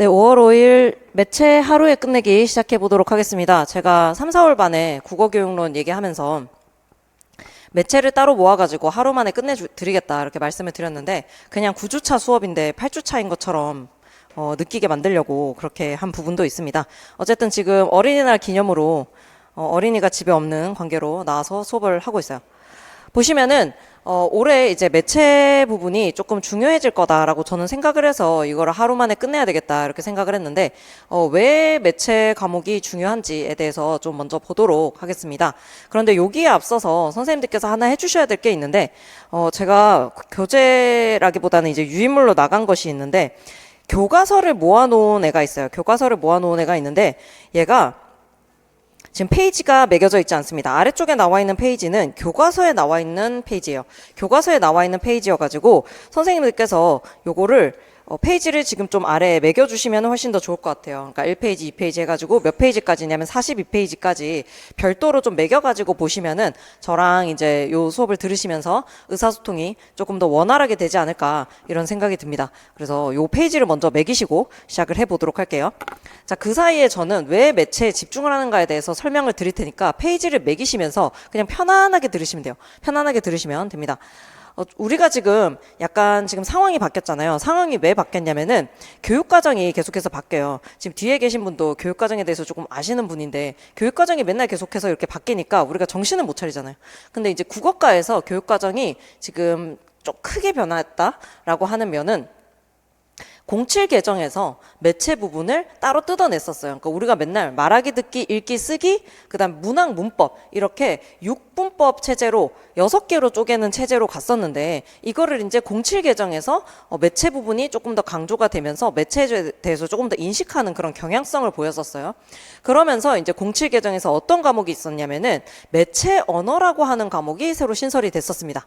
네, 5월 5일 매체 하루에 끝내기 시작해 보도록 하겠습니다. 제가 3, 4월 반에 국어교육론 얘기하면서 매체를 따로 모아가지고 하루 만에 끝내드리겠다 이렇게 말씀을 드렸는데 그냥 9주차 수업인데 8주차인 것처럼 느끼게 만들려고 그렇게 한 부분도 있습니다. 어쨌든 지금 어린이날 기념으로 어린이가 집에 없는 관계로 나와서 수업을 하고 있어요. 보시면은 올해 이제 매체 부분이 조금 중요해질 거다라고 저는 생각을 해서 이거를 하루 만에 끝내야 되겠다 이렇게 생각을 했는데 왜 매체 과목이 중요한지에 대해서 좀 먼저 보도록 하겠습니다. 그런데 여기에 앞서서 선생님들께서 하나 해주셔야 될 게 있는데 제가 교재라기보다는 이제 유인물로 나간 것이 있는데 교과서를 모아놓은 애가 있어요. 교과서를 모아놓은 애가 있는데 얘가 지금 페이지가 매겨져 있지 않습니다. 아래쪽에 나와 있는 페이지는 교과서에 나와 있는 페이지예요. 교과서에 나와 있는 페이지여가지고 선생님들께서 요거를 페이지를 지금 좀 아래에 매겨주시면 훨씬 더 좋을 것 같아요. 그러니까 1페이지, 2페이지 해가지고 몇 페이지까지냐면 42페이지까지 별도로 좀 매겨가지고 보시면은 저랑 이제 요 수업을 들으시면서 의사소통이 조금 더 원활하게 되지 않을까 이런 생각이 듭니다. 그래서 요 페이지를 먼저 매기시고 시작을 해보도록 할게요. 자, 그 사이에 저는 왜 매체에 집중을 하는가에 대해서 설명을 드릴 테니까 페이지를 매기시면서 그냥 편안하게 들으시면 돼요. 편안하게 들으시면 됩니다. 우리가 지금 약간 지금 상황이 바뀌었잖아요. 상황이 왜 바뀌었냐면은 교육과정이 계속해서 바뀌어요. 지금 뒤에 계신 분도 교육과정에 대해서 조금 아시는 분인데 교육과정이 맨날 계속해서 이렇게 바뀌니까 우리가 정신을 못 차리잖아요. 근데 이제 국어과에서 교육과정이 지금 좀 크게 변화했다라고 하는 면은 07 개정에서 매체 부분을 따로 뜯어냈었어요. 그러니까 우리가 맨날 말하기, 듣기, 읽기, 쓰기, 그다음 문학, 문법 이렇게 6분법 체제로 6개로 쪼개는 체제로 갔었는데 이거를 이제 07 개정에서 매체 부분이 조금 더 강조가 되면서 매체에 대해서 조금 더 인식하는 그런 경향성을 보였었어요. 그러면서 이제 07 개정에서 어떤 과목이 있었냐면은 매체 언어라고 하는 과목이 새로 신설이 됐었습니다.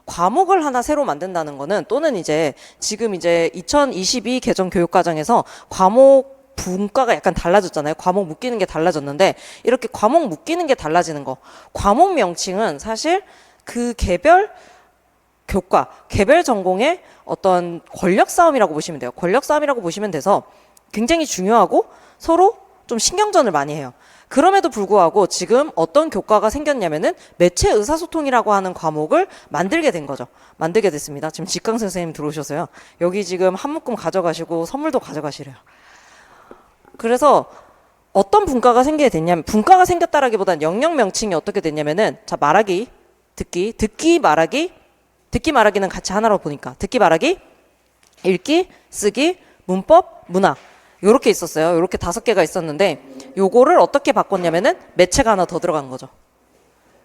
과목을 하나 새로 만든다는 거는 또는 이제 지금 이제 2022 개정 교육과정에서 과목 분과가 약간 달라졌잖아요. 과목 묶이는 게 달라졌는데 이렇게 과목 묶이는 게 달라지는 거. 과목 명칭은 사실 그 개별 교과, 개별 전공의 어떤 권력 싸움이라고 보시면 돼요. 권력 싸움이라고 보시면 돼서 굉장히 중요하고 서로 좀 신경전을 많이 해요. 그럼에도 불구하고 지금 어떤 교과가 생겼냐면은 매체 의사소통이라고 하는 과목을 만들게 된 거죠. 만들게 됐습니다. 지금 직강 선생님 들어오셔서요. 여기 지금 한 묶음 가져가시고 선물도 가져가시래요. 그래서 어떤 분과가 생기게 됐냐면 분과가 생겼다라기보다는 영역 명칭이 어떻게 됐냐면은 자 말하기, 듣기, 듣기 말하기, 듣기 말하기는 같이 하나로 보니까 듣기 말하기, 읽기, 쓰기, 문법, 문학 요렇게 있었어요. 요렇게 5개가 있었는데 요거를 어떻게 바꿨냐면은 매체가 하나 더 들어간 거죠.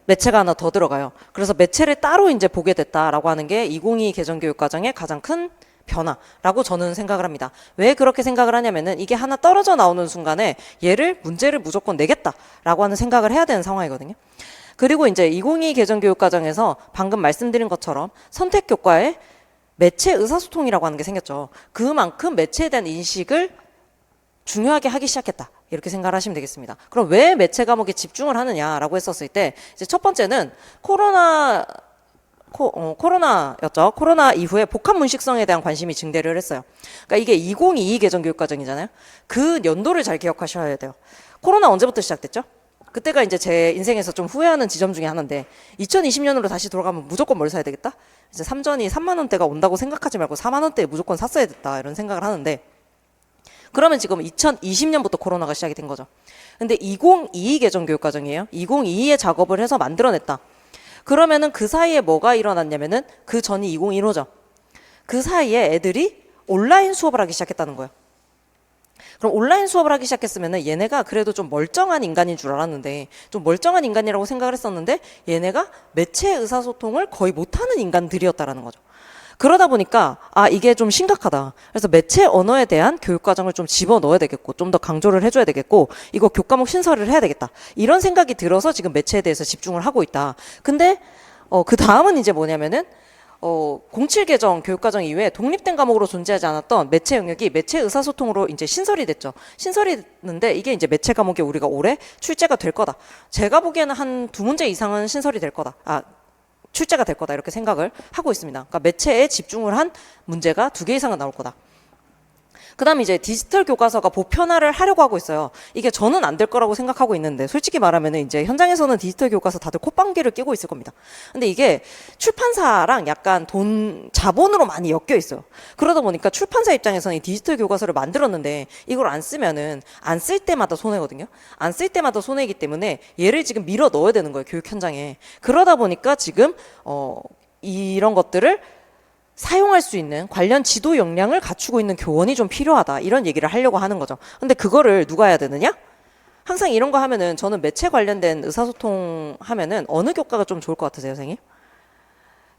매체가 하나 더 들어가요. 그래서 매체를 따로 이제 보게 됐다라고 하는 게 2022 개정교육과정의 가장 큰 변화라고 저는 생각을 합니다. 왜 그렇게 생각을 하냐면은 이게 하나 떨어져 나오는 순간에 얘를 문제를 무조건 내겠다라고 하는 생각을 해야 되는 상황이거든요. 그리고 이제 2022 개정교육과정에서 방금 말씀드린 것처럼 선택교과에 매체 의사소통이라고 하는 게 생겼죠. 그만큼 매체에 대한 인식을 중요하게 하기 시작했다. 이렇게 생각을 하시면 되겠습니다. 그럼 왜 매체 과목에 집중을 하느냐라고 했었을 때 이제 첫 번째는 코로나였죠. 코로나 이후에 복합 문식성에 대한 관심이 증대를 했어요. 그러니까 이게 2022 개정 교육과정이잖아요. 그 연도를 잘 기억하셔야 돼요. 코로나 언제부터 시작됐죠? 그때가 이제 제 인생에서 좀 후회하는 지점 중에 하나인데 2020년으로 다시 돌아가면 무조건 뭘 사야 되겠다? 이제 3전이 3만 원대가 온다고 생각하지 말고 4만 원대에 무조건 샀어야 됐다. 이런 생각을 하는데 그러면 지금 2020년부터 코로나가 시작이 된 거죠. 근데 2022 개정 교육과정이에요. 2022에 작업을 해서 만들어냈다. 그러면은 그 사이에 뭐가 일어났냐면은 그 전이 2015죠. 그 사이에 애들이 온라인 수업을 하기 시작했다는 거예요. 그럼 온라인 수업을 하기 시작했으면은 얘네가 그래도 좀 멀쩡한 인간인 줄 알았는데 좀 멀쩡한 인간이라고 생각을 했었는데 얘네가 매체 의사소통을 거의 못하는 인간들이었다라는 거죠. 그러다 보니까 이게 좀 심각하다. 그래서 매체 언어에 대한 교육과정을 좀 집어넣어야 되겠고 좀 더 강조를 해줘야 되겠고 이거 교과목 신설을 해야 되겠다. 이런 생각이 들어서 지금 매체에 대해서 집중을 하고 있다. 근데 그 다음은 이제 뭐냐면은 07 개정 교육과정 이후에 독립된 과목으로 존재하지 않았던 매체 영역이 매체 의사소통으로 이제 신설이 됐죠. 신설이 됐는데 이게 이제 매체 과목이 우리가 올해 출제가 될 거다. 제가 보기에는 한 2문제 이상은 신설이 될 거다. 출제가 될 거다 이렇게 생각을 하고 있습니다. 그러니까 매체에 집중을 한 문제가 2개 이상은 나올 거다. 그다음에 이제 디지털 교과서가 보편화를 하려고 하고 있어요. 이게 저는 안 될 거라고 생각하고 있는데 솔직히 말하면은 이제 현장에서는 디지털 교과서 다들 콧방귀를 뀌고 있을 겁니다. 근데 이게 출판사랑 약간 자본으로 많이 엮여 있어요. 그러다 보니까 출판사 입장에서는 이 디지털 교과서를 만들었는데 이걸 안 쓰면은 안 쓸 때마다 손해거든요. 안 쓸 때마다 손해이기 때문에 얘를 지금 밀어 넣어야 되는 거예요, 교육 현장에. 그러다 보니까 지금 이런 것들을 사용할 수 있는 관련 지도 역량을 갖추고 있는 교원이 좀 필요하다. 이런 얘기를 하려고 하는 거죠. 근데 그거를 누가 해야 되느냐? 항상 이런 거 하면은 저는 매체 관련된 의사소통 하면은 어느 교과가 좀 좋을 것 같으세요, 선생님?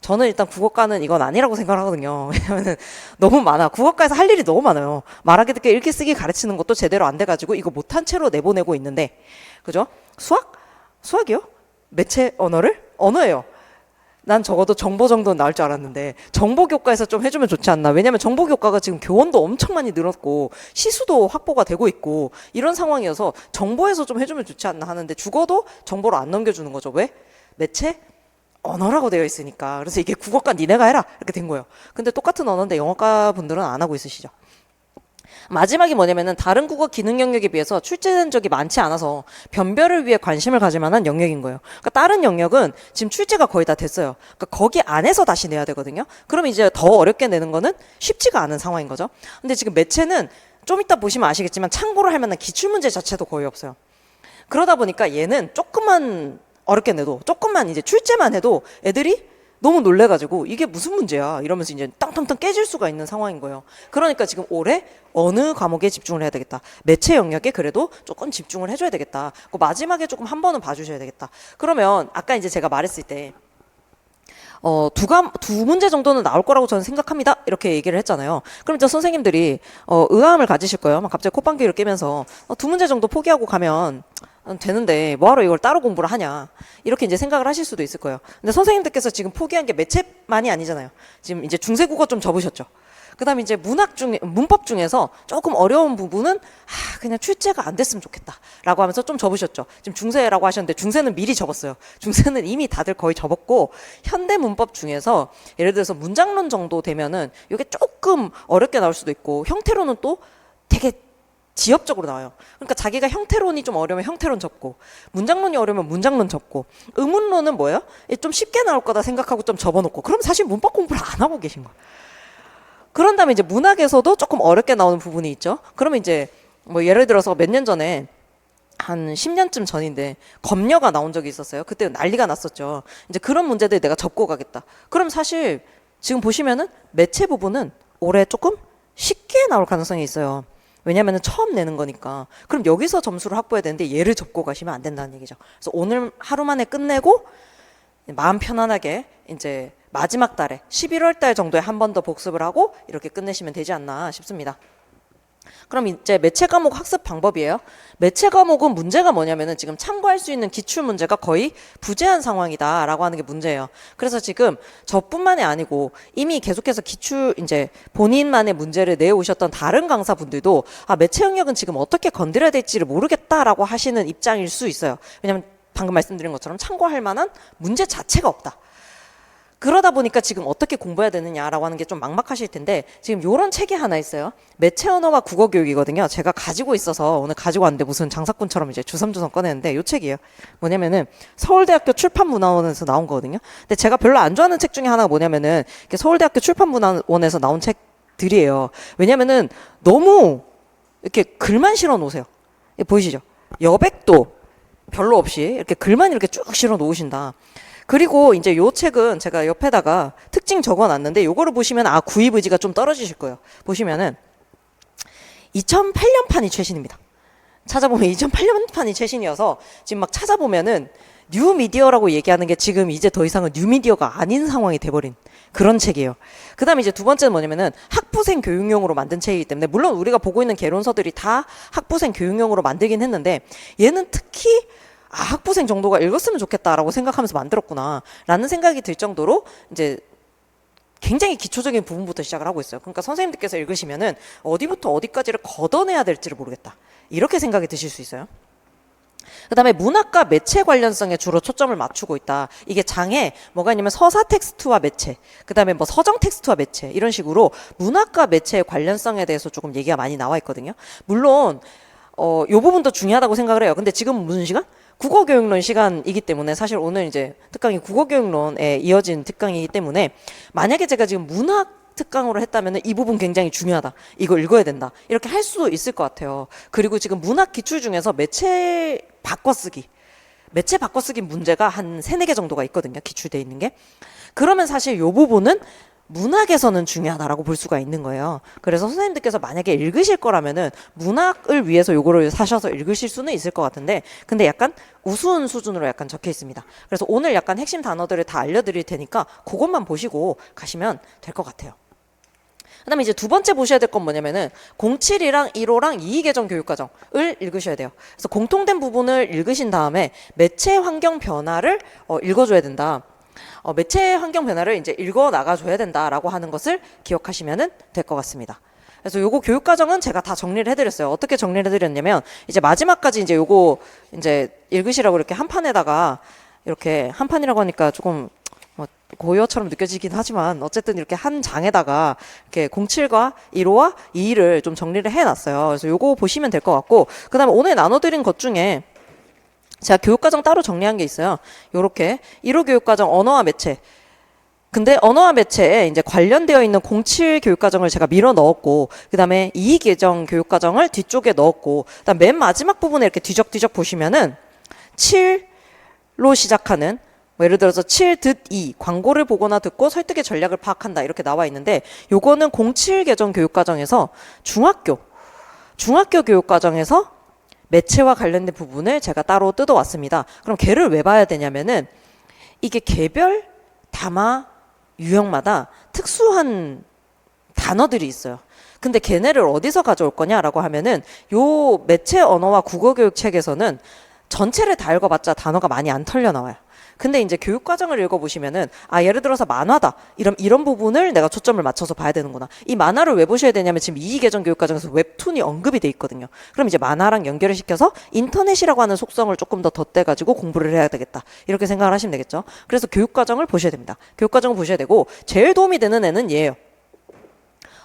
저는 일단 국어과는 이건 아니라고 생각하거든요. 왜냐면은 너무 많아. 국어과에서 할 일이 너무 많아요. 말하기 듣기 읽기 쓰기 가르치는 것도 제대로 안 돼가지고 이거 못한 채로 내보내고 있는데, 그죠? 수학이요? 매체 언어예요. 난 적어도 정보 정도는 나올 줄 알았는데 정보교과에서 좀 해주면 좋지 않나. 왜냐면 정보교과가 지금 교원도 엄청 많이 늘었고 시수도 확보가 되고 있고 이런 상황이어서 정보에서 좀 해주면 좋지 않나 하는데 죽어도 정보를 안 넘겨주는 거죠. 왜? 매체? 언어라고 되어 있으니까. 그래서 이게 국어과 니네가 해라 이렇게 된 거예요. 근데 똑같은 언어인데 영어과 분들은 안 하고 있으시죠. 마지막이 뭐냐면은 다른 국어 기능 영역에 비해서 출제된 적이 많지 않아서 변별을 위해 관심을 가질 만한 영역인 거예요. 그러니까 다른 영역은 지금 출제가 거의 다 됐어요. 그러니까 거기 안에서 다시 내야 되거든요. 그럼 이제 더 어렵게 내는 거는 쉽지가 않은 상황인 거죠. 근데 지금 매체는 좀 이따 보시면 아시겠지만 참고를 할 만한 기출문제 자체도 거의 없어요. 그러다 보니까 얘는 조금만 어렵게 내도 조금만 이제 출제만 해도 애들이 너무 놀래가지고 이게 무슨 문제야 이러면서 이제 땅땅땅 깨질 수가 있는 상황인 거예요. 그러니까 지금 올해 어느 과목에 집중을 해야 되겠다. 매체 영역에 그래도 조금 집중을 해줘야 되겠다. 그 마지막에 조금 한 번은 봐주셔야 되겠다. 그러면 아까 이제 제가 말했을 때 두 문제 정도는 나올 거라고 저는 생각합니다. 이렇게 얘기를 했잖아요. 그럼 이제 선생님들이 의아함을 가지실 거예요. 막 갑자기 콧방귀를 뀌면서 두 문제 정도 포기하고 가면 되는데 뭐하러 이걸 따로 공부를 하냐 이렇게 이제 생각을 하실 수도 있을 거예요. 근데 선생님들께서 지금 포기한 게 매체만이 아니잖아요. 지금 이제 중세국어 좀 접으셨죠. 그다음에 이제 문법 중에서 조금 어려운 부분은 그냥 출제가 안 됐으면 좋겠다라고 하면서 좀 접으셨죠. 지금 중세라고 하셨는데 중세는 미리 접었어요. 중세는 이미 다들 거의 접었고 현대 문법 중에서 예를 들어서 문장론 정도 되면은 이게 조금 어렵게 나올 수도 있고 형태로는 또 되게 지엽적으로 나와요. 그러니까 자기가 형태론이 좀 어려우면 형태론 접고 문장론이 어려우면 문장론 접고 의문론은 뭐예요? 좀 쉽게 나올 거다 생각하고 좀 접어놓고 그럼 사실 문법 공부를 안 하고 계신 거예요. 그런 다음에 이제 문학에서도 조금 어렵게 나오는 부분이 있죠. 그러면 이제 뭐 예를 들어서 몇 년 전에 한 10년쯤 전인데 검려가 나온 적이 있었어요. 그때 난리가 났었죠. 이제 그런 문제들 내가 접고 가겠다. 그럼 사실 지금 보시면은 매체 부분은 올해 조금 쉽게 나올 가능성이 있어요. 왜냐면은 처음 내는 거니까. 그럼 여기서 점수를 확보해야 되는데 얘를 접고 가시면 안 된다는 얘기죠. 그래서 오늘 하루 만에 끝내고 마음 편안하게 이제 마지막 달에 11월 달 정도에 한 번 더 복습을 하고 이렇게 끝내시면 되지 않나 싶습니다. 그럼 이제 매체 과목 학습 방법이에요. 매체 과목은 문제가 뭐냐면은 지금 참고할 수 있는 기출 문제가 거의 부재한 상황이다라고 하는 게 문제예요. 그래서 지금 저뿐만이 아니고 이미 계속해서 기출 이제 본인만의 문제를 내오셨던 다른 강사분들도 매체 영역은 지금 어떻게 건드려야 될지를 모르겠다라고 하시는 입장일 수 있어요. 왜냐면 방금 말씀드린 것처럼 참고할 만한 문제 자체가 없다. 그러다 보니까 지금 어떻게 공부해야 되느냐라고 하는 게 좀 막막하실 텐데 지금 요런 책이 하나 있어요. 매체 언어와 국어 교육이거든요. 제가 가지고 있어서 오늘 가지고 왔는데 무슨 장사꾼처럼 이제 주섬주섬 꺼내는데 요 책이에요. 뭐냐면은 서울대학교 출판문화원에서 나온 거거든요. 근데 제가 별로 안 좋아하는 책 중에 하나가 뭐냐면은 서울대학교 출판문화원에서 나온 책들이에요. 왜냐면은 너무 이렇게 글만 실어 놓으세요. 보이시죠? 여백도 별로 없이 이렇게 글만 이렇게 쭉 실어 놓으신다. 그리고 이제 요 책은 제가 옆에다가 특징 적어놨는데 요거를 보시면 구입 의지가 좀 떨어지실 거예요. 보시면은 2008년판이 최신입니다. 찾아보면 2008년판이 최신이어서 지금 막 찾아보면은 뉴미디어라고 얘기하는 게 지금 이제 더 이상은 뉴미디어가 아닌 상황이 돼버린 그런 책이에요. 그 다음에 이제 두 번째는 뭐냐면은 학부생 교육용으로 만든 책이기 때문에 물론 우리가 보고 있는 개론서들이 다 학부생 교육용으로 만들긴 했는데 얘는 특히 학부생 정도가 읽었으면 좋겠다라고 생각하면서 만들었구나 라는 생각이 들 정도로 이제 굉장히 기초적인 부분부터 시작을 하고 있어요. 그러니까 선생님들께서 읽으시면은 어디부터 어디까지를 걷어내야 될지를 모르겠다 이렇게 생각이 드실 수 있어요. 그다음에 문학과 매체 관련성에 주로 초점을 맞추고 있다. 이게 장에 뭐가 있냐면 서사 텍스트와 매체, 그다음에 뭐 서정 텍스트와 매체 이런 식으로 문학과 매체의 관련성에 대해서 조금 얘기가 많이 나와 있거든요. 물론 요 부분도 중요하다고 생각을 해요. 근데 지금 무슨 시간? 국어교육론 시간이기 때문에 사실 오늘 이제 특강이 국어교육론에 이어진 특강이기 때문에 만약에 제가 지금 문학 특강으로 했다면 이 부분 굉장히 중요하다. 이거 읽어야 된다. 이렇게 할 수도 있을 것 같아요. 그리고 지금 문학 기출 중에서 매체 바꿔쓰기 문제가 한 3-4개 정도가 있거든요. 기출돼 있는 게. 그러면 사실 이 부분은 문학에서는 중요하다라고 볼 수가 있는 거예요. 그래서 선생님들께서 만약에 읽으실 거라면은 문학을 위해서 요거를 사셔서 읽으실 수는 있을 것 같은데, 근데 약간 우스운 수준으로 약간 적혀 있습니다. 그래서 오늘 약간 핵심 단어들을 다 알려드릴 테니까 그것만 보시고 가시면 될 것 같아요. 그다음에 이제 두 번째 보셔야 될 건 뭐냐면은 07이랑 1호랑 이의개정 교육과정을 읽으셔야 돼요. 그래서 공통된 부분을 읽으신 다음에 매체 환경 변화를 읽어줘야 된다. 매체 환경 변화를 이제 읽어 나가줘야 된다라고 하는 것을 기억하시면 될 것 같습니다. 그래서 요거 교육과정은 제가 다 정리를 해드렸어요. 어떻게 정리를 해드렸냐면 이제 마지막까지 이제 요거 이제 읽으시라고 이렇게 한 판에다가 이렇게 한 판이라고 하니까 조금 고요처럼 느껴지긴 하지만 어쨌든 이렇게 한 장에다가 이렇게 07과 1호와 2를 좀 정리를 해놨어요. 그래서 요거 보시면 될 것 같고, 그 다음에 오늘 나눠드린 것 중에 제가 교육과정 따로 정리한 게 있어요. 요렇게 1호 교육과정 언어와 매체. 근데 언어와 매체에 이제 관련되어 있는 07 교육과정을 제가 밀어 넣었고, 그 다음에 이의개정 교육과정을 뒤쪽에 넣었고, 그다음 맨 마지막 부분에 이렇게 뒤적뒤적 보시면은 7로 시작하는 뭐 예를 들어서 7듣2 광고를 보거나 듣고 설득의 전략을 파악한다 이렇게 나와 있는데, 요거는 07 개정 교육과정에서 중학교 교육과정에서 매체와 관련된 부분을 제가 따로 뜯어왔습니다. 그럼 걔를 왜 봐야 되냐면은 이게 개별 담화 유형마다 특수한 단어들이 있어요. 근데 걔네를 어디서 가져올 거냐라고 하면은 요 매체 언어와 국어교육 책에서는 전체를 다 읽어봤자 단어가 많이 안 털려 나와요. 근데 이제 교육과정을 읽어보시면은 예를 들어서 만화다 이런 부분을 내가 초점을 맞춰서 봐야 되는구나. 이 만화를 왜 보셔야 되냐면 지금 이의개정 교육과정에서 웹툰이 언급이 돼 있거든요. 그럼 이제 만화랑 연결을 시켜서 인터넷이라고 하는 속성을 조금 더 덧대가지고 공부를 해야 되겠다 이렇게 생각을 하시면 되겠죠. 그래서 교육과정을 보셔야 됩니다. 교육과정을 보셔야 되고, 제일 도움이 되는 애는 얘예요.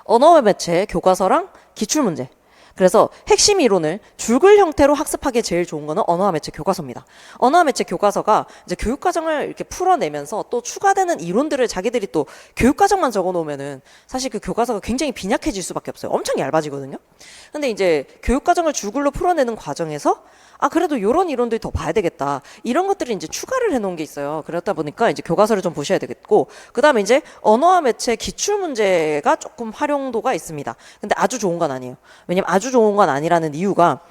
언어와 매체 교과서랑 기출문제. 그래서 핵심 이론을 줄글 형태로 학습하기에 제일 좋은 거는 언어와 매체 교과서입니다. 언어와 매체 교과서가 이제 교육과정을 이렇게 풀어내면서 또 추가되는 이론들을 자기들이 또 교육과정만 적어놓으면은 사실 그 교과서가 굉장히 빈약해질 수밖에 없어요. 엄청 얇아지거든요. 근데 이제 교육과정을 줄글로 풀어내는 과정에서 그래도 이런 이론들이 더 봐야 되겠다. 이런 것들을 이제 추가를 해놓은 게 있어요. 그렇다 보니까 이제 교과서를 좀 보셔야 되겠고, 그 다음에 이제 언어와 매체 기출 문제가 조금 활용도가 있습니다. 근데 아주 좋은 건 아니에요. 왜냐면 아주 좋은 건 아니라는 이유가,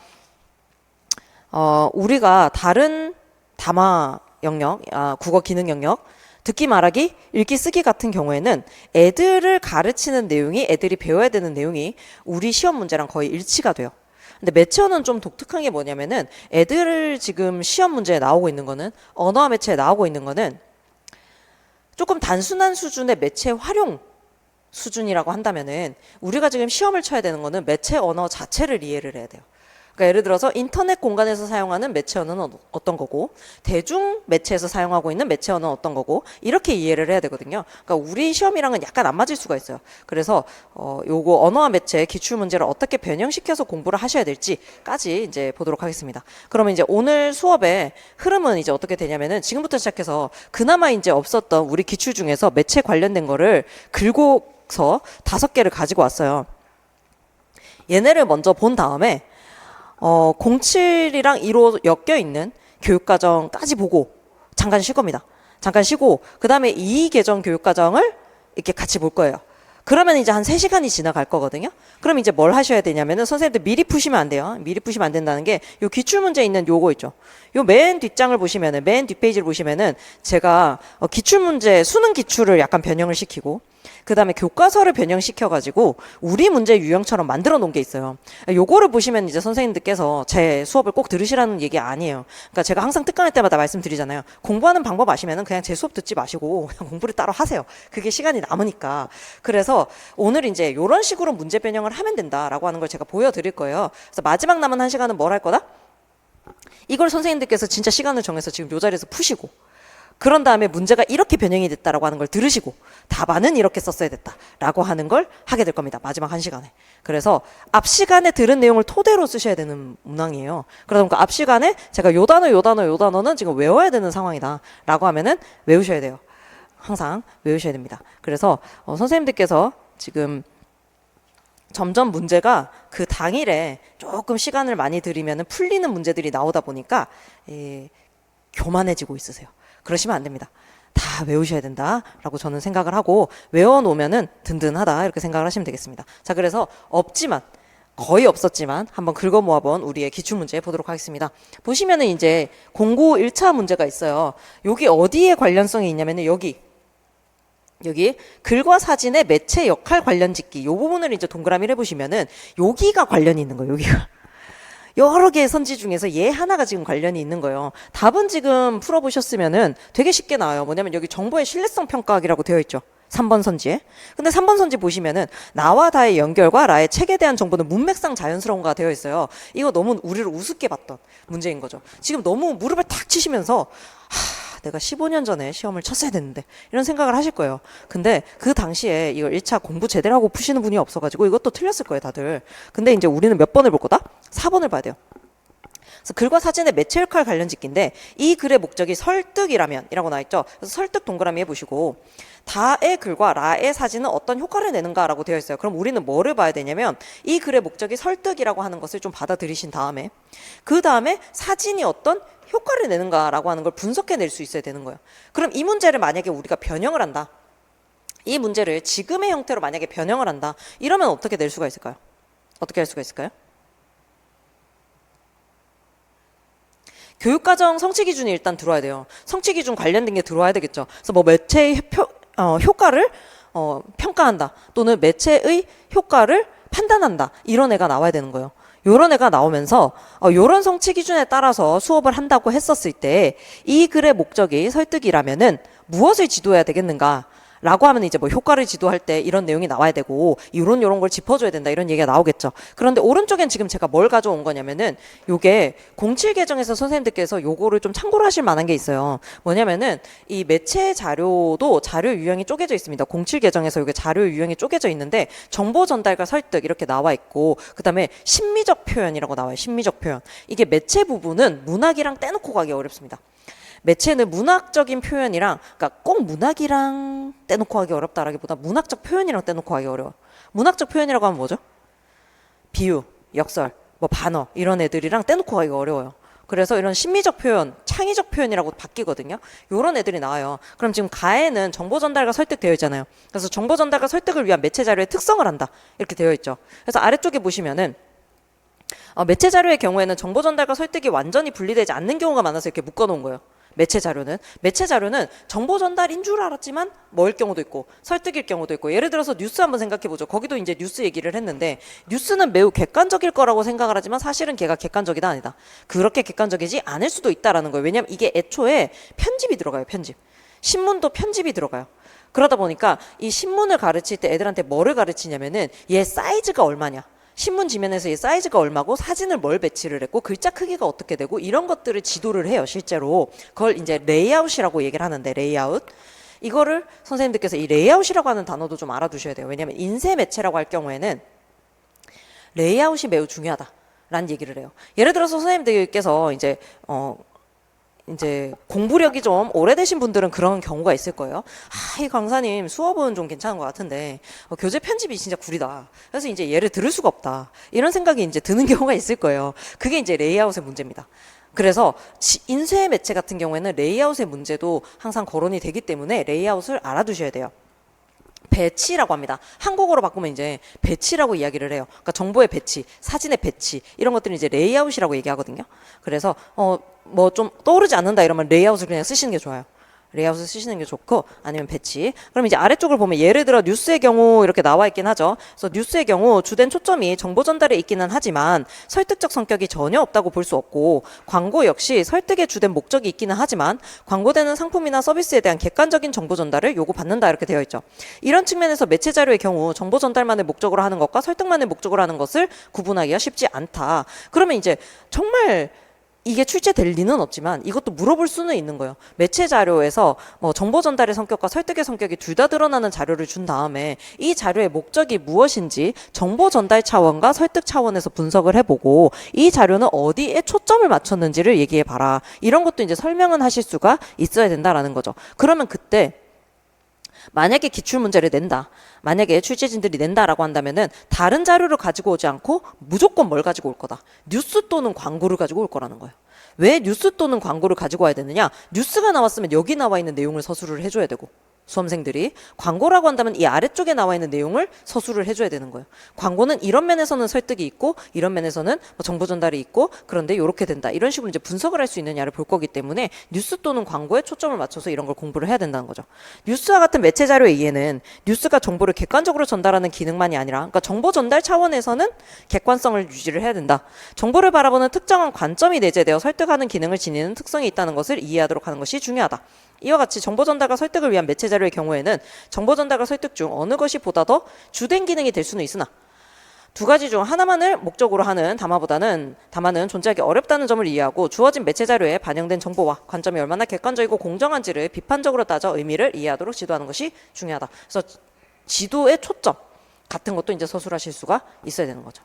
우리가 다른 담화 영역, 국어 기능 영역, 듣기 말하기, 읽기 쓰기 같은 경우에는 애들을 가르치는 내용이, 애들이 배워야 되는 내용이 우리 시험 문제랑 거의 일치가 돼요. 근데 매체어는 좀 독특한 게 뭐냐면은 애들 지금 시험 문제에 나오고 있는 거는, 언어와 매체에 나오고 있는 거는 조금 단순한 수준의 매체 활용 수준이라고 한다면은 우리가 지금 시험을 쳐야 되는 거는 매체 언어 자체를 이해를 해야 돼요. 그러니까 예를 들어서 인터넷 공간에서 사용하는 매체 언어는 어떤 거고, 대중 매체에서 사용하고 있는 매체 언어는 어떤 거고, 이렇게 이해를 해야 되거든요. 그러니까 우리 시험이랑은 약간 안 맞을 수가 있어요. 그래서 요거 언어와 매체 기출 문제를 어떻게 변형시켜서 공부를 하셔야 될지까지 이제 보도록 하겠습니다. 그러면 이제 오늘 수업의 흐름은 이제 어떻게 되냐면은 지금부터 시작해서 그나마 이제 없었던 우리 기출 중에서 매체 관련된 거를 긁고서 5개를 가지고 왔어요. 얘네를 먼저 본 다음에 07이랑 1호 엮여 있는 교육과정까지 보고 잠깐 쉴 겁니다. 잠깐 쉬고 그 다음에 이의개정 교육과정을 이렇게 같이 볼 거예요. 그러면 이제 한 3시간이 지나갈 거거든요. 그럼 이제 뭘 하셔야 되냐면은 선생님들 미리 푸시면 안 돼요. 미리 푸시면 안 된다는 게 요 기출문제 있는 요거 있죠. 요 맨 뒷장을 보시면은, 맨 뒷페이지를 보시면은 제가 기출문제 수능 기출을 약간 변형을 시키고 그 다음에 교과서를 변형시켜가지고 우리 문제 유형처럼 만들어 놓은 게 있어요. 요거를 보시면 이제 선생님들께서 제 수업을 꼭 들으시라는 얘기 아니에요. 그러니까 제가 항상 특강할 때마다 말씀드리잖아요. 공부하는 방법 아시면은 그냥 제 수업 듣지 마시고 그냥 공부를 따로 하세요. 그게 시간이 남으니까. 그래서 오늘 이제 요런 식으로 문제 변형을 하면 된다라고 하는 걸 제가 보여드릴 거예요. 그래서 마지막 남은 1시간은 뭘 할 거다? 이걸 선생님들께서 진짜 시간을 정해서 지금 요 자리에서 푸시고 그런 다음에 문제가 이렇게 변형이 됐다라고 하는 걸 들으시고 답안은 이렇게 썼어야 됐다라고 하는 걸 하게 될 겁니다. 마지막 1시간에. 그래서 앞 시간에 들은 내용을 토대로 쓰셔야 되는 문항이에요. 그러다 보니까 앞 시간에 제가 요 단어는 지금 외워야 되는 상황이다라고 하면은 외우셔야 돼요. 항상 외우셔야 됩니다. 그래서 선생님들께서 지금 점점 문제가 그 당일에 조금 시간을 많이 들이면 풀리는 문제들이 나오다 보니까 교만해지고 있으세요. 그러시면 안 됩니다. 다 외우셔야 된다라고 저는 생각을 하고 외워놓으면은 든든하다 이렇게 생각을 하시면 되겠습니다. 자, 그래서 없지만 거의 없었지만 한번 긁어 모아본 우리의 기출문제 보도록 하겠습니다. 보시면은 이제 공고 1차 문제가 있어요. 여기 어디에 관련성이 있냐면은 여기 글과 사진의 매체 역할 관련 짓기 요 부분을 이제 동그라미를 해보시면은 여기가 관련이 있는 거예요. 여기가 여러 개의 선지 중에서 얘 하나가 지금 관련이 있는 거예요. 답은 지금 풀어보셨으면은 되게 쉽게 나와요. 뭐냐면 여기 정보의 신뢰성 평가학이라고 되어 있죠. 3번 선지에. 근데 3번 선지 보시면은 나와 다의 연결과 라의 책에 대한 정보는 문맥상 자연스러운가 되어 있어요. 이거 너무 우리를 우습게 봤던 문제인 거죠. 지금 너무 무릎을 탁 치시면서 내가 15년 전에 시험을 쳤어야 됐는데 이런 생각을 하실 거예요. 근데 그 당시에 이걸 1차 공부 제대로 하고 푸시는 분이 없어가지고 이것도 틀렸을 거예요, 다들. 근데 이제 우리는 몇 번을 볼 거다? 4번을 봐야 돼요. 그래서 글과 사진의 매체 역할 관련 짓기인데 이 글의 목적이 설득이라면 이라고 나와있죠. 그래서 설득 동그라미 해보시고 다의 글과 라의 사진은 어떤 효과를 내는가라고 되어 있어요. 그럼 우리는 뭐를 봐야 되냐면 이 글의 목적이 설득이라고 하는 것을 좀 받아들이신 다음에 그 다음에 사진이 어떤 효과를 내는가라고 하는 걸 분석해낼 수 있어야 되는 거예요. 그럼 이 문제를 만약에 우리가 변형을 한다. 이 문제를 지금의 형태로 만약에 변형을 한다. 이러면 어떻게 낼 수가 있을까요? 어떻게 할 수가 있을까요? 교육과정 성취기준이 일단 들어와야 돼요. 성취기준 관련된 게 들어와야 되겠죠. 그래서 뭐 매체의 효과를 평가한다. 또는 매체의 효과를 판단한다. 이런 애가 나와야 되는 거예요. 요런 애가 나오면서 요런 성취 기준에 따라서 수업을 한다고 했었을 때 이 글의 목적이 설득이라면은 무엇을 지도해야 되겠는가? 라고 하면 이제 뭐 효과를 지도할 때 이런 내용이 나와야 되고 요런 걸 짚어줘야 된다 이런 얘기가 나오겠죠. 그런데 오른쪽엔 지금 제가 뭘 가져온 거냐면은 요게 07 개정에서 선생님들께서 요거를 좀 참고를 하실 만한 게 있어요. 뭐냐면은 이 매체 자료도 자료 유형이 쪼개져 있습니다. 07 개정에서 요게 자료 유형이 쪼개져 있는데 정보 전달과 설득 이렇게 나와 있고 그다음에 심미적 표현이라고 나와요. 심미적 표현. 이게 매체 부분은 문학이랑 떼놓고 가기 어렵습니다. 매체는 문학적인 표현이랑 그러니까 꼭 문학이랑 떼놓고 하기 어렵다라기보다 문학적 표현이랑 떼놓고 하기 어려워. 문학적 표현이라고 하면 뭐죠? 비유, 역설, 뭐 반어 이런 애들이랑 떼놓고 하기가 어려워요. 그래서 이런 심미적 표현, 창의적 표현이라고 바뀌거든요. 이런 애들이 나와요. 그럼 지금 가에는 정보 전달과 설득 되어 있잖아요. 그래서 정보 전달과 설득을 위한 매체 자료의 특성을 한다 이렇게 되어 있죠. 그래서 아래쪽에 보시면은 매체 자료의 경우에는 정보 전달과 설득이 완전히 분리되지 않는 경우가 많아서 이렇게 묶어놓은 거예요. 매체 자료는 정보 전달인 줄 알았지만 뭐일 경우도 있고 설득일 경우도 있고 예를 들어서 뉴스 한번 생각해 보죠. 거기도 이제 뉴스 얘기를 했는데 뉴스는 매우 객관적일 거라고 생각을 하지만 사실은 걔가 객관적이다 아니다. 그렇게 객관적이지 않을 수도 있다라는 거예요. 왜냐하면 이게 애초에 편집이 들어가요. 편집. 신문도 편집이 들어가요. 그러다 보니까 이 신문을 가르칠 때 애들한테 뭐를 가르치냐면은 얘 사이즈가 얼마냐. 신문 지면에서 이 사이즈가 얼마고 사진을 뭘 배치를 했고 글자 크기가 어떻게 되고 이런 것들을 지도를 해요. 실제로 그걸 이제 레이아웃이라고 얘기를 하는데 레이아웃 이거를 선생님들께서 이 레이아웃이라고 하는 단어도 좀 알아두셔야 돼요. 왜냐하면 인쇄 매체라고 할 경우에는 레이아웃이 매우 중요하다라는 얘기를 해요. 예를 들어서 선생님들께서 이제 공부력이 좀 오래되신 분들은 그런 경우가 있을 거예요. 이 강사님 수업은 좀 괜찮은 것 같은데 교재 편집이 진짜 구리다. 그래서 이제 얘를 들을 수가 없다. 이런 생각이 이제 드는 경우가 있을 거예요. 그게 이제 레이아웃의 문제입니다. 그래서 인쇄 매체 같은 경우에는 레이아웃의 문제도 항상 거론이 되기 때문에 레이아웃을 알아두셔야 돼요. 배치라고 합니다. 한국어로 바꾸면 이제 배치라고 이야기를 해요. 그러니까 정보의 배치, 사진의 배치 이런 것들은 이제 레이아웃이라고 얘기하거든요. 그래서 뭐 좀 떠오르지 않는다 이러면 레이아웃을 그냥 쓰시는 게 좋아요. 레이아웃을 쓰시는 게 좋고 아니면 배치. 그럼 이제 아래쪽을 보면 예를 들어 뉴스의 경우 이렇게 나와 있긴 하죠. 그래서 뉴스의 경우 주된 초점이 정보 전달에 있기는 하지만 설득적 성격이 전혀 없다고 볼 수 없고 광고 역시 설득의 주된 목적이 있기는 하지만 광고되는 상품이나 서비스에 대한 객관적인 정보 전달을 요구받는다 이렇게 되어 있죠. 이런 측면에서 매체 자료의 경우 정보 전달만을 목적으로 하는 것과 설득만을 목적으로 하는 것을 구분하기가 쉽지 않다. 그러면 이제 정말 이게 출제될 리는 없지만 이것도 물어볼 수는 있는 거예요. 매체 자료에서 정보 전달의 성격과 설득의 성격이 둘 다 드러나는 자료를 준 다음에 이 자료의 목적이 무엇인지 정보 전달 차원과 설득 차원에서 분석을 해보고 이 자료는 어디에 초점을 맞췄는지를 얘기해봐라. 이런 것도 이제 설명은 하실 수가 있어야 된다라는 거죠. 그러면 그때 만약에 기출문제를 낸다. 만약에 출제진들이 낸다라고 한다면은 다른 자료를 가지고 오지 않고 무조건 뭘 가지고 올 거다. 뉴스 또는 광고를 가지고 올 거라는 거예요. 왜 뉴스 또는 광고를 가지고 와야 되느냐? 뉴스가 나왔으면 여기 나와 있는 내용을 서술을 해줘야 되고 수험생들이 광고라고 한다면 이 아래쪽에 나와 있는 내용을 서술을 해줘야 되는 거예요. 광고는 이런 면에서는 설득이 있고 이런 면에서는 정보 전달이 있고 그런데 이렇게 된다. 이런 식으로 이제 분석을 할 수 있느냐를 볼 거기 때문에 뉴스 또는 광고에 초점을 맞춰서 이런 걸 공부를 해야 된다는 거죠. 뉴스와 같은 매체 자료의 이해는 뉴스가 정보를 객관적으로 전달하는 기능만이 아니라 그러니까 정보 전달 차원에서는 객관성을 유지를 해야 된다. 정보를 바라보는 특정한 관점이 내재되어 설득하는 기능을 지니는 특성이 있다는 것을 이해하도록 하는 것이 중요하다. 이와 같이 정보 전달과 설득을 위한 매체 자료의 경우에는 정보 전달과 설득 중 어느 것이 보다 더 주된 기능이 될 수는 있으나 두 가지 중 하나만을 목적으로 하는 담화는 존재하기 어렵다는 점을 이해하고 주어진 매체 자료에 반영된 정보와 관점이 얼마나 객관적이고 공정한지를 비판적으로 따져 의미를 이해하도록 지도하는 것이 중요하다. 그래서 지도의 초점 같은 것도 이제 서술하실 수가 있어야 되는 거죠.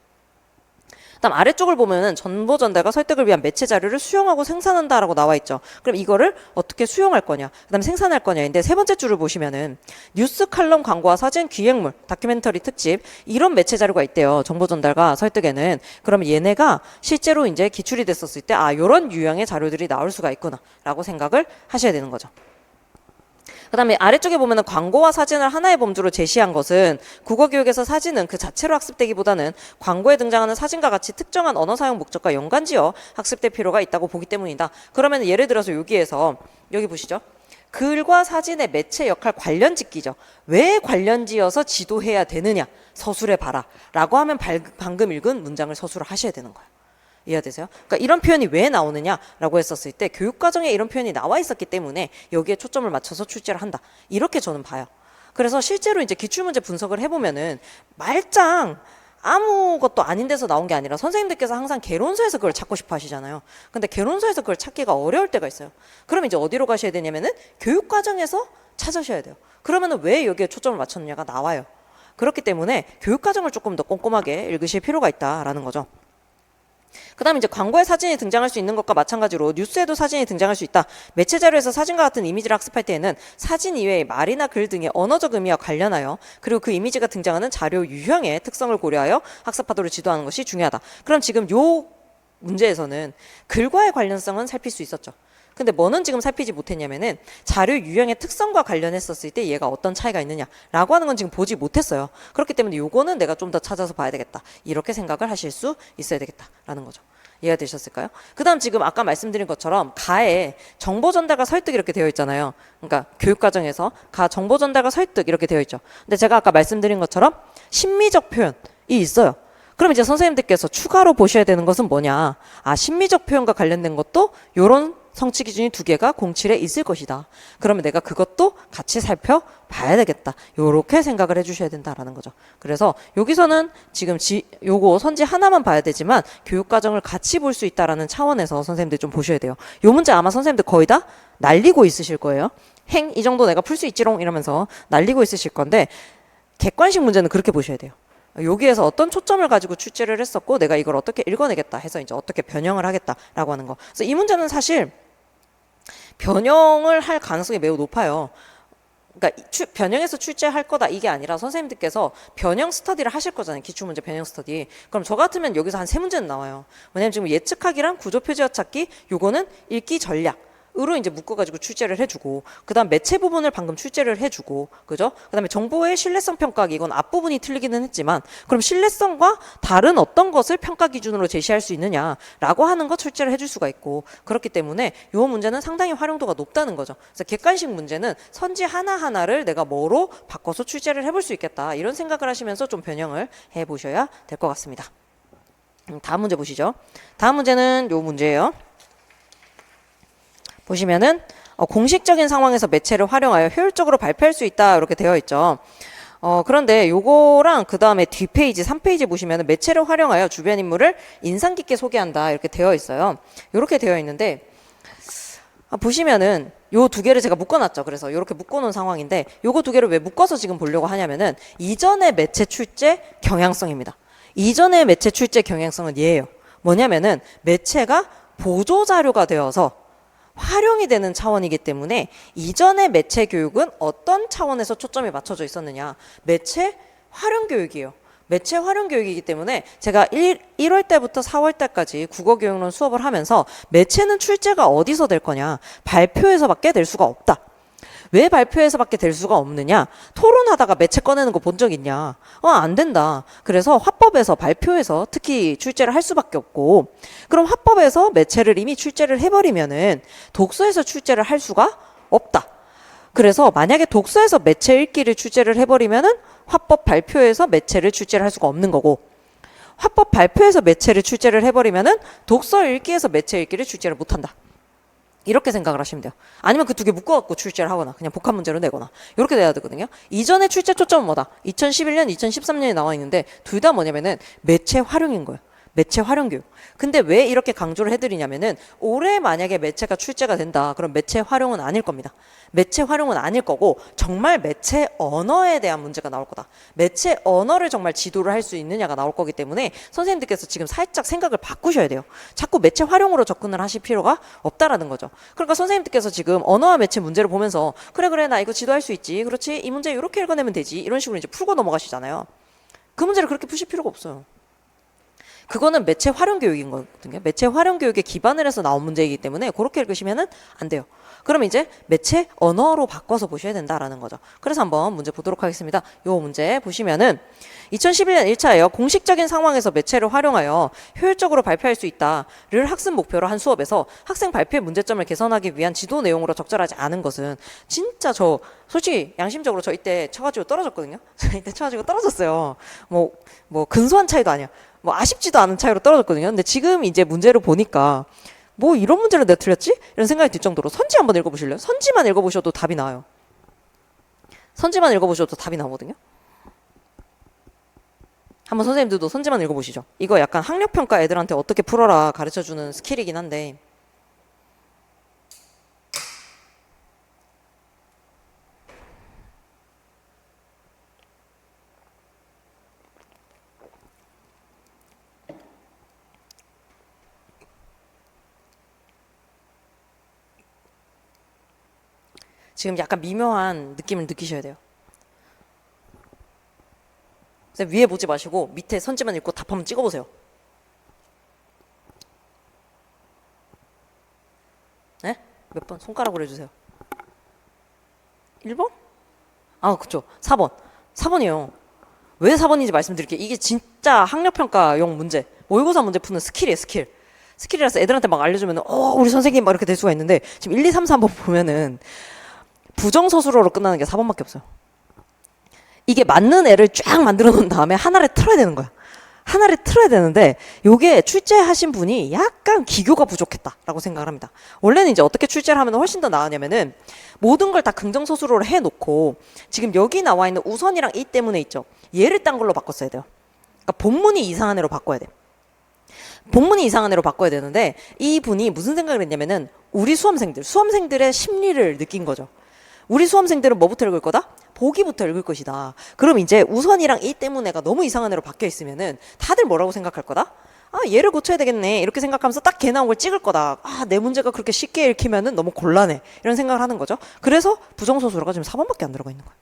그다음 아래쪽을 보면은 정보 전달과 설득을 위한 매체 자료를 수용하고 생산한다라고 나와 있죠. 그럼 이거를 어떻게 수용할 거냐, 그다음 생산할 거냐인데 세 번째 줄을 보시면은 뉴스 칼럼 광고와 사진 기획물, 다큐멘터리 특집 이런 매체 자료가 있대요. 정보 전달과 설득에는. 그러면 얘네가 실제로 이제 기출이 됐었을 때 요런 유형의 자료들이 나올 수가 있구나라고 생각을 하셔야 되는 거죠. 그 다음에 아래쪽에 보면은 광고와 사진을 하나의 범주로 제시한 것은 국어교육에서 사진은 그 자체로 학습되기보다는 광고에 등장하는 사진과 같이 특정한 언어 사용 목적과 연관지어 학습될 필요가 있다고 보기 때문이다. 그러면 예를 들어서 여기에서 여기 보시죠. 글과 사진의 매체 역할 관련짓기죠. 왜 관련지어서 지도해야 되느냐 서술해봐라 라고 하면 방금 읽은 문장을 서술을 하셔야 되는 거예요. 이해되세요? 그러니까 이런 표현이 왜 나오느냐라고 했었을 때 교육과정에 이런 표현이 나와 있었기 때문에 여기에 초점을 맞춰서 출제를 한다. 이렇게 저는 봐요. 그래서 실제로 이제 기출문제 분석을 해보면은 말짱 아무것도 아닌 데서 나온 게 아니라 선생님들께서 항상 개론서에서 그걸 찾고 싶어 하시잖아요. 근데 개론서에서 그걸 찾기가 어려울 때가 있어요. 그러면 이제 어디로 가셔야 되냐면은 교육과정에서 찾으셔야 돼요. 그러면은 왜 여기에 초점을 맞췄느냐가 나와요. 그렇기 때문에 교육과정을 조금 더 꼼꼼하게 읽으실 필요가 있다라는 거죠. 그 다음에 이제 광고에 사진이 등장할 수 있는 것과 마찬가지로 뉴스에도 사진이 등장할 수 있다. 매체 자료에서 사진과 같은 이미지를 학습할 때에는 사진 이외의 말이나 글 등의 언어적 의미와 관련하여 그리고 그 이미지가 등장하는 자료 유형의 특성을 고려하여 학습하도록 지도하는 것이 중요하다. 그럼 지금 요 문제에서는 글과의 관련성은 살필 수 있었죠. 근데 뭐는 지금 살피지 못했냐면은 자료 유형의 특성과 관련했었을 때 얘가 어떤 차이가 있느냐라고 하는 건 지금 보지 못했어요. 그렇기 때문에 요거는 내가 좀 더 찾아서 봐야 되겠다. 이렇게 생각을 하실 수 있어야 되겠다라는 거죠. 이해가 되셨을까요? 그 다음 지금 아까 말씀드린 것처럼 가에 정보 전달과 설득 이렇게 되어 있잖아요. 그러니까 교육과정에서 가 정보 전달과 설득 이렇게 되어 있죠. 근데 제가 아까 말씀드린 것처럼 심미적 표현이 있어요. 그럼 이제 선생님들께서 추가로 보셔야 되는 것은 뭐냐. 심미적 표현과 관련된 것도 요런 성취 기준이 두 개가 공칠에 있을 것이다. 그러면 내가 그것도 같이 살펴봐야 되겠다. 요렇게 생각을 해주셔야 된다라는 거죠. 그래서 여기서는 지금 요거 선지 하나만 봐야 되지만 교육과정을 같이 볼 수 있다라는 차원에서 선생님들 좀 보셔야 돼요. 요 문제 아마 선생님들 거의 다 날리고 있으실 거예요. 이 정도 내가 풀 수 있지롱 이러면서 날리고 있으실 건데 객관식 문제는 그렇게 보셔야 돼요. 여기에서 어떤 초점을 가지고 출제를 했었고 내가 이걸 어떻게 읽어내겠다 해서 이제 어떻게 변형을 하겠다라고 하는 거. 그래서 이 문제는 사실 변형을 할 가능성이 매우 높아요. 그러니까 변형해서 출제할 거다 이게 아니라 선생님들께서 변형 스터디를 하실 거잖아요. 기출문제 변형 스터디. 그럼 저 같으면 여기서 한 3문제는 나와요. 왜냐면 지금 예측하기랑 구조 표지어 찾기 요거는 읽기 전략. 으로 이제 묶어가지고 출제를 해주고, 그 다음 매체 부분을 방금 출제를 해주고, 그죠? 그 다음에 정보의 신뢰성 평가하기, 이건 앞부분이 틀리기는 했지만, 그럼 신뢰성과 다른 어떤 것을 평가 기준으로 제시할 수 있느냐라고 하는 거 출제를 해줄 수가 있고, 그렇기 때문에 이 문제는 상당히 활용도가 높다는 거죠. 그래서 객관식 문제는 선지 하나하나를 내가 뭐로 바꿔서 출제를 해볼 수 있겠다. 이런 생각을 하시면서 좀 변형을 해보셔야 될 것 같습니다. 다음 문제 보시죠. 다음 문제는 요 문제예요. 보시면은 공식적인 상황에서 매체를 활용하여 효율적으로 발표할 수 있다 이렇게 되어 있죠. 그런데 요거랑 그 다음에 뒷페이지 3페이지 보시면 매체를 활용하여 주변 인물을 인상 깊게 소개한다 이렇게 되어 있어요. 이렇게 되어 있는데 보시면은 요 두 개를 제가 묶어놨죠. 그래서 이렇게 묶어놓은 상황인데 요거 두 개를 왜 묶어서 지금 보려고 하냐면은 이전의 매체 출제 경향성입니다. 이전의 매체 출제 경향성은 얘예요. 뭐냐면은 매체가 보조자료가 되어서 활용이 되는 차원이기 때문에 이전의 매체 교육은 어떤 차원에서 초점이 맞춰져 있었느냐. 매체 활용 교육이에요. 매체 활용 교육이기 때문에 제가 1월 때부터 4월 때까지 국어교육론 수업을 하면서 매체는 출제가 어디서 될 거냐. 발표에서밖에 될 수가 없다. 왜 발표에서밖에 될 수가 없느냐? 토론하다가 매체 꺼내는 거 본 적 있냐? 안 된다. 그래서 화법에서 발표에서 특히 출제를 할 수밖에 없고 그럼 화법에서 매체를 이미 출제를 해버리면은 독서에서 출제를 할 수가 없다. 그래서 만약에 독서에서 매체 읽기를 출제를 해버리면은 화법 발표에서 매체를 출제를 할 수가 없는 거고 화법 발표에서 매체를 출제를 해버리면은 독서 읽기에서 매체 읽기를 출제를 못한다. 이렇게 생각을 하시면 돼요. 아니면 그 두 개 묶어갖고 출제를 하거나 그냥 복합 문제로 내거나 이렇게 돼야 되거든요. 이전에 출제 초점은 뭐다? 2011년, 2013년에 나와 있는데 둘 다 뭐냐면은 매체 활용인 거예요. 매체 활용 교육. 근데 왜 이렇게 강조를 해드리냐면은 올해 만약에 매체가 출제가 된다. 그럼 매체 활용은 아닐 겁니다. 매체 활용은 아닐 거고 정말 매체 언어에 대한 문제가 나올 거다. 매체 언어를 정말 지도를 할 수 있느냐가 나올 거기 때문에 선생님들께서 지금 살짝 생각을 바꾸셔야 돼요. 자꾸 매체 활용으로 접근을 하실 필요가 없다라는 거죠. 그러니까 선생님들께서 지금 언어와 매체 문제를 보면서 그래 나 이거 지도할 수 있지. 그렇지 이 문제 이렇게 읽어내면 되지. 이런 식으로 이제 풀고 넘어가시잖아요. 그 문제를 그렇게 푸실 필요가 없어요. 그거는 매체 활용 교육인 거거든요. 매체 활용 교육에 기반을 해서 나온 문제이기 때문에 그렇게 읽으시면은 안 돼요. 그럼 이제 매체 언어로 바꿔서 보셔야 된다라는 거죠. 그래서 한번 문제 보도록 하겠습니다. 요 문제 보시면은 2011년 1차예요. 공식적인 상황에서 매체를 활용하여 효율적으로 발표할 수 있다를 학습 목표로 한 수업에서 학생 발표의 문제점을 개선하기 위한 지도 내용으로 적절하지 않은 것은 진짜 저 솔직히 양심적으로 저 이때 쳐가지고 떨어졌거든요. 저 이때 쳐가지고 떨어졌어요. 뭐 근소한 차이도 아니야. 뭐 아쉽지도 않은 차이로 떨어졌거든요. 근데 지금 이제 문제를 보니까 뭐 이런 문제를 내가 틀렸지? 이런 생각이 들 정도로 선지 한번 읽어보실래요? 선지만 읽어보셔도 답이 나와요. 선지만 읽어보셔도 답이 나오거든요. 한번 선생님들도 선지만 읽어보시죠. 이거 약간 학력평가 애들한테 어떻게 풀어라 가르쳐주는 스킬이긴 한데 지금 약간 미묘한 느낌을 느끼셔야 돼요. 위에 보지 마시고 밑에 선지만 읽고 답 한번 찍어보세요. 네? 몇 번? 손가락으로 해주세요. 1번? 그쵸. 4번. 4번이에요. 왜 4번인지 말씀드릴게요. 이게 진짜 학력평가용 문제. 모의고사 문제 푸는 스킬이에요, 스킬. 스킬이라서 애들한테 막 알려주면 우리 선생님 막 이렇게 될 수가 있는데 지금 1, 2, 3, 4번 보면은 부정서술어로 끝나는 게 4번밖에 없어요. 이게 맞는 애를 쫙 만들어 놓은 다음에 하나를 틀어야 되는 거야. 하나를 틀어야 되는데 요게 출제하신 분이 약간 기교가 부족했다라고 생각을 합니다. 원래는 이제 어떻게 출제를 하면 훨씬 더 나으냐면은 모든 걸 다 긍정서술어로 해놓고 지금 여기 나와 있는 우선이랑 이 때문에 있죠. 얘를 딴 걸로 바꿨어야 돼요. 그러니까 본문이 이상한 애로 바꿔야 돼. 본문이 이상한 애로 바꿔야 되는데 이 분이 무슨 생각을 했냐면은 우리 수험생들의 심리를 느낀 거죠. 우리 수험생들은 뭐부터 읽을 거다? 보기부터 읽을 것이다. 그럼 이제 우선이랑 이 때문에가 너무 이상한 애로 바뀌어 있으면은 다들 뭐라고 생각할 거다? 얘를 고쳐야 되겠네. 이렇게 생각하면서 딱 걔 나온 걸 찍을 거다. 내 문제가 그렇게 쉽게 읽히면은 너무 곤란해. 이런 생각을 하는 거죠. 그래서 부정서술어가 지금 4번밖에 안 들어가 있는 거예요.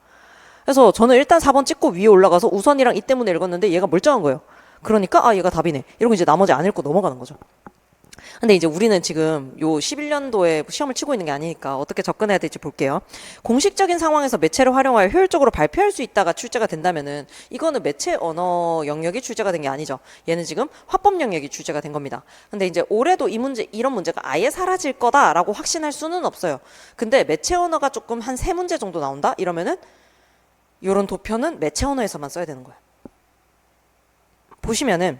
그래서 저는 일단 4번 찍고 위에 올라가서 우선이랑 이 때문에 읽었는데 얘가 멀쩡한 거예요. 그러니까 얘가 답이네. 이러고 이제 나머지 안 읽고 넘어가는 거죠. 근데 이제 우리는 지금 요 11년도에 시험을 치고 있는 게 아니니까 어떻게 접근해야 될지 볼게요. 공식적인 상황에서 매체를 활용하여 효율적으로 발표할 수 있다가 출제가 된다면은 이거는 매체 언어 영역이 출제가 된 게 아니죠. 얘는 지금 화법 영역이 출제가 된 겁니다. 근데 이제 올해도 이런 문제가 아예 사라질 거다라고 확신할 수는 없어요. 근데 매체 언어가 조금 한 3문제 정도 나온다? 이러면은 요런 도표는 매체 언어에서만 써야 되는 거예요. 보시면은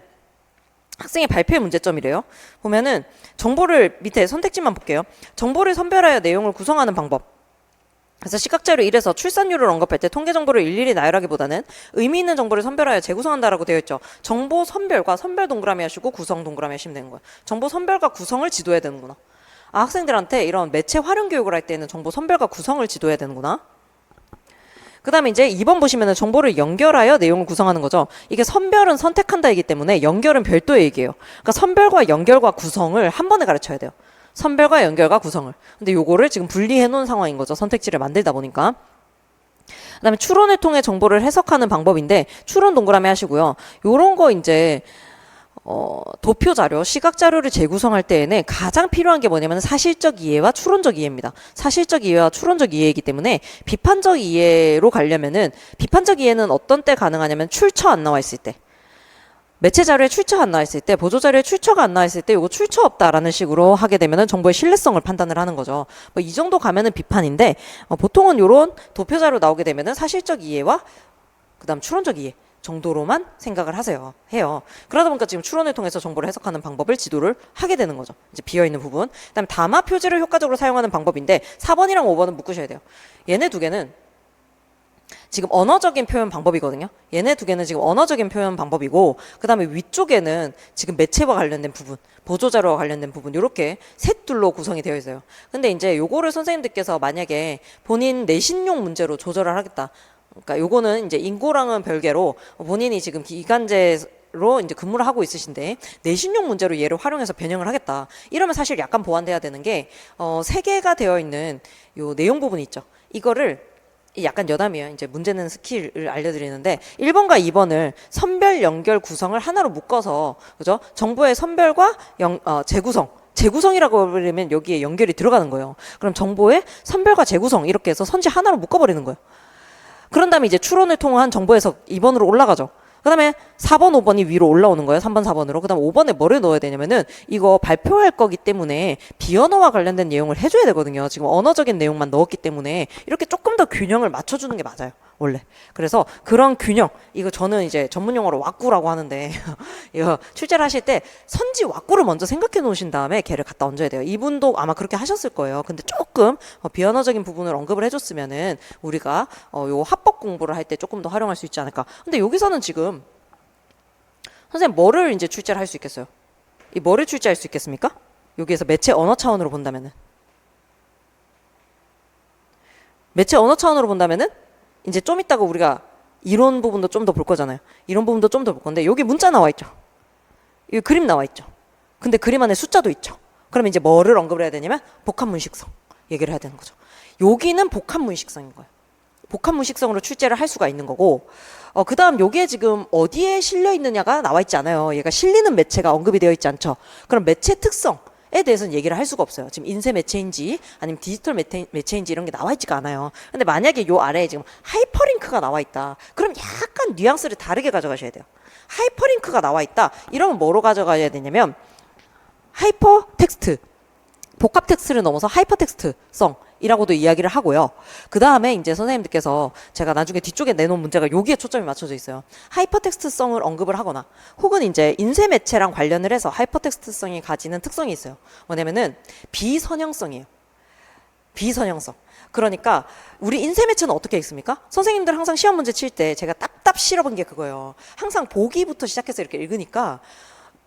학생의 발표의 문제점이래요. 보면은 정보를 밑에 선택지만 볼게요. 정보를 선별하여 내용을 구성하는 방법. 그래서 시각자료 1에서 출산율을 언급할 때 통계 정보를 일일이 나열하기보다는 의미 있는 정보를 선별하여 재구성한다라고 되어 있죠. 정보 선별과 선별 동그라미 하시고 구성 동그라미 하시면 되는 거예요. 정보 선별과 구성을 지도해야 되는구나. 아, 학생들한테 이런 매체 활용 교육을 할 때는 정보 선별과 구성을 지도해야 되는구나. 그 다음에 이제 2번 보시면은 정보를 연결하여 내용을 구성하는 거죠. 이게 선별은 선택한다이기 때문에 연결은 별도의 얘기예요. 그러니까 선별과 연결과 구성을 한 번에 가르쳐야 돼요. 선별과 연결과 구성을. 근데 요거를 지금 분리해 놓은 상황인 거죠. 선택지를 만들다 보니까. 그 다음에 추론을 통해 정보를 해석하는 방법인데 추론 동그라미 하시고요. 요런 거 이제 도표 자료, 시각 자료를 재구성할 때에는 가장 필요한 게 뭐냐면 사실적 이해와 추론적 이해입니다. 사실적 이해와 추론적 이해이기 때문에 비판적 이해로 가려면은 비판적 이해는 어떤 때 가능하냐면 출처 안 나와 있을 때. 매체 자료에 출처가 안 나와 있을 때, 보조 자료에 출처가 안 나와 있을 때 이거 출처 없다라는 식으로 하게 되면은 정보의 신뢰성을 판단을 하는 거죠. 뭐 이 정도 가면은 비판인데 보통은 요런 도표 자료 나오게 되면은 사실적 이해와 그다음 추론적 이해 정도로만 생각을 해요. 그러다 보니까 지금 추론을 통해서 정보를 해석하는 방법을 지도를 하게 되는 거죠. 이제 비어있는 부분. 그다음에 담화 표지를 효과적으로 사용하는 방법인데 4번이랑 5번은 묶으셔야 돼요. 얘네 두 개는 지금 언어적인 표현 방법이거든요. 얘네 두 개는 지금 언어적인 표현 방법이고 그다음에 위쪽에는 지금 매체와 관련된 부분, 보조자료와 관련된 부분 이렇게 셋둘로 구성이 되어 있어요. 근데 이제 요거를 선생님들께서 만약에 본인 내신용 문제로 조절을 하겠다. 그러니까 요거는 이제 인고랑은 별개로 본인이 지금 기간제로 이제 근무를 하고 있으신데 내신용 문제로 얘를 활용해서 변형을 하겠다. 이러면 사실 약간 보완돼야 되는 게 3개가 되어 있는 요 내용 부분이 있죠. 이거를 약간 여담이에요. 이제 문제는 스킬을 알려드리는데 1번과 2번을 선별, 연결, 구성을 하나로 묶어서 그죠? 정보의 선별과 재구성이라고 그러면 여기에 연결이 들어가는 거예요. 그럼 정보의 선별과 재구성 이렇게 해서 선지 하나로 묶어버리는 거예요. 그런 다음에 이제 추론을 통한 정보 해석 2번으로 올라가죠. 그 다음에 4번, 5번이 위로 올라오는 거예요. 3번, 4번으로. 그 다음에 5번에 뭐를 넣어야 되냐면은 이거 발표할 거기 때문에 비언어와 관련된 내용을 해줘야 되거든요. 지금 언어적인 내용만 넣었기 때문에 이렇게 조금 더 균형을 맞춰주는 게 맞아요. 원래. 그래서 그런 균형, 이거 저는 이제 전문 용어로 왁구라고 하는데 이거 출제를 하실 때 선지 왁구를 먼저 생각해 놓으신 다음에 걔를 갖다 얹어야 돼요. 이분도 아마 그렇게 하셨을 거예요. 근데 조금 비언어적인 부분을 언급을 해줬으면은 우리가 요 합법 공부를 할 때 조금 더 활용할 수 있지 않을까. 근데 여기서는 지금 선생님 뭐를 이제 출제를 할 수 있겠어요? 이 뭐를 출제할 수 있겠습니까? 여기에서 매체 언어 차원으로 본다면은 매체 언어 차원으로 본다면은 이제 좀 이따가 우리가 이론 부분도 좀 더 볼 거잖아요. 이론 부분도 좀 더 볼 건데 여기 문자 나와 있죠. 여기 그림 나와 있죠. 근데 그림 안에 숫자도 있죠. 그러면 이제 뭐를 언급을 해야 되냐면 복합문식성 얘기를 해야 되는 거죠. 여기는 복합문식성인 거예요. 복합문식성으로 출제를 할 수가 있는 거고 그 다음 여기에 지금 어디에 실려 있느냐가 나와 있지 않아요. 얘가 실리는 매체가 언급이 되어 있지 않죠. 그럼 매체 특성에 대해서는 얘기를 할 수가 없어요. 지금 인쇄 매체인지 아니면 디지털 매체인지 이런 게 나와 있지가 않아요. 근데 만약에 요 아래에 지금 하이퍼링크가 나와 있다. 그럼 약간 뉘앙스를 다르게 가져가셔야 돼요. 하이퍼링크가 나와 있다. 이러면 뭐로 가져가야 되냐면 하이퍼텍스트, 복합 텍스트를 넘어서 하이퍼텍스트성 이라고도 이야기를 하고요. 그 다음에 이제 선생님들께서 제가 나중에 뒤쪽에 내놓은 문제가 여기에 초점이 맞춰져 있어요. 하이퍼텍스트성을 언급을 하거나 혹은 이제 인쇄 매체랑 관련을 해서 하이퍼텍스트성이 가지는 특성이 있어요. 뭐냐면은 비선형성이에요. 비선형성. 그러니까 우리 인쇄 매체는 어떻게 읽습니까? 선생님들 항상 시험 문제 칠 때 제가 딱딱 실어본 게 그거예요. 항상 보기부터 시작해서 이렇게 읽으니까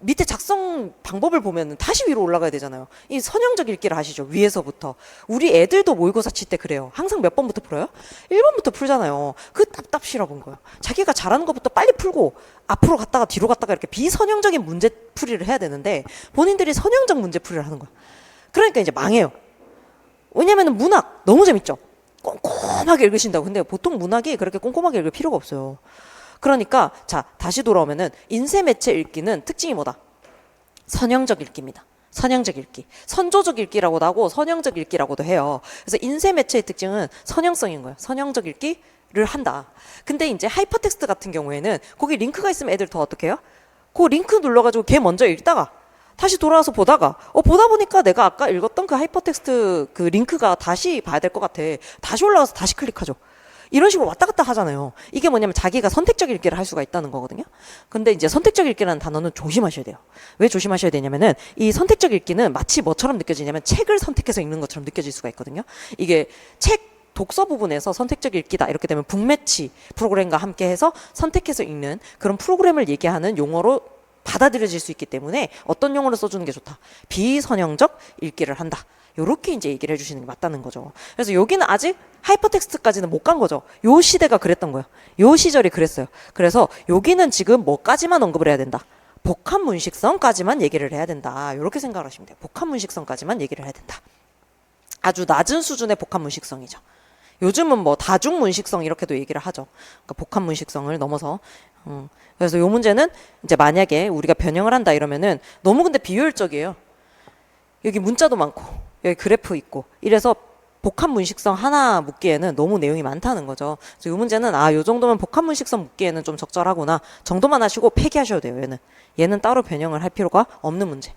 밑에 작성 방법을 보면 다시 위로 올라가야 되잖아요. 이 선형적 읽기를 하시죠. 위에서부터. 우리 애들도 모의고사 칠 때 그래요. 항상 몇 번부터 풀어요? 1번부터 풀잖아요. 그 답답 실어본 거예요. 자기가 잘하는 것부터 빨리 풀고 앞으로 갔다가 뒤로 갔다가 이렇게 비선형적인 문제풀이를 해야 되는데 본인들이 선형적 문제풀이를 하는 거예요. 그러니까 이제 망해요. 왜냐면은 문학 너무 재밌죠. 꼼꼼하게 읽으신다고. 근데 보통 문학이 그렇게 꼼꼼하게 읽을 필요가 없어요. 그러니까 자 다시 돌아오면은 인쇄 매체 읽기는 특징이 뭐다? 선형적 읽기입니다. 선형적 읽기. 선조적 읽기라고도 하고 선형적 읽기라고도 해요. 그래서 인쇄 매체의 특징은 선형성인 거예요. 선형적 읽기를 한다. 근데 이제 하이퍼텍스트 같은 경우에는 거기 링크가 있으면 애들 더 어떻게 해요? 그 링크 눌러가지고 걔 먼저 읽다가 다시 돌아와서 보다가 보다 보니까 내가 아까 읽었던 그 하이퍼텍스트 그 링크가 다시 봐야 될 것 같아. 다시 올라가서 다시 클릭하죠. 이런 식으로 왔다 갔다 하잖아요. 이게 뭐냐면 자기가 선택적 읽기를 할 수가 있다는 거거든요. 근데 이제 선택적 읽기라는 단어는 조심하셔야 돼요. 왜 조심하셔야 되냐면은 이 선택적 읽기는 마치 뭐처럼 느껴지냐면 책을 선택해서 읽는 것처럼 느껴질 수가 있거든요. 이게 책 독서 부분에서 선택적 읽기다 이렇게 되면 북매치 프로그램과 함께 해서 선택해서 읽는 그런 프로그램을 얘기하는 용어로 받아들여질 수 있기 때문에 어떤 용어를 써주는 게 좋다. 비선형적 읽기를 한다. 요렇게 이제 얘기를 해주시는 게 맞다는 거죠. 그래서 여기는 아직 하이퍼텍스트까지는 못 간 거죠. 요 시대가 그랬던 거예요. 요 시절이 그랬어요. 그래서 여기는 지금 뭐까지만 언급을 해야 된다. 복합 문식성까지만 얘기를 해야 된다. 이렇게 생각을 하시면 돼요. 복합 문식성까지만 얘기를 해야 된다. 아주 낮은 수준의 복합 문식성이죠. 요즘은 뭐 다중 문식성 이렇게도 얘기를 하죠. 그러니까 복합 문식성을 넘어서. 그래서 요 문제는 이제 만약에 우리가 변형을 한다 이러면은 너무 근데 비효율적이에요. 여기 문자도 많고 여기 그래프 있고 이래서 복합 문식성 하나 묻기에는 너무 내용이 많다는 거죠. 그래서 이 문제는 요 정도면 복합 문식성 묻기에는 좀 적절하구나 정도만 하시고 폐기하셔도 돼요. 얘는 따로 변형을 할 필요가 없는 문제.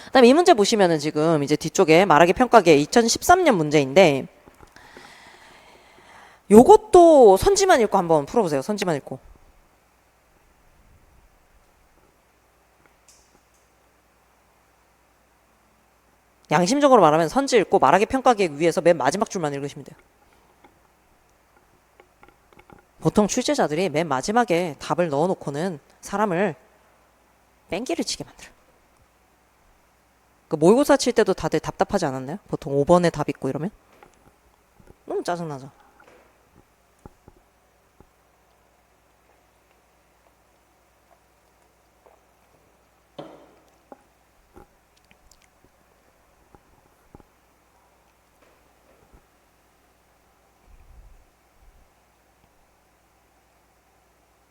그다음에 이 문제 보시면은 지금 이제 뒤쪽에 말하기 평가계 2013년 문제인데 요것도 선지만 읽고 한번 풀어보세요. 선지만 읽고. 양심적으로 말하면 선지 읽고 말하기 평가계 위에서 맨 마지막 줄만 읽으시면 돼요. 보통 출제자들이 맨 마지막에 답을 넣어놓고는 사람을 뺑기를 치게 만들어요. 그 모의고사 칠 때도 다들 답답하지 않았나요? 보통 5번에 답 있고 이러면 너무 짜증나죠.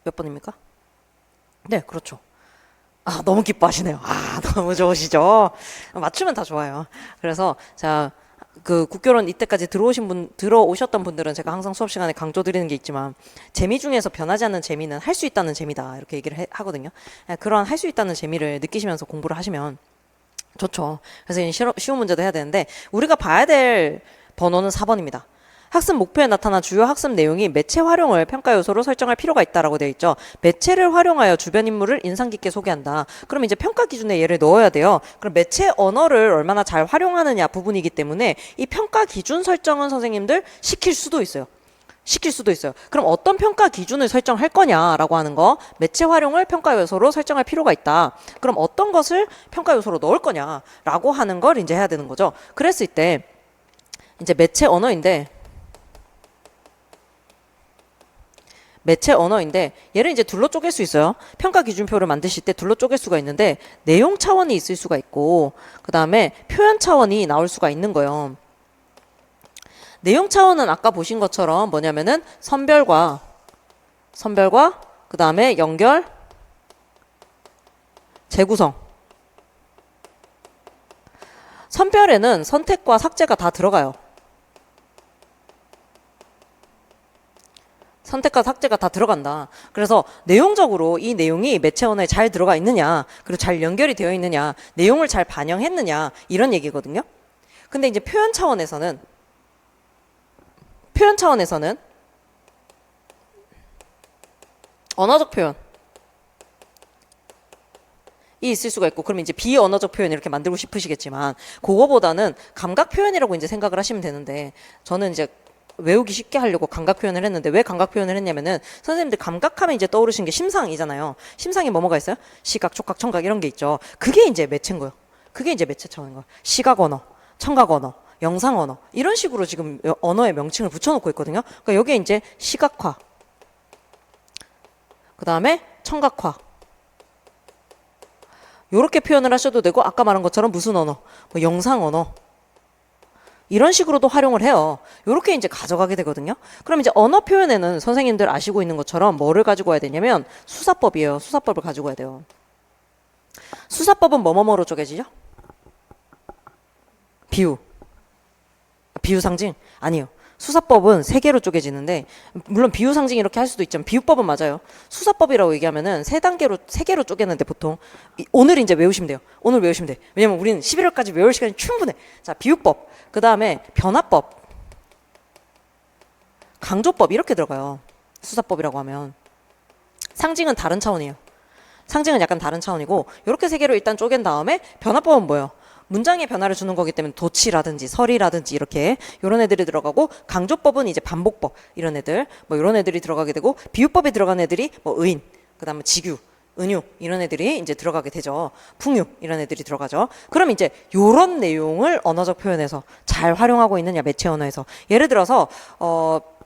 몇 번입니까? 네, 그렇죠. 너무 기뻐하시네요. 너무 좋으시죠? 맞추면 다 좋아요. 그래서, 자, 그 국교론 이때까지 들어오셨던 분들은 제가 항상 수업 시간에 강조드리는 게 있지만, 재미 중에서 변하지 않는 재미는 할 수 있다는 재미다. 이렇게 얘기를 하거든요. 그런 할 수 있다는 재미를 느끼시면서 공부를 하시면 좋죠. 그래서 쉬운 문제도 해야 되는데, 우리가 봐야 될 번호는 4번입니다. 학습 목표에 나타난 주요 학습 내용이 매체 활용을 평가 요소로 설정할 필요가 있다라고 되어 있죠. 매체를 활용하여 주변 인물을 인상 깊게 소개한다. 그럼 이제 평가 기준에 얘를 넣어야 돼요. 그럼 매체 언어를 얼마나 잘 활용하느냐 부분이기 때문에 이 평가 기준 설정은 선생님들 시킬 수도 있어요. 그럼 어떤 평가 기준을 설정할 거냐라고 하는 거, 매체 활용을 평가 요소로 설정할 필요가 있다. 그럼 어떤 것을 평가 요소로 넣을 거냐라고 하는 걸 이제 해야 되는 거죠. 그랬을 때 이제 매체 언어인데 얘를 이제 둘로 쪼갤 수 있어요. 평가 기준표를 만드실 때 둘로 쪼갤 수가 있는데 내용 차원이 있을 수가 있고 그 다음에 표현 차원이 나올 수가 있는 거예요. 내용 차원은 아까 보신 것처럼 뭐냐면은 선별과 그 다음에 연결, 재구성. 선별에는 선택과 삭제가 다 들어가요. 선택과 삭제가 다 들어간다. 그래서 내용적으로 이 내용이 매체 언어에 잘 들어가 있느냐, 그리고 잘 연결이 되어 있느냐, 내용을 잘 반영했느냐 이런 얘기거든요. 근데 이제 표현 차원에서는 언어적 표현이 있을 수가 있고, 그럼 이제 비언어적 표현 이렇게 만들고 싶으시겠지만 그거보다는 감각 표현이라고 이제 생각을 하시면 되는데, 저는 이제 외우기 쉽게 하려고 감각 표현을 했는데, 왜 감각 표현을 했냐면은 선생님들 감각하면 이제 떠오르시는 게 심상이잖아요. 심상이 뭐가 있어요? 시각, 촉각, 청각 이런 게 있죠. 그게 이제 매체인 거예요. 그게 이제 매체 차원인 거예요. 시각 언어, 청각 언어, 영상 언어 이런 식으로 지금 언어의 명칭을 붙여놓고 있거든요. 그러니까 여기에 이제 시각화, 그 다음에 청각화 요렇게 표현을 하셔도 되고, 아까 말한 것처럼 무슨 언어, 뭐 영상 언어 이런 식으로도 활용을 해요. 요렇게 이제 가져가게 되거든요. 그럼 이제 언어 표현에는 선생님들 아시고 있는 것처럼 뭐를 가지고 와야 되냐면 수사법이에요. 수사법을 가지고 와야 돼요. 수사법은 뭐뭐뭐로 쪼개지죠? 비유 상징? 아니요. 수사법은 3개로 쪼개지는데, 물론 비유 상징 이렇게 할 수도 있지만 비유법은 맞아요. 수사법이라고 얘기하면은 3개로 쪼개는데 보통 오늘 이제 외우시면 돼요. 오늘 외우시면 돼. 왜냐면 우리는 11월까지 외울 시간이 충분해. 자, 비유법, 그 다음에 변화법, 강조법 이렇게 들어가요. 수사법이라고 하면 상징은 다른 차원이에요. 상징은 약간 다른 차원이고, 이렇게 3개로 일단 쪼갠 다음에 변화법은 뭐예요? 문장의 변화를 주는 거기 때문에 도치라든지 설이라든지 이렇게 이런 애들이 들어가고, 강조법은 이제 반복법 이런 애들 뭐 이런 애들이 들어가게 되고, 비유법에 들어간 애들이 뭐 의인, 그다음에 직유, 은유 이런 애들이 이제 들어가게 되죠. 풍유 이런 애들이 들어가죠. 그럼 이제 요런 내용을 언어적 표현에서 잘 활용하고 있느냐, 매체 언어에서. 예를 들어서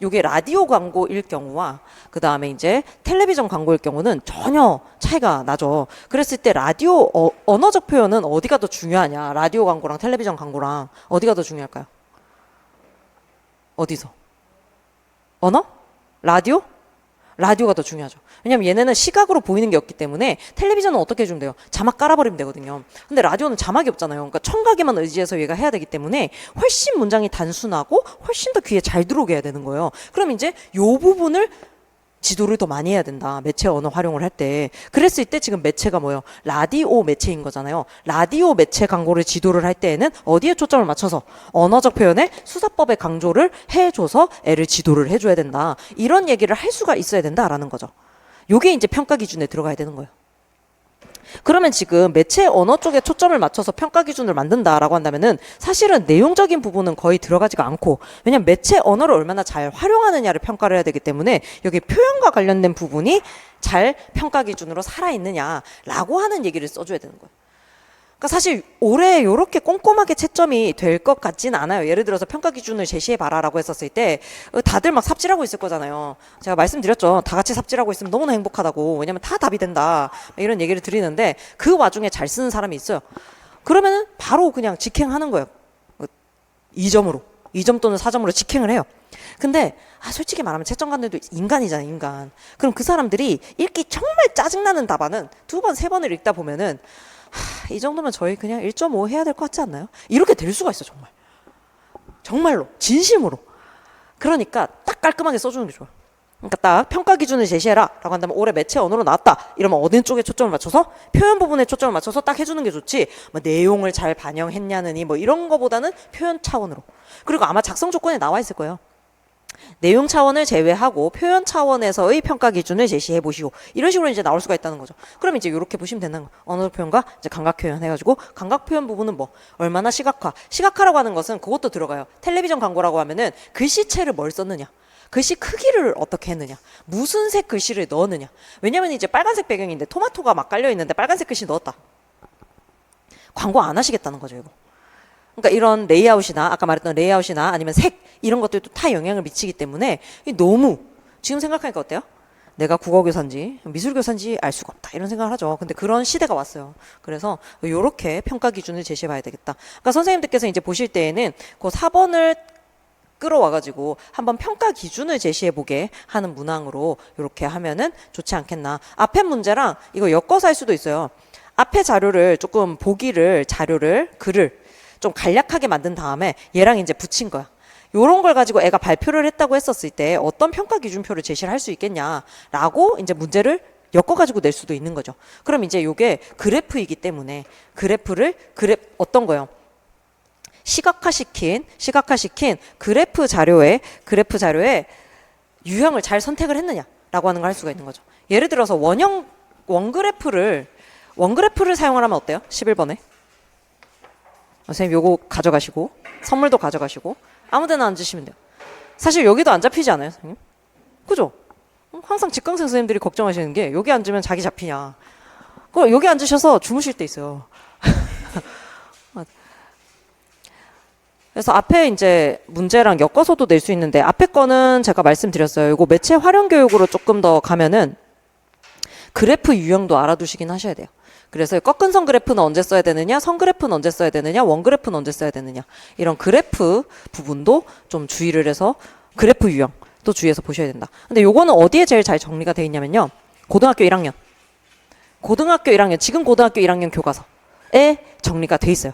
요게 라디오 광고일 경우와 그 다음에 이제 텔레비전 광고일 경우는 전혀 차이가 나죠. 그랬을 때 라디오 언어적 표현은 어디가 더 중요하냐, 라디오 광고랑 텔레비전 광고랑 어디가 더 중요할까요? 어디서? 언어? 라디오? 라디오가 더 중요하죠. 왜냐면 얘네는 시각으로 보이는 게 없기 때문에. 텔레비전은 어떻게 해주면 돼요? 자막 깔아버리면 되거든요. 근데 라디오는 자막이 없잖아요. 그러니까 청각에만 의지해서 얘가 해야 되기 때문에 훨씬 문장이 단순하고 훨씬 더 귀에 잘 들어오게 해야 되는 거예요. 그럼 이제 요 부분을 지도를 더 많이 해야 된다, 매체 언어 활용을 할 때. 그랬을 때 지금 매체가 뭐예요? 라디오 매체인 거잖아요. 라디오 매체 광고를 지도를 할 때에는 어디에 초점을 맞춰서 언어적 표현에 수사법의 강조를 해줘서 애를 지도를 해줘야 된다, 이런 얘기를 할 수가 있어야 된다라는 거죠. 요게 이제 평가 기준에 들어가야 되는 거예요. 그러면 지금 매체 언어 쪽에 초점을 맞춰서 평가 기준을 만든다라고 한다면은 사실은 내용적인 부분은 거의 들어가지가 않고, 왜냐면 매체 언어를 얼마나 잘 활용하느냐를 평가를 해야 되기 때문에 여기 표현과 관련된 부분이 잘 평가 기준으로 살아있느냐라고 하는 얘기를 써줘야 되는 거예요. 그러니까 사실 올해 이렇게 꼼꼼하게 채점이 될 것 같지는 않아요. 예를 들어서 평가 기준을 제시해봐라라고 했었을 때 다들 막 삽질하고 있을 거잖아요. 제가 말씀드렸죠. 다 같이 삽질하고 있으면 너무나 행복하다고. 왜냐면 다 답이 된다, 이런 얘기를 드리는데 그 와중에 잘 쓰는 사람이 있어요. 그러면은 바로 그냥 직행하는 거예요. 2점으로. 2점 또는 4점으로 직행을 해요. 근데 솔직히 말하면 채점관들도 인간이잖아요, 인간. 그럼 그 사람들이 읽기 정말 짜증나는 답안은 2번, 3번을 읽다 보면은 이 정도면 저희 그냥 1.5 해야 될 것 같지 않나요? 이렇게 될 수가 있어, 정말. 정말로, 진심으로. 그러니까 딱 깔끔하게 써주는 게 좋아요. 그러니까 딱 평가 기준을 제시해라 라고 한다면 올해 매체 언어로 나왔다 이러면 어느 쪽에 초점을 맞춰서, 표현 부분에 초점을 맞춰서 딱 해주는 게 좋지, 뭐 내용을 잘 반영했냐느니 뭐 이런 거보다는 표현 차원으로. 그리고 아마 작성 조건에 나와 있을 거예요. 내용 차원을 제외하고 표현 차원에서의 평가 기준을 제시해 보시오, 이런 식으로 이제 나올 수가 있다는 거죠. 그럼 이제 이렇게 보시면 되는 거. 언어 표현과 이제 감각 표현 해가지고, 감각 표현 부분은 뭐 얼마나 시각화라고 하는 것은 그것도 들어가요. 텔레비전 광고라고 하면은 글씨체를 뭘 썼느냐, 글씨 크기를 어떻게 했느냐, 무슨 색 글씨를 넣었느냐. 왜냐면 이제 빨간색 배경인데 토마토가 막 깔려 있는데 빨간색 글씨 넣었다, 광고 안 하시겠다는 거죠, 이거. 그러니까 이런 레이아웃이나 아까 말했던 레이아웃이나 아니면 색 이런 것들도 다 영향을 미치기 때문에 너무, 지금 생각하니까 어때요? 내가 국어교사인지 미술교사인지 알 수가 없다, 이런 생각을 하죠. 근데 그런 시대가 왔어요. 그래서 이렇게 평가 기준을 제시해 봐야 되겠다. 그러니까 선생님들께서 이제 보실 때에는 그 4번을 끌어와가지고 한번 평가 기준을 제시해 보게 하는 문항으로 이렇게 하면은 좋지 않겠나. 앞에 문제랑 이거 엮어서 할 수도 있어요. 앞에 자료를 조금 자료를 글을 좀 간략하게 만든 다음에 얘랑 이제 붙인 거야. 요런 걸 가지고 애가 발표를 했다고 했었을 때 어떤 평가 기준표를 제시를 할 수 있겠냐라고 이제 문제를 엮어가지고 낼 수도 있는 거죠. 그럼 이제 요게 그래프이기 때문에 어떤 거요? 시각화시킨 그래프 자료에 유형을 잘 선택을 했느냐라고 하는 걸 할 수가 있는 거죠. 예를 들어서 원그래프를 사용을 하면 어때요? 11번에. 선생님 요거 가져가시고 선물도 가져가시고 아무 데나 앉으시면 돼요. 사실 여기도 안 잡히지 않아요, 선생님? 그죠? 항상 직강생 선생님들이 걱정하시는 게 여기 앉으면 자기 잡히냐. 여기 앉으셔서 주무실 때 있어요. 그래서 앞에 이제 문제랑 엮어서도 낼 수 있는데, 앞에 거는 제가 말씀드렸어요. 이거 매체 활용 교육으로 조금 더 가면은 그래프 유형도 알아두시긴 하셔야 돼요. 그래서 꺾은 선 그래프는 언제 써야 되느냐, 선 그래프는 언제 써야 되느냐, 원 그래프는 언제 써야 되느냐, 이런 그래프 부분도 좀 주의를 해서 그래프 유형 또 주의해서 보셔야 된다. 근데 요거는 어디에 제일 잘 정리가 되어 있냐면요, 고등학교 1학년 지금 고등학교 1학년 교과서에 정리가 돼 있어요.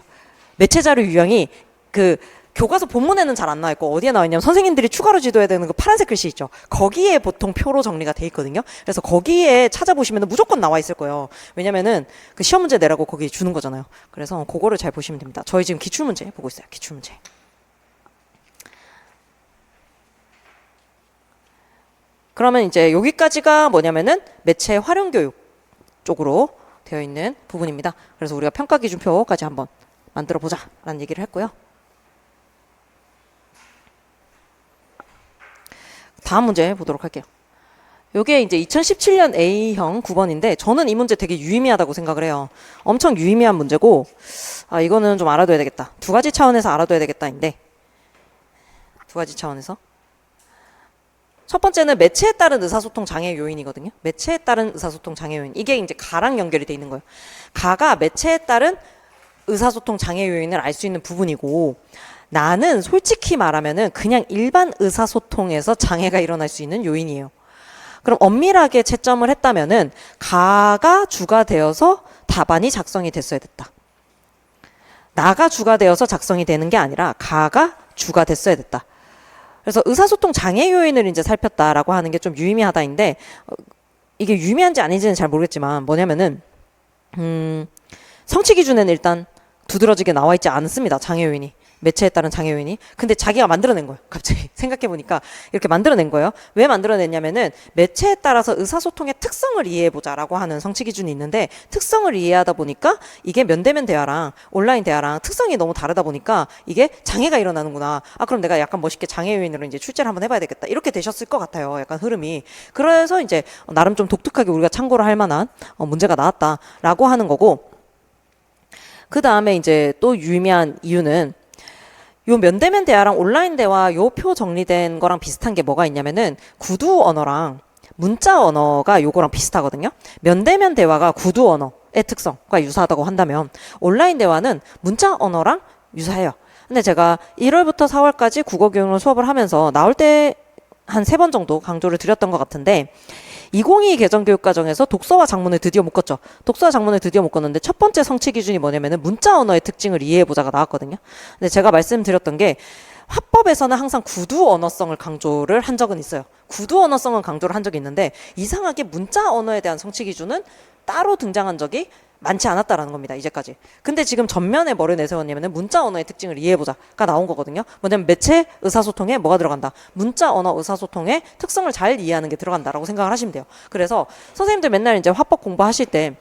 매체 자료 유형이 그 교과서 본문에는 잘 안 나와 있고 어디에 나와 있냐면 선생님들이 추가로 지도해야 되는 그 파란색 글씨 있죠. 거기에 보통 표로 정리가 돼 있거든요. 그래서 거기에 찾아보시면 무조건 나와 있을 거예요. 왜냐면은 그 시험 문제 내라고 거기 주는 거잖아요. 그래서 그거를 잘 보시면 됩니다. 저희 지금 기출문제 보고 있어요. 기출문제. 그러면 이제 여기까지가 뭐냐면은 매체 활용 교육 쪽으로 되어 있는 부분입니다. 그래서 우리가 평가 기준표까지 한번 만들어 보자 라는 얘기를 했고요. 다음 문제 보도록 할게요. 요게 이제 2017년 A형 9번인데 저는 이 문제 되게 유의미하다고 생각을 해요. 엄청 유의미한 문제고 이거는 좀 알아둬야 되겠다. 두 가지 차원에서 알아둬야 되겠다인데 두 가지 차원에서 첫 번째는 매체에 따른 의사소통 장애 요인이거든요. 매체에 따른 의사소통 장애 요인. 이게 이제 가랑 연결이 돼 있는 거예요. 가가 매체에 따른 의사소통 장애 요인을 알 수 있는 부분이고 나는 솔직히 말하면은 그냥 일반 의사소통에서 장애가 일어날 수 있는 요인이에요. 그럼 엄밀하게 채점을 했다면은 가가 주가 되어서 답안이 작성이 됐어야 됐다. 나가 주가 되어서 작성이 되는 게 아니라 가가 주가 됐어야 됐다. 그래서 의사소통 장애 요인을 이제 살폈다라고 하는 게 좀 유의미하다인데 이게 유의미한지 아닌지는 잘 모르겠지만 뭐냐면은 성취 기준에는 일단 두드러지게 나와 있지 않습니다. 장애 요인이. 매체에 따른 장애 요인이. 근데 자기가 만들어낸 거예요. 갑자기 생각해보니까 이렇게 만들어낸 거예요. 왜 만들어냈냐면은 매체에 따라서 의사소통의 특성을 이해해보자라고 하는 성취 기준이 있는데 특성을 이해하다 보니까 이게 면대면 대화랑 온라인 대화랑 특성이 너무 다르다 보니까 이게 장애가 일어나는구나. 그럼 내가 약간 멋있게 장애 요인으로 이제 출제를 한번 해봐야 되겠다. 이렇게 되셨을 것 같아요. 약간 흐름이. 그래서 이제 나름 좀 독특하게 우리가 참고를 할 만한 문제가 나왔다라고 하는 거고 그 다음에 이제 또 유의미한 이유는 요 면대면 대화랑 온라인 대화 요 표 정리된 거랑 비슷한 게 뭐가 있냐면은 구두 언어랑 문자 언어가 요거랑 비슷하거든요. 면대면 대화가 구두 언어의 특성과 유사하다고 한다면 온라인 대화는 문자 언어랑 유사해요. 근데 제가 1월부터 4월까지 국어 교육론 수업을 하면서 나올 때 한 3번 정도 강조를 드렸던 것 같은데 2022 개정교육과정에서 독서와 작문을 드디어 묶었죠. 독서와 작문을 드디어 묶었는데 첫 번째 성취 기준이 뭐냐면은 문자 언어의 특징을 이해해보자가 나왔거든요. 근데 제가 말씀드렸던 게 화법에서는 항상 구두 언어성을 강조를 한 적은 있어요. 구두 언어성은 강조를 한 적이 있는데 이상하게 문자 언어에 대한 성취 기준은 따로 등장한 적이 많지 않았다라는 겁니다. 이제까지. 근데 지금 전면에 뭐를 내세웠냐면은 문자 언어의 특징을 이해해보자가 나온 거거든요. 뭐냐면 매체 의사소통에 뭐가 들어간다. 문자 언어 의사소통의 특성을 잘 이해하는 게 들어간다라고 생각을 하시면 돼요. 그래서 선생님들 맨날 이제 화법 공부하실 때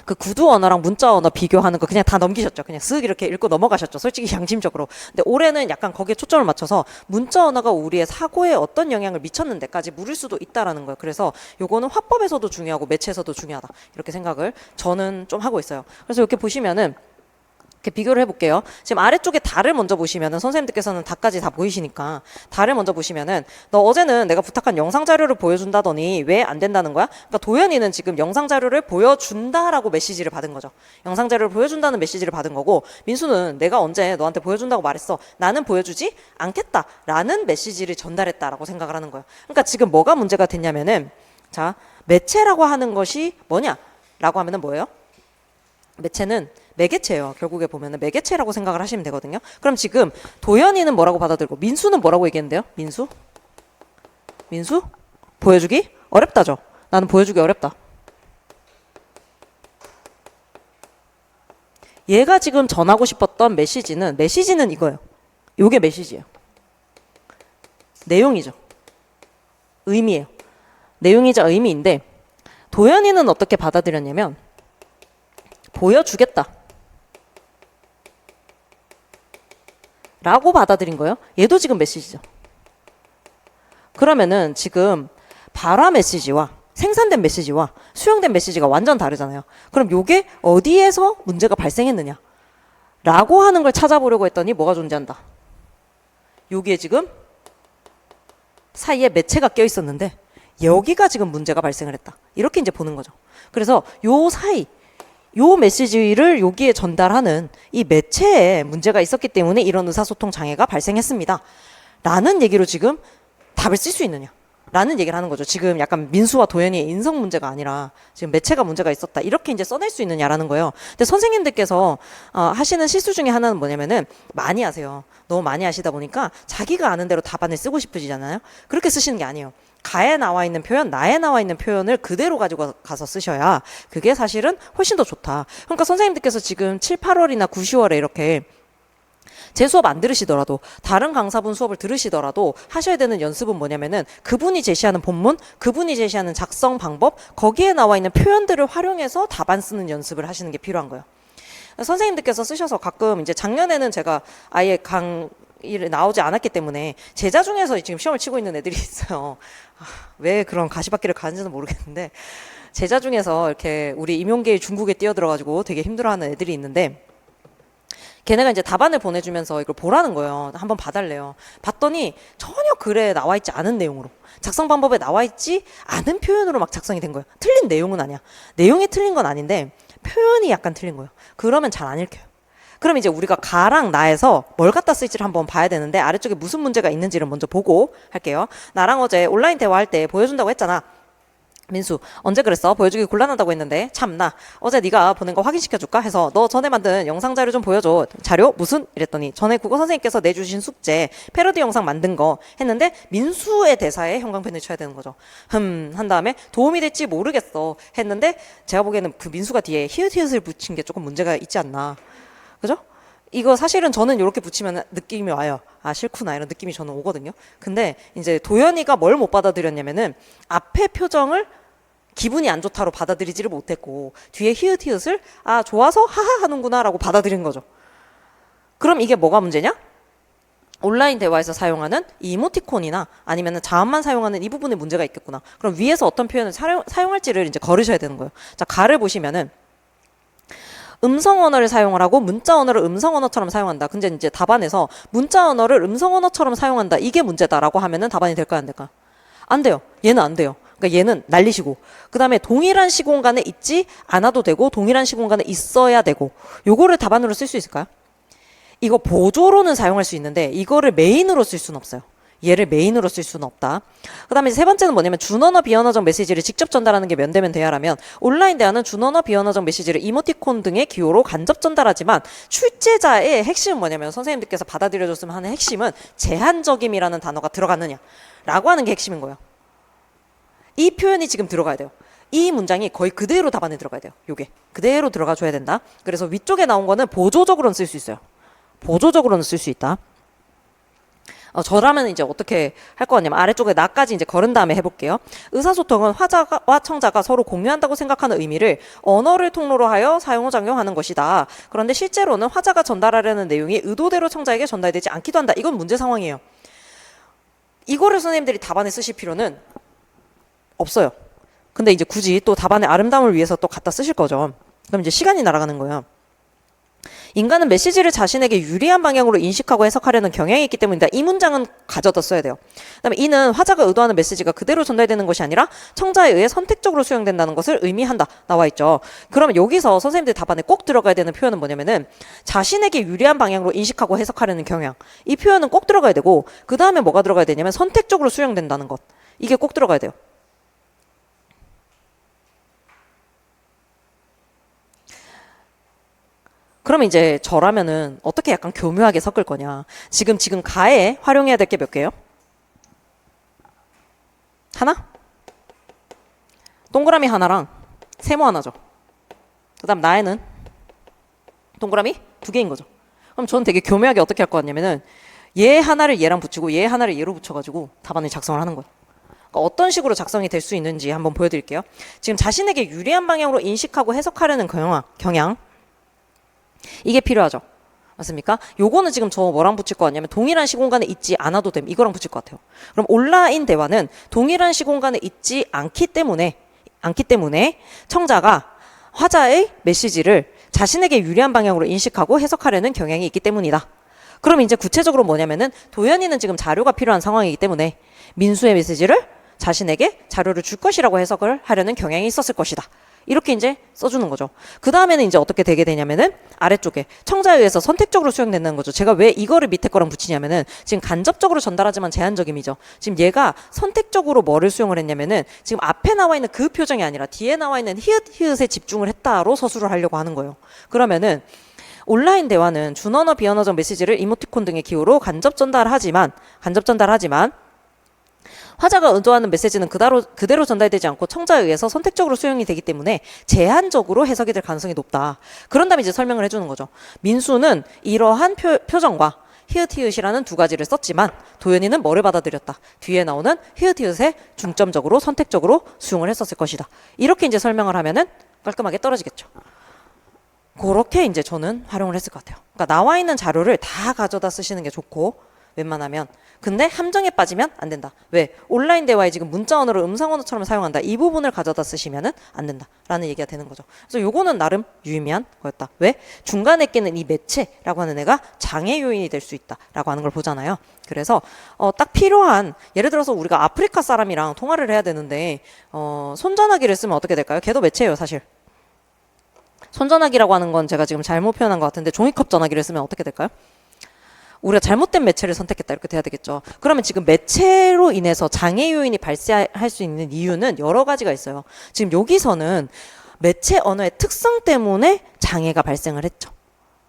그 구두 언어랑 문자 언어 비교하는 거 그냥 다 넘기셨죠. 그냥 쓱 이렇게 읽고 넘어가셨죠. 솔직히 양심적으로. 근데 올해는 약간 거기에 초점을 맞춰서 문자 언어가 우리의 사고에 어떤 영향을 미쳤는 데까지 물을 수도 있다라는 거예요. 그래서 요거는 화법에서도 중요하고 매체에서도 중요하다. 이렇게 생각을 저는 좀 하고 있어요. 그래서 이렇게 보시면은 이렇게 비교를 해볼게요. 지금 아래쪽에 달을 먼저 보시면은 선생님들께서는 달까지 다 보이시니까 달을 먼저 보시면은 너 어제는 내가 부탁한 영상 자료를 보여준다더니 왜 안 된다는 거야? 그러니까 도현이는 지금 영상 자료를 보여준다라고 메시지를 받은 거죠. 영상 자료를 보여준다는 메시지를 받은 거고 민수는 내가 언제 너한테 보여준다고 말했어. 나는 보여주지 않겠다라는 메시지를 전달했다라고 생각을 하는 거예요. 그러니까 지금 뭐가 문제가 됐냐면은 자 매체라고 하는 것이 뭐냐라고 하면은 뭐예요? 매체는 매개체예요. 결국에 보면은 매개체라고 생각을 하시면 되거든요. 그럼 지금 도현이는 뭐라고 받아들고 민수는 뭐라고 얘기했는데요? 민수? 보여주기 어렵다죠. 나는 보여주기 어렵다. 얘가 지금 전하고 싶었던 메시지는 이거예요. 요게 메시지예요. 내용이죠. 의미예요. 내용이자 의미인데 도현이는 어떻게 받아들였냐면 보여주겠다 라고 받아들인 거예요. 얘도 지금 메시지죠. 그러면은 지금 발화 메시지와 생산된 메시지와 수용된 메시지가 완전 다르잖아요. 그럼 요게 어디에서 문제가 발생했느냐 라고 하는 걸 찾아보려고 했더니 뭐가 존재한다. 여기에 지금 사이에 매체가 껴 있었는데 여기가 지금 문제가 발생을 했다. 이렇게 이제 보는 거죠. 그래서 요 사이 요 메시지를 여기에 전달하는 이 매체에 문제가 있었기 때문에 이런 의사소통 장애가 발생했습니다. 라는 얘기로 지금 답을 쓸 수 있느냐 라는 얘기를 하는 거죠. 지금 약간 민수와 도현이의 인성 문제가 아니라 지금 매체가 문제가 있었다. 이렇게 이제 써낼 수 있느냐라는 거예요. 근데 선생님들께서 하시는 실수 중에 하나는 뭐냐면은 많이 하세요. 너무 많이 하시다 보니까 자기가 아는 대로 답안을 쓰고 싶으시잖아요. 그렇게 쓰시는 게 아니에요. 가에 나와 있는 표현, 나에 나와 있는 표현을 그대로 가지고 가서 쓰셔야 그게 사실은 훨씬 더 좋다. 그러니까 선생님들께서 지금 7, 8월이나 9, 10월에 이렇게 제 수업 안 들으시더라도 다른 강사분 수업을 들으시더라도 하셔야 되는 연습은 뭐냐면은 그분이 제시하는 본문, 그분이 제시하는 작성 방법, 거기에 나와 있는 표현들을 활용해서 답안 쓰는 연습을 하시는 게 필요한 거예요. 선생님들께서 쓰셔서 가끔 이제 작년에는 제가 아예 강의를 나오지 않았기 때문에 제자 중에서 지금 시험을 치고 있는 애들이 있어요. 왜 그런 가시밭길을 가는지는 모르겠는데 제자 중에서 이렇게 우리 임용계의 중국에 뛰어들어가지고 되게 힘들어하는 애들이 있는데 걔네가 이제 답안을 보내주면서 이걸 보라는 거예요. 한번 봐달래요. 봤더니 전혀 글에 나와 있지 않은 내용으로 작성 방법에 나와 있지 않은 표현으로 막 작성이 된 거예요. 틀린 내용은 아니야. 내용이 틀린 건 아닌데 표현이 약간 틀린 거예요. 그러면 잘 안 읽혀요. 그럼 이제 우리가 가랑 나에서 뭘 갖다 쓸지를 한번 봐야 되는데 아래쪽에 무슨 문제가 있는지를 먼저 보고 할게요. 나랑 어제 온라인 대화할 때 보여준다고 했잖아. 민수 언제 그랬어? 보여주기 곤란하다고 했는데 참나 어제 네가 보낸 거 확인시켜줄까 해서 너 전에 만든 영상 자료 좀 보여줘. 자료? 무슨? 이랬더니 전에 국어 선생님께서 내주신 숙제 패러디 영상 만든 거 했는데 민수의 대사에 형광펜을 쳐야 되는 거죠. 한 다음에 도움이 될지 모르겠어 했는데 제가 보기에는 그 민수가 뒤에 히읗히읗을 붙인 게 조금 문제가 있지 않나. 그죠? 이거 사실은 저는 이렇게 붙이면 느낌이 와요. 아 싫구나 이런 느낌이 저는 오거든요. 근데 이제 도연이가 뭘 못 받아들였냐면은 앞에 표정을 기분이 안 좋다로 받아들이지를 못했고 뒤에 히읗히읗을 아 좋아서 하하 하는구나 라고 받아들인 거죠. 그럼 이게 뭐가 문제냐? 온라인 대화에서 사용하는 이 이모티콘이나 아니면 자음만 사용하는 이 부분에 문제가 있겠구나. 그럼 위에서 어떤 표현을 사용할지를 이제 걸으셔야 되는 거예요. 자 가를 보시면은 음성 언어를 사용을 하고 문자 언어를 음성 언어처럼 사용한다. 근데 이제 답안에서 문자 언어를 음성 언어처럼 사용한다. 이게 문제다라고 하면은 답안이 될까요? 안 될까요? 안 돼요. 얘는 안 돼요. 그러니까 얘는 날리시고 그 다음에 동일한 시공간에 있지 않아도 되고 동일한 시공간에 있어야 되고 요거를 답안으로 쓸 수 있을까요? 이거 보조로는 사용할 수 있는데 이거를 메인으로 쓸 수는 없어요. 얘를 메인으로 쓸 수는 없다. 그 다음에 세 번째는 뭐냐면 준언어 비언어적 메시지를 직접 전달하는 게 면대면 돼야라면 온라인 대화는 준언어 비언어적 메시지를 이모티콘 등의 기호로 간접 전달하지만 출제자의 핵심은 뭐냐면 선생님들께서 받아들여줬으면 하는 핵심은 제한적임이라는 단어가 들어갔느냐 라고 하는 게 핵심인 거예요. 이 표현이 지금 들어가야 돼요. 이 문장이 거의 그대로 답안에 들어가야 돼요. 요게 그대로 들어가 줘야 된다. 그래서 위쪽에 나온 거는 보조적으로는 쓸 수 있어요. 보조적으로는 쓸 수 있다. 저라면 이제 어떻게 할 거냐면 아래쪽에 나까지 이제 걸은 다음에 해볼게요. 의사소통은 화자와 청자가 서로 공유한다고 생각하는 의미를 언어를 통로로 하여 사용작용하는 것이다. 그런데 실제로는 화자가 전달하려는 내용이 의도대로 청자에게 전달되지 않기도 한다. 이건 문제 상황이에요. 이거를 선생님들이 답안에 쓰실 필요는 없어요. 근데 이제 굳이 또 답안의 아름다움을 위해서 또 갖다 쓰실 거죠. 그럼 이제 시간이 날아가는 거예요. 인간은 메시지를 자신에게 유리한 방향으로 인식하고 해석하려는 경향이 있기 때문이다. 이 문장은 가져다 써야 돼요. 그다음에 이는 화자가 의도하는 메시지가 그대로 전달되는 것이 아니라 청자에 의해 선택적으로 수용된다는 것을 의미한다. 나와 있죠. 그러면 여기서 선생님들 답안에 꼭 들어가야 되는 표현은 뭐냐면은 자신에게 유리한 방향으로 인식하고 해석하려는 경향. 이 표현은 꼭 들어가야 되고 그 다음에 뭐가 들어가야 되냐면 선택적으로 수용된다는 것. 이게 꼭 들어가야 돼요. 그럼 이제 저라면은 어떻게 약간 교묘하게 섞을 거냐. 지금 가에 활용해야 될 게 몇 개예요? 하나? 동그라미 하나랑 세모 하나죠. 그 다음 나에는 동그라미 두 개인 거죠. 그럼 저는 되게 교묘하게 어떻게 할 것 같냐면은 얘 하나를 얘랑 붙이고 얘 하나를 얘로 붙여가지고 답안을 작성을 하는 거예요. 그러니까 어떤 식으로 작성이 될 수 있는지 한번 보여드릴게요. 지금 자신에게 유리한 방향으로 인식하고 해석하려는 경향. 이게 필요하죠. 맞습니까? 요거는 지금 저 뭐랑 붙일 것 같냐면 동일한 시공간에 있지 않아도 됨. 이거랑 붙일 것 같아요. 그럼 온라인 대화는 동일한 시공간에 있지 않기 때문에 청자가 화자의 메시지를 자신에게 유리한 방향으로 인식하고 해석하려는 경향이 있기 때문이다. 그럼 이제 구체적으로 뭐냐면은 도연이는 지금 자료가 필요한 상황이기 때문에 민수의 메시지를 자신에게 자료를 줄 것이라고 해석을 하려는 경향이 있었을 것이다. 이렇게 이제 써주는 거죠. 그 다음에는 이제 어떻게 되게 되냐면은 아래쪽에 청자에 의해서 선택적으로 수용된다는 거죠. 제가 왜 이거를 밑에 거랑 붙이냐면은 지금 간접적으로 전달하지만 제한적임이죠. 지금 얘가 선택적으로 뭐를 수용을 했냐면은 지금 앞에 나와 있는 그 표정이 아니라 뒤에 나와 있는 히읗에 집중을 했다로 서술을 하려고 하는 거예요. 그러면은 온라인 대화는 준언어 비언어적 메시지를 이모티콘 등의 기호로 간접 전달하지만 화자가 의도하는 메시지는 그대로 전달되지 않고 청자에 의해서 선택적으로 수용이 되기 때문에 제한적으로 해석이 될 가능성이 높다. 그런 다음에 이제 설명을 해주는 거죠. 민수는 이러한 표정과 히읗히읗이라는 두 가지를 썼지만 도연이는 뭐를 받아들였다. 뒤에 나오는 히읗히읗에 중점적으로 선택적으로 수용을 했었을 것이다. 이렇게 이제 설명을 하면은 깔끔하게 떨어지겠죠. 그렇게 이제 저는 활용을 했을 것 같아요. 그러니까 나와 있는 자료를 다 가져다 쓰시는 게 좋고, 웬만하면. 근데 함정에 빠지면 안 된다. 왜? 온라인 대화에 지금 문자 언어를 음성 언어처럼 사용한다. 이 부분을 가져다 쓰시면은 안 된다라는 얘기가 되는 거죠. 그래서 요거는 나름 유의미한 거였다. 왜? 중간에 끼는 이 매체라고 하는 애가 장애 요인이 될 수 있다라고 하는 걸 보잖아요. 그래서 딱 필요한, 예를 들어서 우리가 아프리카 사람이랑 통화를 해야 되는데 손전화기를 쓰면 어떻게 될까요? 걔도 매체예요, 사실. 손전화기라고 하는 건 제가 지금 잘못 표현한 것 같은데 종이컵 전화기를 쓰면 어떻게 될까요? 우리가 잘못된 매체를 선택했다 이렇게 돼야 되겠죠. 그러면 지금 매체로 인해서 장애 요인이 발생할 수 있는 이유는 여러 가지가 있어요. 지금 여기서는 매체 언어의 특성 때문에 장애가 발생을 했죠.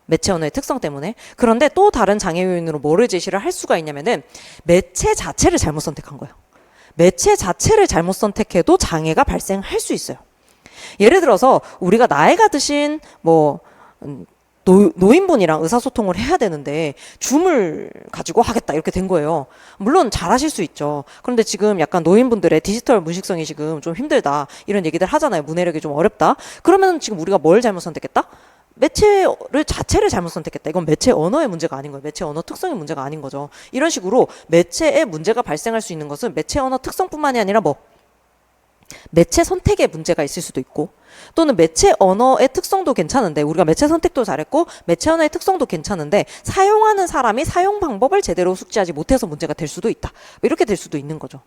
매체 언어의 특성 때문에. 그런데 또 다른 장애 요인으로 뭐를 제시를 할 수가 있냐면은 매체 자체를 잘못 선택한 거예요. 매체 자체를 잘못 선택해도 장애가 발생할 수 있어요. 예를 들어서 우리가 나이가 드신 노인분이랑 의사소통을 해야 되는데 줌을 가지고 하겠다 이렇게 된 거예요. 물론 잘하실 수 있죠. 그런데 지금 약간 노인분들의 디지털 문식성이 지금 좀 힘들다 이런 얘기들 하잖아요. 문해력이 좀 어렵다. 그러면 지금 우리가 뭘 잘못 선택했다? 매체를 자체를 잘못 선택했다. 이건 매체 언어의 문제가 아닌 거예요. 매체 언어 특성의 문제가 아닌 거죠. 이런 식으로 매체에 문제가 발생할 수 있는 것은 매체 언어 특성뿐만이 아니라 매체 선택에 문제가 있을 수도 있고, 또는 매체 언어의 특성도 괜찮은데 우리가 매체 선택도 잘했고 매체 언어의 특성도 괜찮은데 사용하는 사람이 사용 방법을 제대로 숙지하지 못해서 문제가 될 수도 있다. 이렇게 될 수도 있는 거죠.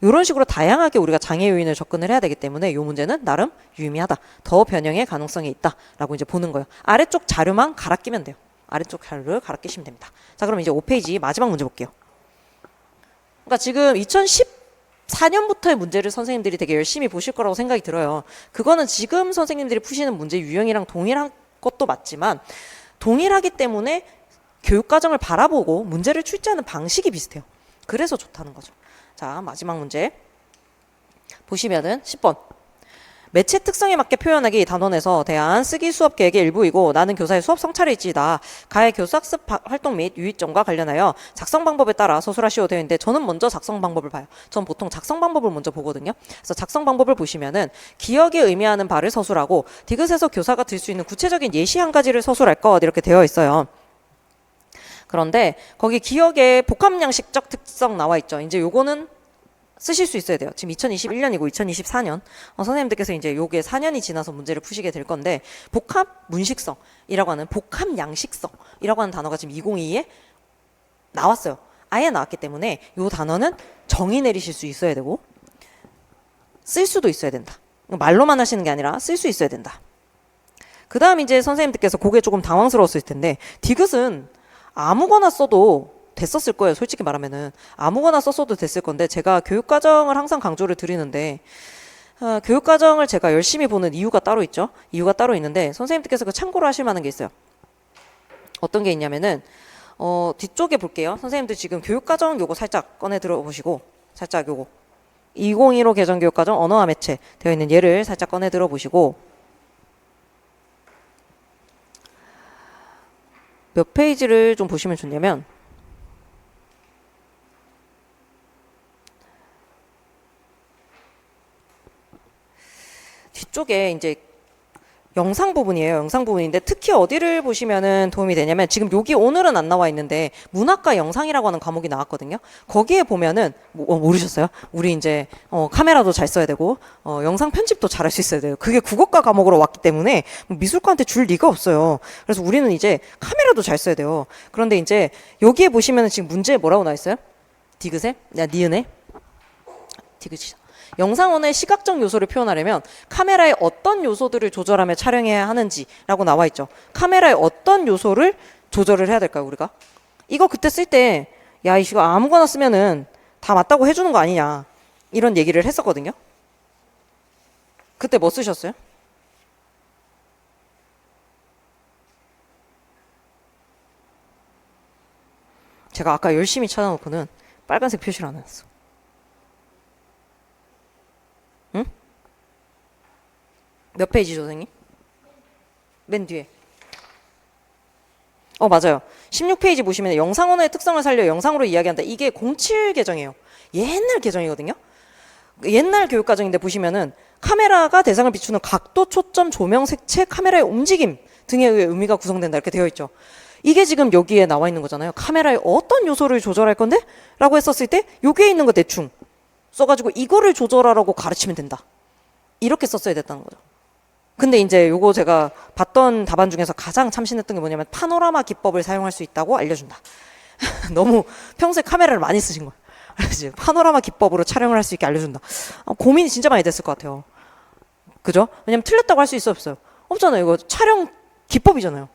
이런 식으로 다양하게 우리가 장애 요인을 접근을 해야 되기 때문에 이 문제는 나름 유의미하다. 더 변형의 가능성이 있다라고 이제 보는 거예요. 아래쪽 자료만 갈아 끼면 돼요. 아래쪽 자료를 갈아 끼시면 됩니다. 자, 그럼 이제 5페이지 마지막 문제 볼게요. 그러니까 지금 2014년부터의 문제를 선생님들이 되게 열심히 보실 거라고 생각이 들어요. 그거는 지금 선생님들이 푸시는 문제 유형이랑 동일한 것도 맞지만 동일하기 때문에 교육과정을 바라보고 문제를 출제하는 방식이 비슷해요. 그래서 좋다는 거죠. 자, 마지막 문제 보시면은 10번. 매체 특성에 맞게 표현하기 단원에서 대한 쓰기 수업 계획의 일부이고 나는 교사의 수업 성찰에 있지다. 가의 교수학습 활동 및 유의점과 관련하여 작성 방법에 따라 서술하시오 되어 있는데 저는 먼저 작성 방법을 봐요. 전 보통 작성 방법을 먼저 보거든요. 그래서 작성 방법을 보시면은 기억에 의미하는 바를 서술하고 디귿에서 교사가 들 수 있는 구체적인 예시 한 가지를 서술할 것 이렇게 되어 있어요. 그런데 거기 기억의 복합양식적 특성 나와 있죠. 이제 요거는 쓰실 수 있어야 돼요. 지금 2021년이고 2024년 선생님들께서 이제 요게 4년이 지나서 문제를 푸시게 될 건데 복합 문식성이라고 하는 복합 양식성이라고 하는 단어가 지금 2022에 나왔어요. 아예 나왔기 때문에 요 단어는 정의 내리실 수 있어야 되고 쓸 수도 있어야 된다. 말로만 하시는 게 아니라 쓸 수 있어야 된다. 그 다음 이제 선생님들께서 그게 조금 당황스러웠을 텐데 디귿은 아무거나 써도 됐었을 거예요. 솔직히 말하면은 아무거나 썼어도 됐을 건데 제가 교육과정을 항상 강조를 드리는데 교육과정을 제가 열심히 보는 이유가 따로 있죠. 이유가 따로 있는데 선생님들께서 그 참고로 하실 만한 게 있어요. 어떤 게 있냐면은 뒤쪽에 볼게요. 선생님들 지금 교육과정 요거 살짝 꺼내 들어보시고 살짝 요거 2015 개정교육과정 언어와 매체 되어 있는 예를 살짝 꺼내 들어보시고 몇 페이지를 좀 보시면 좋냐면 뒤쪽에 이제 영상 부분이에요. 영상 부분인데 특히 어디를 보시면은 도움이 되냐면 지금 여기 오늘은 안 나와 있는데 문학과 영상이라고 하는 과목이 나왔거든요. 거기에 보면은 모르셨어요? 우리 이제 카메라도 잘 써야 되고 영상 편집도 잘할 수 있어야 돼요. 그게 국어과 과목으로 왔기 때문에 미술과한테 줄 리가 없어요. 그래서 우리는 이제 카메라도 잘 써야 돼요. 그런데 이제 여기에 보시면은 지금 문제에 뭐라고 나와 있어요? 디귿에? 니은에? 디귿이죠. 영상 언어의 시각적 요소를 표현하려면 카메라의 어떤 요소들을 조절하며 촬영해야 하는지라고 나와 있죠. 카메라의 어떤 요소를 조절을 해야 될까요, 우리가? 이거 그때 쓸 때, 야, 이거 아무거나 쓰면은 다 맞다고 해주는 거 아니냐. 이런 얘기를 했었거든요. 그때 뭐 쓰셨어요? 제가 아까 열심히 찾아놓고는 빨간색 표시를 안 해놨어. 응? 몇 페이지죠, 선생님? 맨 뒤에. 맞아요. 16페이지 보시면 영상 언어의 특성을 살려 영상으로 이야기한다. 이게 07 개정이에요. 옛날 개정이거든요. 옛날 교육과정인데 보시면은 카메라가 대상을 비추는 각도, 초점, 조명, 색채, 카메라의 움직임 등에 의해 의미가 구성된다 이렇게 되어 있죠. 이게 지금 여기에 나와 있는 거잖아요. 카메라의 어떤 요소를 조절할 건데? 라고 했었을 때 여기에 있는 거 대충 써가지고 이거를 조절하라고 가르치면 된다. 이렇게 썼어야 됐다는 거죠. 근데 이제 요거 제가 봤던 답안 중에서 가장 참신했던 게 뭐냐면 파노라마 기법을 사용할 수 있다고 알려준다. 너무 평소에 카메라를 많이 쓰신 거예요. 그래서 파노라마 기법으로 촬영을 할 수 있게 알려준다. 고민이 진짜 많이 됐을 것 같아요. 그죠? 왜냐면 틀렸다고 할 수 있어 없어요? 없잖아요. 이거 촬영 기법이잖아요.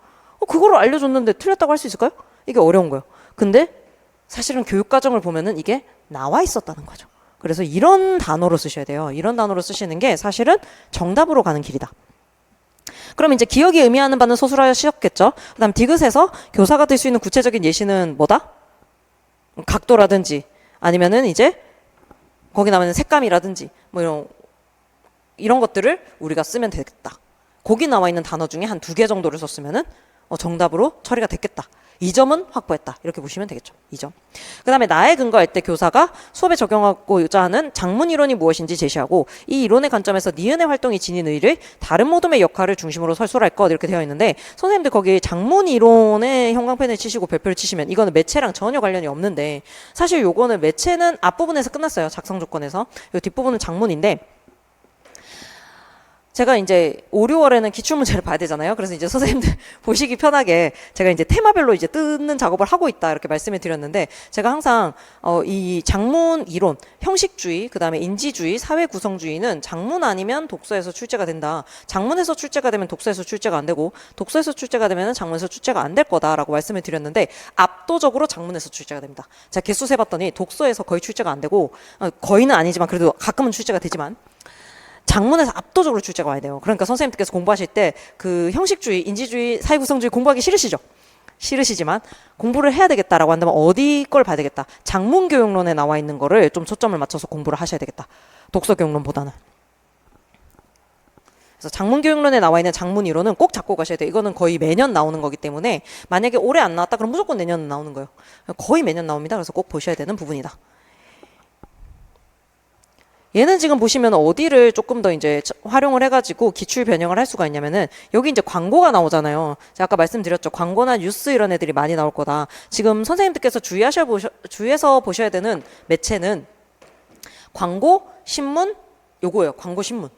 그거를 알려줬는데 틀렸다고 할 수 있을까요? 이게 어려운 거예요. 근데 사실은 교육과정을 보면은 이게 나와 있었다는 거죠. 그래서 이런 단어로 쓰셔야 돼요. 이런 단어로 쓰시는 게 사실은 정답으로 가는 길이다. 그럼 이제 기억이 의미하는 바는 소술하셨겠죠. 그 다음 디귿에서 교사가 될 수 있는 구체적인 예시는 뭐다? 각도라든지 아니면은 이제 거기 나오는 색감이라든지 뭐 이런 것들을 우리가 쓰면 되겠다. 거기 나와 있는 단어 중에 한 2개 정도를 썼으면은 정답으로 처리가 됐겠다. 이 점은 확보했다. 이렇게 보시면 되겠죠. 이 점. 그 다음에 나에 근거할 때 교사가 수업에 적용하고자 하는 장문 이론이 무엇인지 제시하고 이 이론의 관점에서 니은의 활동이 지닌 의의를 다른 모둠의 역할을 중심으로 설설할 것 이렇게 되어 있는데 선생님들 거기 장문 이론의 형광펜을 치시고 별표를 치시면 이거는 매체랑 전혀 관련이 없는데 사실 요거는 매체는 앞부분에서 끝났어요. 작성 조건에서. 요 뒷부분은 장문인데 제가 이제 5, 6월에는 기출문제를 봐야 되잖아요. 그래서 이제 선생님들 보시기 편하게 제가 이제 테마별로 이제 뜯는 작업을 하고 있다 이렇게 말씀을 드렸는데 제가 항상 이 장문 이론, 형식주의, 그 다음에 인지주의, 사회구성주의는 장문 아니면 독서에서 출제가 된다. 장문에서 출제가 되면 독서에서 출제가 안 되고 독서에서 출제가 되면 장문에서 출제가 안 될 거다라고 말씀을 드렸는데 압도적으로 장문에서 출제가 됩니다. 제가 개수 세봤더니 독서에서 거의 출제가 안 되고 거의는 아니지만 그래도 가끔은 출제가 되지만 장문에서 압도적으로 출제가 와야 돼요. 그러니까 선생님들께서 공부하실 때 그 형식주의, 인지주의, 사회구성주의 공부하기 싫으시죠? 싫으시지만 공부를 해야 되겠다라고 한다면 어디 걸 봐야 되겠다. 장문교육론에 나와 있는 거를 좀 초점을 맞춰서 공부를 하셔야 되겠다. 독서교육론보다는. 그래서 장문교육론에 나와 있는 장문 이론은 꼭 잡고 가셔야 돼요. 이거는 거의 매년 나오는 거기 때문에 만약에 올해 안 나왔다 그럼 무조건 내년 나오는 거예요. 거의 매년 나옵니다. 그래서 꼭 보셔야 되는 부분이다. 얘는 지금 보시면 어디를 조금 더 이제 활용을 해가지고 기출 변형을 할 수가 있냐면은 여기 이제 광고가 나오잖아요. 제가 아까 말씀드렸죠. 광고나 뉴스 이런 애들이 많이 나올 거다. 지금 선생님들께서 주의해서 보셔야 되는 매체는 광고, 신문, 요거예요. 광고, 신문.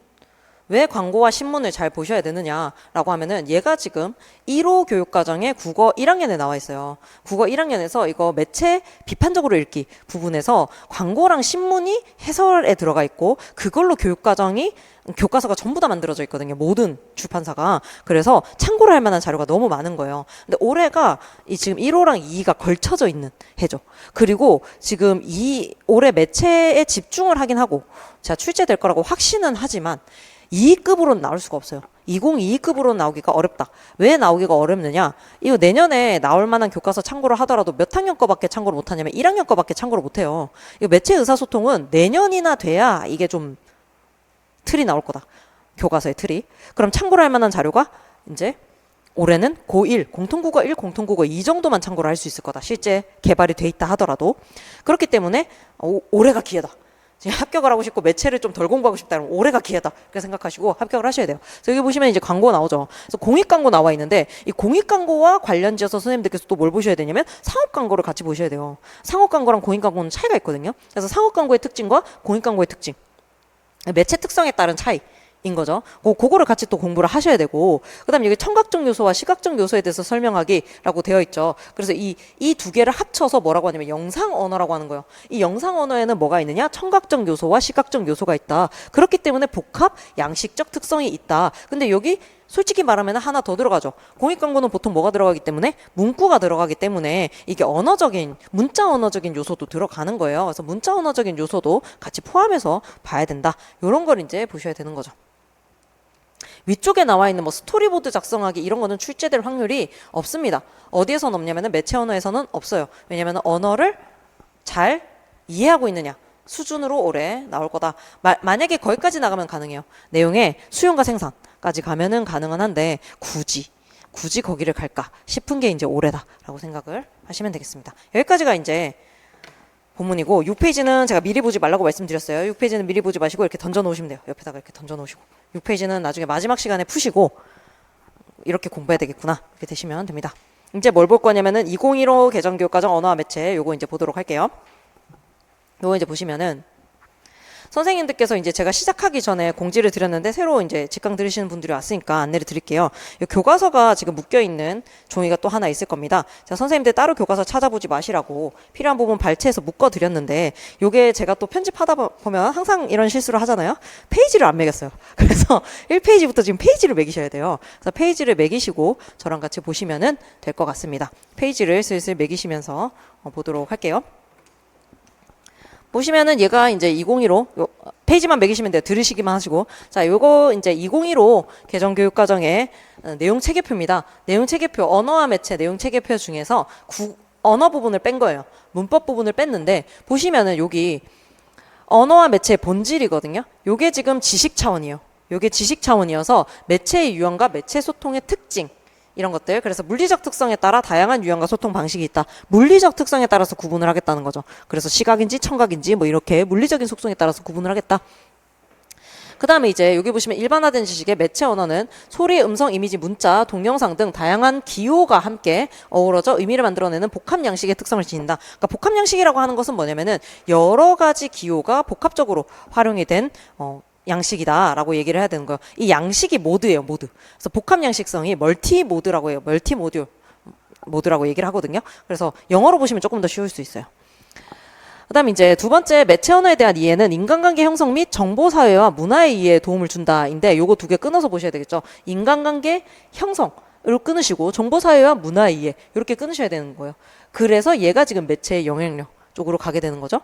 왜 광고와 신문을 잘 보셔야 되느냐라고 하면은 얘가 지금 1호 교육과정의 국어 1학년에 나와 있어요. 국어 1학년에서 이거 매체 비판적으로 읽기 부분에서 광고랑 신문이 해설에 들어가 있고 그걸로 교과서가 전부 다 만들어져 있거든요. 모든 출판사가. 그래서 참고를 할 만한 자료가 너무 많은 거예요. 근데 올해가 지금 1호랑 2가 걸쳐져 있는 해죠. 그리고 지금 올해 매체에 집중을 하긴 하고 제가 출제될 거라고 확신은 하지만 2급으로는 나올 수가 없어요. 2022급으로는 나오기가 어렵다. 왜 나오기가 어렵느냐? 이거 내년에 나올 만한 교과서 참고를 하더라도 몇 학년 거밖에 참고를 못하냐면 1학년 거밖에 참고를 못해요. 이거 매체 의사소통은 내년이나 돼야 이게 좀 틀이 나올 거다. 교과서의 틀이. 그럼 참고를 할 만한 자료가 이제 올해는 고1, 공통국어 1, 공통국어 2 정도만 참고를 할 수 있을 거다. 실제 개발이 돼 있다 하더라도. 그렇기 때문에 올해가 기회다. 지금 합격을 하고 싶고 매체를 좀 덜 공부하고 싶다 그러면 올해가 기회다 그렇게 생각하시고 합격을 하셔야 돼요. 그래서 여기 보시면 이제 광고 나오죠. 그래서 공익 광고 나와 있는데 이 공익 광고와 관련지어서 선생님들께서 또 뭘 보셔야 되냐면 상업 광고를 같이 보셔야 돼요. 상업 광고랑 공익 광고는 차이가 있거든요. 그래서 상업 광고의 특징과 공익 광고의 특징, 매체 특성에 따른 차이. 인 거죠. 그거를 같이 또 공부를 하셔야 되고, 그 다음에 여기 청각적 요소와 시각적 요소에 대해서 설명하기라고 되어 있죠. 그래서 이 두 개를 합쳐서 뭐라고 하냐면 영상 언어라고 하는 거예요. 이 영상 언어에는 뭐가 있느냐? 청각적 요소와 시각적 요소가 있다. 그렇기 때문에 복합, 양식적 특성이 있다. 근데 여기 솔직히 말하면 하나 더 들어가죠. 공익 광고는 보통 뭐가 들어가기 때문에 문구가 들어가기 때문에 이게 문자 언어적인 요소도 들어가는 거예요. 그래서 문자 언어적인 요소도 같이 포함해서 봐야 된다. 이런 걸 이제 보셔야 되는 거죠. 위쪽에 나와 있는 뭐 스토리보드 작성하기 이런 거는 출제될 확률이 없습니다. 어디에서는 없냐면은 매체 언어에서는 없어요. 왜냐면은 언어를 잘 이해하고 있느냐 수준으로 올해 나올 거다. 만약에 거기까지 나가면 가능해요. 내용의 수용과 생산까지 가면은 가능은 한데 굳이 거기를 갈까 싶은 게 이제 올해다라고 생각을 하시면 되겠습니다. 여기까지가 이제 본문이고 6페이지는 제가 미리 보지 말라고 말씀드렸어요. 6페이지는 미리 보지 마시고 이렇게 던져 놓으시면 돼요. 옆에다가 이렇게 던져 놓으시고 6페이지는 나중에 마지막 시간에 푸시고 이렇게 공부해야 되겠구나. 이렇게 되시면 됩니다. 이제 뭘 볼 거냐면은 2015 개정교육과정 언어와 매체 요거 이제 보도록 할게요. 요거 이제 보시면은 선생님들께서 이제 제가 시작하기 전에 공지를 드렸는데 새로 이제 직강 들으시는 분들이 왔으니까 안내를 드릴게요. 교과서가 지금 묶여 있는 종이가 또 하나 있을 겁니다. 자, 선생님들 따로 교과서 찾아보지 마시라고 필요한 부분 발췌해서 묶어 드렸는데 요게 제가 또 편집하다 보면 항상 이런 실수를 하잖아요. 페이지를 안 매겼어요. 그래서 1페이지부터 지금 페이지를 매기셔야 돼요. 그래서 페이지를 매기시고 저랑 같이 보시면은 될 것 같습니다. 페이지를 슬슬 매기시면서 보도록 할게요. 보시면은 얘가 이제 2015 페이지만 매기시면 돼요. 들으시기만 하시고. 자, 요거 이제 2015 개정교육과정의 내용 체계표입니다. 내용 체계표, 언어와 매체 내용 체계표 중에서 언어 부분을 뺀 거예요. 문법 부분을 뺐는데 보시면은 여기 언어와 매체의 본질이거든요. 요게 지금 지식 차원이에요. 요게 지식 차원이어서 매체의 유형과 매체 소통의 특징 이런 것들. 그래서 물리적 특성에 따라 다양한 유형과 소통 방식이 있다. 물리적 특성에 따라서 구분을 하겠다는 거죠. 그래서 시각인지 청각인지 뭐 이렇게 물리적인 속성에 따라서 구분을 하겠다. 그 다음에 이제 여기 보시면 일반화된 지식의 매체 언어는 소리, 음성, 이미지, 문자, 동영상 등 다양한 기호가 함께 어우러져 의미를 만들어내는 복합 양식의 특성을 지닌다. 그러니까 복합 양식이라고 하는 것은 뭐냐면은 여러 가지 기호가 복합적으로 활용이 된 양식이다라고 얘기를 해야 되는 거예요. 이 양식이 모드예요, 모드. 그래서 복합 양식성이 멀티 모드라고 해요. 멀티 모드라고 얘기를 하거든요. 그래서 영어로 보시면 조금 더 쉬울 수 있어요. 그다음 이제 두 번째 매체 언어에 대한 이해는 인간관계 형성 및 정보 사회와 문화의 이해에 도움을 준다인데 요거 두 개 끊어서 보셔야 되겠죠. 인간관계 형성을 끊으시고 정보 사회와 문화의 이해 이렇게 끊으셔야 되는 거예요. 그래서 얘가 지금 매체의 영향력 쪽으로 가게 되는 거죠.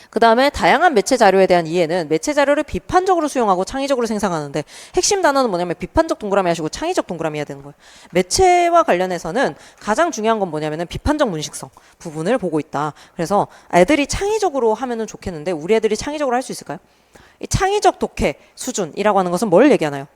그 다음에 다양한 매체 자료에 대한 이해는 매체 자료를 비판적으로 수용하고 창의적으로 생산하는데 핵심 단어는 뭐냐면 비판적 동그라미 하시고 창의적 동그라미 해야 되는 거예요. 매체와 관련해서는 가장 중요한 건 뭐냐면은 비판적 문식성 부분을 보고 있다. 그래서 애들이 창의적으로 하면은 좋겠는데 우리 애들이 창의적으로 할 수 있을까요? 이 창의적 독해 수준이라고 하는 것은 뭘 얘기하나요?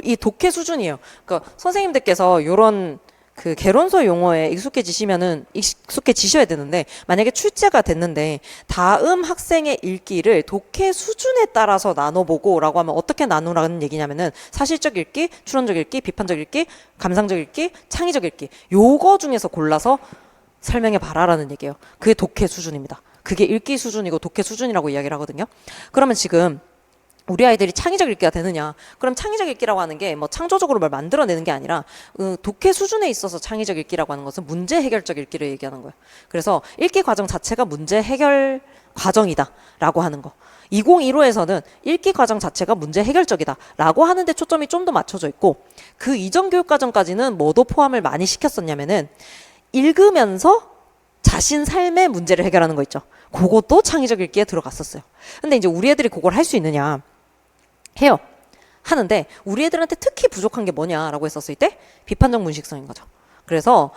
이 독해 수준이에요. 그러니까 선생님들께서 요런 그 개론서 용어에 익숙해지셔야 되는데 만약에 출제가 됐는데 다음 학생의 읽기를 독해 수준에 따라서 나눠보고라고 하면 어떻게 나누라는 얘기냐면은 사실적 읽기, 추론적 읽기, 비판적 읽기, 감상적 읽기, 창의적 읽기 요거 중에서 골라서 설명해 봐라라는 얘기예요. 그게 독해 수준입니다. 그게 읽기 수준이고 독해 수준이라고 이야기를 하거든요. 그러면 지금 우리 아이들이 창의적 읽기가 되느냐? 그럼 창의적 읽기라고 하는 게 뭐 창조적으로 뭘 만들어내는 게 아니라 독해 수준에 있어서 창의적 읽기라고 하는 것은 문제 해결적 읽기를 얘기하는 거예요. 그래서 읽기 과정 자체가 문제 해결 과정이다라고 하는 거. 2015에서는 읽기 과정 자체가 문제 해결적이다라고 하는데 초점이 좀 더 맞춰져 있고 그 이전 교육 과정까지는 뭐도 포함을 많이 시켰었냐면은 읽으면서 자신 삶의 문제를 해결하는 거 있죠. 그것도 창의적 읽기에 들어갔었어요. 근데 이제 우리 애들이 그걸 할 수 있느냐? 해요. 하는데 우리 애들한테 특히 부족한 게 뭐냐라고 했었을 때 비판적 문식성인 거죠. 그래서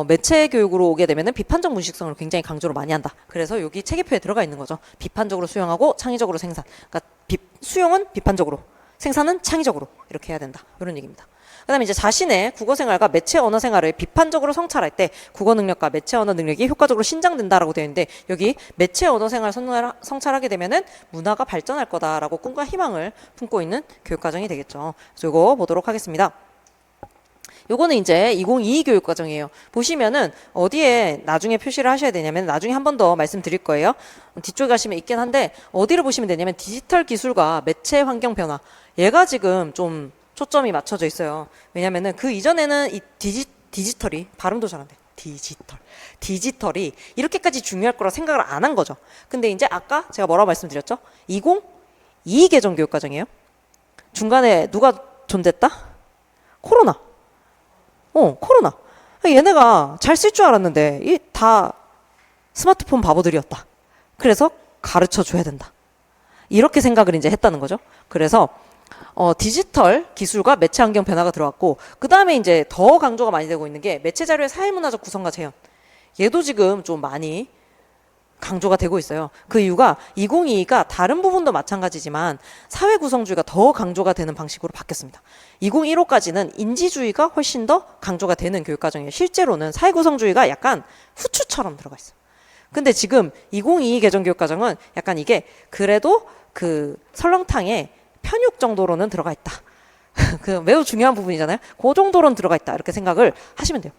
매체 교육으로 오게 되면은 비판적 문식성을 굉장히 강조를 많이 한다. 그래서 여기 체계표에 들어가 있는 거죠. 비판적으로 수용하고 창의적으로 생산. 그러니까 수용은 비판적으로, 생산은 창의적으로 이렇게 해야 된다. 이런 얘기입니다. 그다음에 이제 자신의 국어 생활과 매체 언어 생활을 비판적으로 성찰할 때 국어 능력과 매체 언어 능력이 효과적으로 신장된다라고 되어 있는데 여기 매체 언어 생활 성찰하게 되면은 문화가 발전할 거다라고 꿈과 희망을 품고 있는 교육 과정이 되겠죠. 그래서 이거 보도록 하겠습니다. 요거는 이제 2022 교육 과정이에요. 보시면은 어디에 나중에 표시를 하셔야 되냐면 나중에 한 번 더 말씀드릴 거예요. 뒤쪽에 가시면 있긴 한데 어디를 보시면 되냐면 디지털 기술과 매체 환경 변화. 얘가 지금 좀 초점이 맞춰져 있어요. 왜냐면은 그 이전에는 이 디지털이 발음도 잘 안 돼. 디지털이 이렇게까지 중요할 거라 생각을 안 한 거죠. 근데 이제 아까 제가 뭐라고 말씀드렸죠? 2022 개정 교육 과정이에요. 중간에 누가 존댔다? 코로나. 코로나. 얘네가 잘 쓸 줄 알았는데 이 다 스마트폰 바보들이었다. 그래서 가르쳐 줘야 된다. 이렇게 생각을 이제 했다는 거죠. 그래서 디지털 기술과 매체 환경 변화가 들어왔고 그 다음에 이제 더 강조가 많이 되고 있는 게 매체 자료의 사회문화적 구성과 재현. 얘도 지금 좀 많이 강조가 되고 있어요. 그 이유가 2022가 다른 부분도 마찬가지지만 사회 구성주의가 더 강조가 되는 방식으로 바뀌었습니다. 2015까지는 인지주의가 훨씬 더 강조가 되는 교육 과정이에요. 실제로는 사회 구성주의가 약간 후추처럼 들어가 있어요. 근데 지금 2022 개정 교육 과정은 약간 이게 그래도 그 설렁탕에 편육 정도로는 들어가 있다. 그 매우 중요한 부분이잖아요. 그 정도로는 들어가 있다. 이렇게 생각을 하시면 돼요.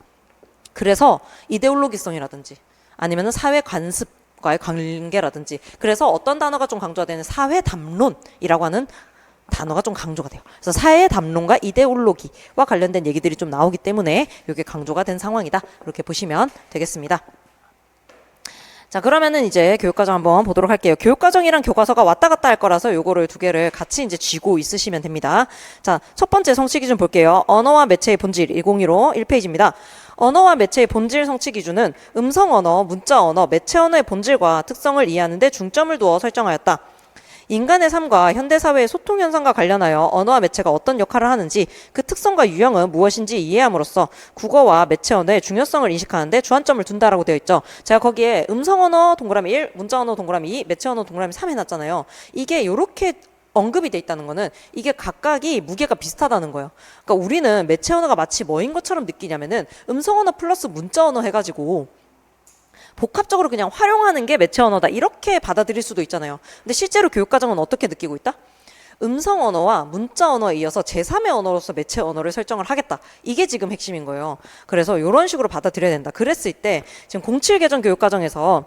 그래서 이데올로기성이라든지 아니면은 사회 관습과의 관계라든지 그래서 어떤 단어가 좀 강조가 되는 사회 담론이라고 하는 단어가 좀 강조가 돼요. 그래서 사회 담론과 이데올로기와 관련된 얘기들이 좀 나오기 때문에 이게 강조가 된 상황이다. 이렇게 보시면 되겠습니다. 자, 그러면은 이제 교육과정 한번 보도록 할게요. 교육과정이랑 교과서가 왔다 갔다 할 거라서 요거를 두 개를 같이 이제 쥐고 있으시면 됩니다. 자, 첫 번째 성취 기준 볼게요. 언어와 매체의 본질 1015 1페이지입니다. 언어와 매체의 본질 성취 기준은 음성 언어, 문자 언어, 매체 언어의 본질과 특성을 이해하는 데 중점을 두어 설정하였다. 인간의 삶과 현대사회의 소통 현상과 관련하여 언어와 매체가 어떤 역할을 하는지 그 특성과 유형은 무엇인지 이해함으로써 국어와 매체 언어의 중요성을 인식하는 데 주안점을 둔다라고 되어 있죠. 제가 거기에 음성 언어 동그라미 1, 문자 언어 동그라미 2, 매체 언어 동그라미 3 해놨잖아요. 이게 요렇게 언급이 돼 있다는 거는 이게 각각이 무게가 비슷하다는 거예요. 그러니까 우리는 매체 언어가 마치 뭐인 것처럼 느끼냐면은 음성 언어 플러스 문자 언어 해가지고 복합적으로 그냥 활용하는 게 매체 언어다 이렇게 받아들일 수도 있잖아요. 근데 실제로 교육과정은 어떻게 느끼고 있다? 음성 언어와 문자 언어에 이어서 제3의 언어로서 매체 언어를 설정을 하겠다. 이게 지금 핵심인 거예요. 그래서 이런 식으로 받아들여야 된다. 그랬을 때 지금 07 개정 교육과정에서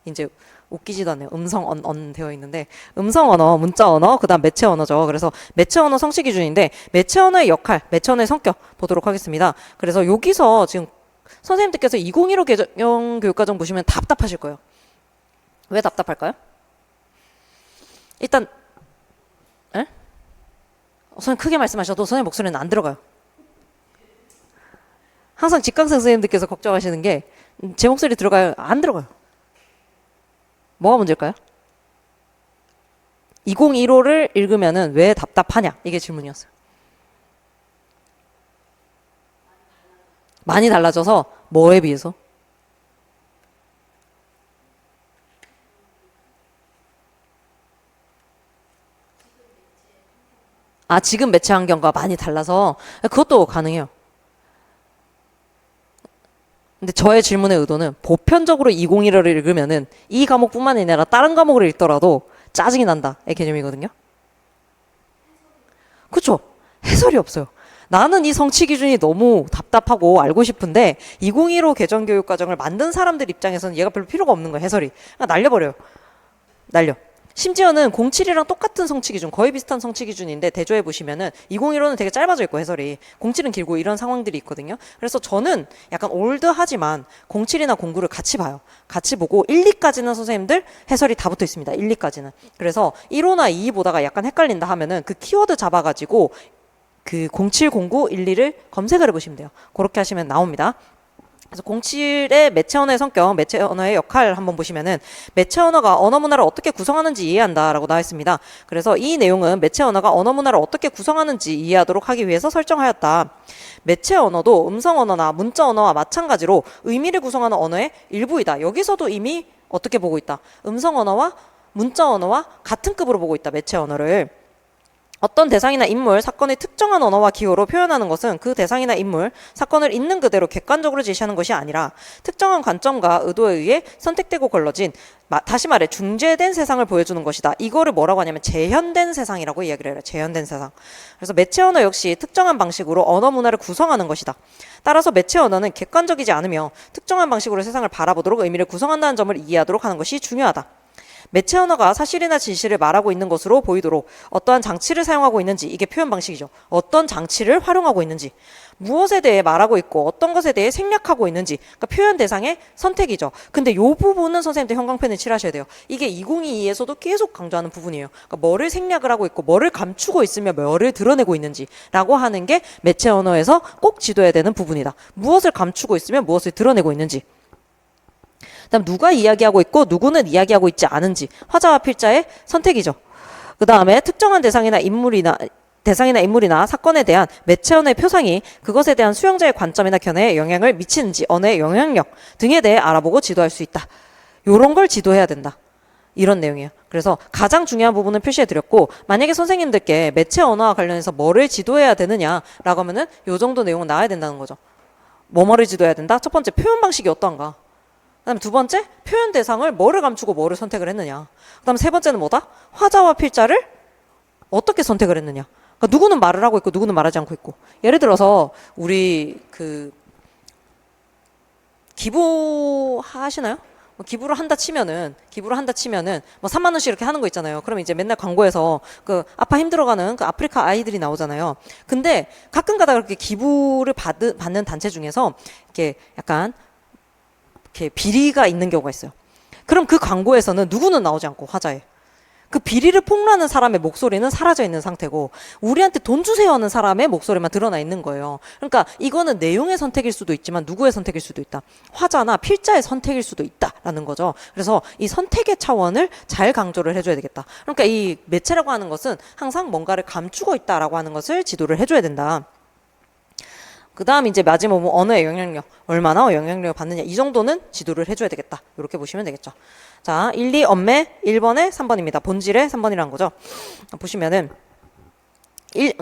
이제 웃기지도 않네요. 음성 언 되어 있는데 음성 언어, 문자 언어, 그다음 매체 언어죠. 그래서 매체 언어 성취 기준인데 매체 언어의 역할, 매체 언어의 성격 보도록 하겠습니다. 그래서 여기서 지금 선생님들께서 2015 개정 교육과정 보시면 답답하실 거예요. 왜 답답할까요? 일단 선생님 크게 말씀하셔도 선생님 목소리는 안 들어가요. 항상 직강생 선생님들께서 걱정하시는 게 제 목소리 들어가요? 안 들어가요. 뭐가 문제일까요? 2015를 읽으면은 왜 답답하냐? 이게 질문이었어요. 많이 달라져서 뭐에 비해서? 아, 지금 매체 환경과 많이 달라서 그것도 가능해요. 근데 저의 질문의 의도는 보편적으로 2015를 읽으면은 이 과목뿐만 아니라 다른 과목을 읽더라도 짜증이 난다의 개념이거든요. 그쵸? 해설이 없어요. 나는 이 성취 기준이 너무 답답하고 알고 싶은데 2015 개정 교육 과정을 만든 사람들 입장에서는 얘가 별로 필요가 없는 거야, 해설이. 그냥 날려버려요. 날려. 심지어는 07이랑 똑같은 성취 기준, 거의 비슷한 성취 기준인데 대조해 보시면은 2015는 되게 짧아져 있고 해설이 07은 길고 이런 상황들이 있거든요. 그래서 저는 약간 올드하지만 07이나 09를 같이 봐요. 같이 보고 1, 2까지는 선생님들 해설이 다 붙어 있습니다. 1, 2까지는. 그래서 1호나 2 보다가 약간 헷갈린다 하면은 그 키워드 잡아가지고 그 07, 09, 1, 2를 검색을 해보시면 돼요. 그렇게 하시면 나옵니다. 그래서 07의 매체 언어의 성격, 매체 언어의 역할 한번 보시면은 매체 언어가 언어 문화를 어떻게 구성하는지 이해한다라고 나와 있습니다. 그래서 이 내용은 매체 언어가 언어 문화를 어떻게 구성하는지 이해하도록 하기 위해서 설정하였다. 매체 언어도 음성 언어나 문자 언어와 마찬가지로 의미를 구성하는 언어의 일부이다. 여기서도 이미 어떻게 보고 있다. 음성 언어와 문자 언어와 같은 급으로 보고 있다. 매체 언어를. 어떤 대상이나 인물, 사건의 특정한 언어와 기호로 표현하는 것은 그 대상이나 인물, 사건을 있는 그대로 객관적으로 제시하는 것이 아니라 특정한 관점과 의도에 의해 선택되고 걸러진, 다시 말해 중재된 세상을 보여주는 것이다. 이거를 뭐라고 하냐면 재현된 세상이라고 이야기를 해요. 재현된 세상. 그래서 매체 언어 역시 특정한 방식으로 언어 문화를 구성하는 것이다. 따라서 매체 언어는 객관적이지 않으며 특정한 방식으로 세상을 바라보도록 의미를 구성한다는 점을 이해하도록 하는 것이 중요하다. 매체 언어가 사실이나 진실을 말하고 있는 것으로 보이도록 어떠한 장치를 사용하고 있는지, 이게 표현 방식이죠. 어떤 장치를 활용하고 있는지, 무엇에 대해 말하고 있고 어떤 것에 대해 생략하고 있는지, 그러니까 표현 대상의 선택이죠. 근데 이 부분은 선생님들 형광펜을 칠하셔야 돼요. 이게 2022에서도 계속 강조하는 부분이에요. 그러니까 뭐를 생략을 하고 있고 뭐를 감추고 있으며 뭐를 드러내고 있는지라고 하는 게 매체 언어에서 꼭 지도해야 되는 부분이다. 무엇을 감추고 있으며 무엇을 드러내고 있는지. 그다음 누가 이야기하고 있고 누구는 이야기하고 있지 않은지, 화자와 필자의 선택이죠. 그 다음에 특정한 대상이나 인물이나 사건에 대한 매체 언어의 표상이 그것에 대한 수용자의 관점이나 견해에 영향을 미치는지, 언어의 영향력 등에 대해 알아보고 지도할 수 있다. 요런 걸 지도해야 된다. 이런 내용이에요. 그래서 가장 중요한 부분을 표시해 드렸고, 만약에 선생님들께 매체 언어와 관련해서 뭐를 지도해야 되느냐라고 하면은 요 정도 내용은 나와야 된다는 거죠. 뭐를 지도해야 된다? 첫 번째, 표현 방식이 어떠한가? 그다음 두 번째, 표현 대상을 뭐를 감추고 뭐를 선택을 했느냐. 그다음 세 번째는 뭐다? 화자와 필자를 어떻게 선택을 했느냐. 그러니까 누구는 말을 하고 있고 누구는 말하지 않고 있고. 예를 들어서 우리 그 기부하시나요? 뭐 기부를 한다 치면은 뭐 3만 원씩 이렇게 하는 거 있잖아요. 그러면 이제 맨날 광고에서 그 아파 힘들어가는 그 아프리카 아이들이 나오잖아요. 근데 가끔 가다가 그렇게 기부를 받는 단체 중에서 이렇게 약간 이렇게 비리가 있는 경우가 있어요. 그럼 그 광고에서는 누구는 나오지 않고 화자에 그 비리를 폭로하는 사람의 목소리는 사라져 있는 상태고 우리한테 돈 주세요 하는 사람의 목소리만 드러나 있는 거예요. 그러니까 이거는 내용의 선택일 수도 있지만 누구의 선택일 수도 있다. 화자나 필자의 선택일 수도 있다라는 거죠. 그래서 이 선택의 차원을 잘 강조를 해줘야 되겠다. 그러니까 이 매체라고 하는 것은 항상 뭔가를 감추고 있다라고 하는 것을 지도를 해줘야 된다. 그 다음 이제 마지막은 언어의 영향력, 얼마나 영향력을 받느냐 이 정도는 지도를 해줘야 되겠다. 이렇게 보시면 되겠죠. 자, 1, 2 엄매 1번에 3번입니다. 본질에 3번이라는 거죠. 보시면은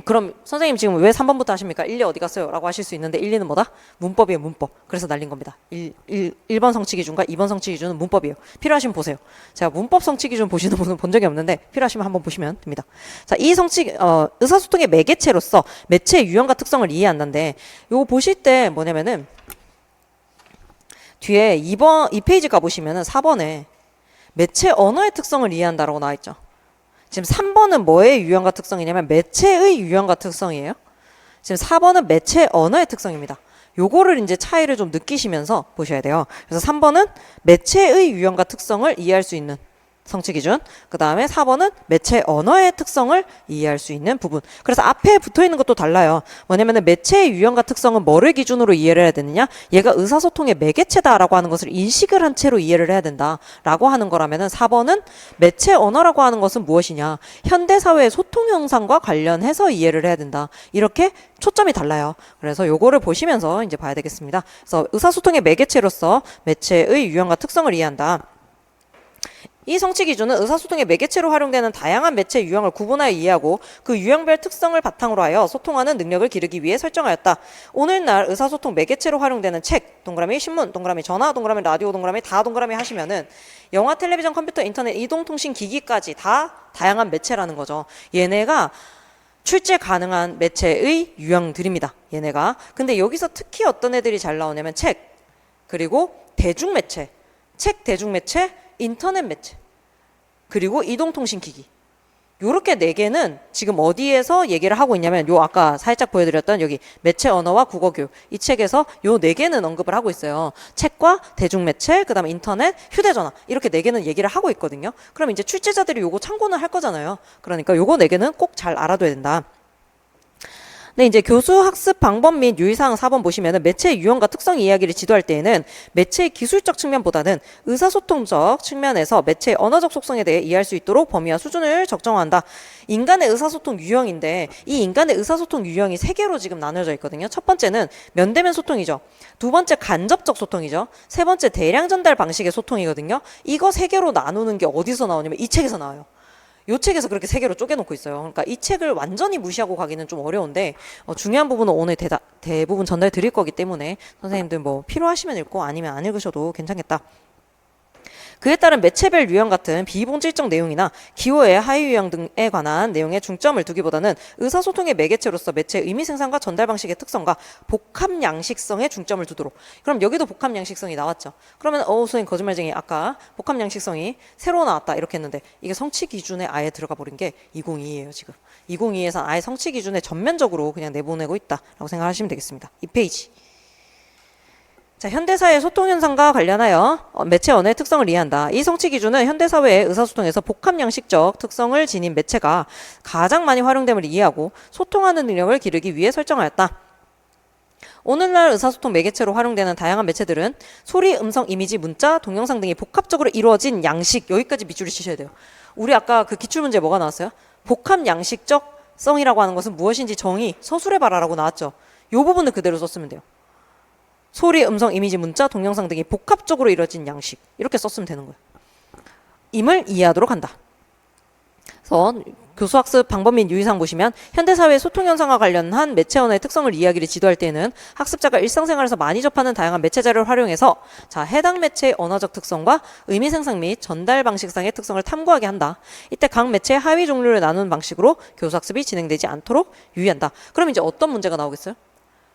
그럼 선생님 지금 왜 3번부터 하십니까? 1, 2 어디 갔어요? 라고 하실 수 있는데 1, 2는 뭐다? 문법이에요. 문법. 그래서 날린 겁니다. 1번 성취 기준과 2번 성취 기준은 문법이에요. 필요하시면 보세요. 제가 문법 성취 기준 보시는 분은 본 적이 없는데 필요하시면 한번 보시면 됩니다. 자, 이 의사소통의 매개체로서 매체의 유형과 특성을 이해한다는데 요거 보실 때 뭐냐면은 뒤에 2 페이지 가보시면은 4번에 매체 언어의 특성을 이해한다라고 나와 있죠. 지금 3번은 뭐의 유형과 특성이냐면 매체의 유형과 특성이에요. 지금 4번은 매체 언어의 특성입니다. 요거를 이제 차이를 좀 느끼시면서 보셔야 돼요. 그래서 3번은 매체의 유형과 특성을 이해할 수 있는 성취 기준. 그 다음에 4번은 매체 언어의 특성을 이해할 수 있는 부분. 그래서 앞에 붙어 있는 것도 달라요. 뭐냐면은 매체의 유형과 특성은 뭐를 기준으로 이해를 해야 되느냐? 얘가 의사소통의 매개체다라고 하는 것을 인식을 한 채로 이해를 해야 된다라고 하는 거라면은 4번은 매체 언어라고 하는 것은 무엇이냐? 현대사회의 소통 형상과 관련해서 이해를 해야 된다. 이렇게 초점이 달라요. 그래서 요거를 보시면서 이제 봐야 되겠습니다. 그래서 의사소통의 매개체로서 매체의 유형과 특성을 이해한다. 이 성취 기준은 의사소통의 매개체로 활용되는 다양한 매체 유형을 구분하여 이해하고 그 유형별 특성을 바탕으로 하여 소통하는 능력을 기르기 위해 설정하였다. 오늘날 의사소통 매개체로 활용되는 책, 동그라미 신문, 동그라미 전화, 동그라미 라디오, 동그라미 다 동그라미 하시면은 영화, 텔레비전, 컴퓨터, 인터넷, 이동통신 기기까지 다 다양한 매체라는 거죠. 얘네가 출제 가능한 매체의 유형들입니다. 얘네가. 근데 여기서 특히 어떤 애들이 잘 나오냐면 책, 그리고 대중매체, 책, 대중매체, 인터넷 매체, 그리고 이동통신기기. 요렇게 4개는 지금 어디에서 얘기를 하고 있냐면 요 아까 살짝 보여드렸던 여기 매체 언어와 국어교육 이 책에서 요 4개는 언급을 하고 있어요. 책과 대중매체, 그 다음에 인터넷, 휴대전화 이렇게 4개는 얘기를 하고 있거든요. 그럼 이제 출제자들이 요거 참고는 할 거잖아요. 그러니까 요거 4개는 꼭 잘 알아둬야 된다. 네, 이제 교수 학습 방법 및 유의사항 4번 보시면은 매체의 유형과 특성 이야기를 지도할 때에는 매체의 기술적 측면보다는 의사소통적 측면에서 매체의 언어적 속성에 대해 이해할 수 있도록 범위와 수준을 적정한다. 인간의 의사소통 유형인데 이 인간의 의사소통 유형이 3개로 지금 나눠져 있거든요. 첫 번째는 면대면 소통이죠. 두 번째 간접적 소통이죠. 세 번째 대량 전달 방식의 소통이거든요. 이거 3개로 나누는 게 어디서 나오냐면 이 책에서 나와요. 요 책에서 그렇게 3개로 쪼개놓고 있어요. 그러니까 이 책을 완전히 무시하고 가기는 좀 어려운데 중요한 부분은 오늘 대부분 전달 드릴 거기 때문에 선생님들 뭐 필요하시면 읽고 아니면 안 읽으셔도 괜찮겠다. 그에 따른 매체별 유형 같은 비본질적 내용이나 기호의 하위 유형 등에 관한 내용에 중점을 두기보다는 의사소통의 매개체로서 매체의 의미 생산과 전달 방식의 특성과 복합 양식성에 중점을 두도록. 그럼 여기도 복합 양식성이 나왔죠. 그러면 선생님 거짓말쟁이 아까 복합 양식성이 새로 나왔다 이렇게 했는데 이게 성취 기준에 아예 들어가 버린 게 202예요 지금. 202에서 아예 성취 기준에 전면적으로 그냥 내보내고 있다라고 생각하시면 되겠습니다. 이 페이지. 자, 현대사회의 소통 현상과 관련하여 매체 언어의 특성을 이해한다. 이 성취 기준은 현대사회의 의사소통에서 복합양식적 특성을 지닌 매체가 가장 많이 활용됨을 이해하고 소통하는 능력을 기르기 위해 설정하였다. 오늘날 의사소통 매개체로 활용되는 다양한 매체들은 소리, 음성, 이미지, 문자, 동영상 등이 복합적으로 이루어진 양식, 여기까지 밑줄을 치셔야 돼요. 우리 아까 그 기출문제 뭐가 나왔어요? 복합양식적 성이라고 하는 것은 무엇인지 정의, 서술해봐라라고 나왔죠. 이 부분을 그대로 썼으면 돼요. 소리, 음성, 이미지, 문자, 동영상 등이 복합적으로 이루어진 양식 이렇게 썼으면 되는 거예요. 임을 이해하도록 한다. 그래서 교수학습 방법 및 유의사항 보시면 현대사회 소통 현상과 관련한 매체 언어의 특성을 이야기를 지도할 때에는 학습자가 일상생활에서 많이 접하는 다양한 매체 자료를 활용해서 자 해당 매체의 언어적 특성과 의미 생성 및 전달 방식상의 특성을 탐구하게 한다. 이때 각 매체의 하위 종류를 나누는 방식으로 교수학습이 진행되지 않도록 유의한다. 그럼 이제 어떤 문제가 나오겠어요?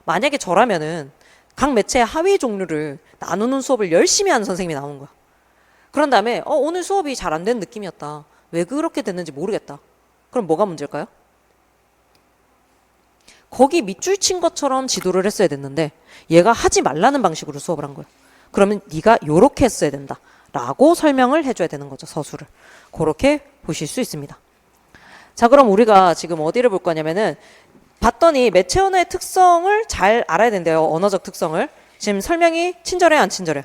만약에 저라면은 각 매체의 하위 종류를 나누는 수업을 열심히 하는 선생님이 나오는 거야. 그런 다음에 오늘 수업이 잘 안 된 느낌이었다. 왜 그렇게 됐는지 모르겠다. 그럼 뭐가 문제일까요? 거기 밑줄 친 것처럼 지도를 했어야 됐는데 얘가 하지 말라는 방식으로 수업을 한 거예요. 그러면 네가 요렇게 했어야 된다 라고 설명을 해줘야 되는 거죠. 서술을. 그렇게 보실 수 있습니다. 자, 그럼 우리가 지금 어디를 볼 거냐면은 봤더니 매체 언어의 특성을 잘 알아야 된대요. 언어적 특성을. 지금 설명이 친절해 안 친절해?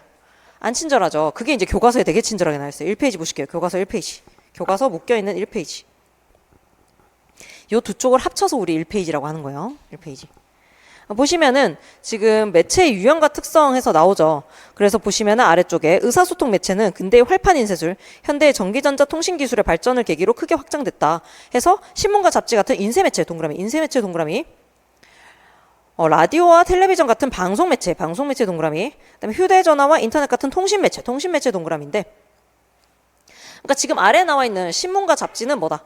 안 친절하죠. 그게 이제 교과서에 되게 친절하게 나와 있어요. 1페이지 보실게요. 교과서 1페이지. 교과서 묶여있는 1페이지. 요 두 쪽을 합쳐서 우리 1페이지라고 하는 거예요. 1페이지. 보시면은 지금 매체의 유형과 특성 해서 나오죠. 그래서 보시면은 아래쪽에 의사소통 매체는 근대의 활판 인쇄술, 현대의 전기전자 통신 기술의 발전을 계기로 크게 확장됐다. 해서 신문과 잡지 같은 인쇄 매체 동그라미, 인쇄 매체 동그라미. 라디오와 텔레비전 같은 방송 매체 동그라미. 그다음에 휴대전화와 인터넷 같은 통신 매체 동그라미인데. 그러니까 지금 아래에 나와 있는 신문과 잡지는 뭐다?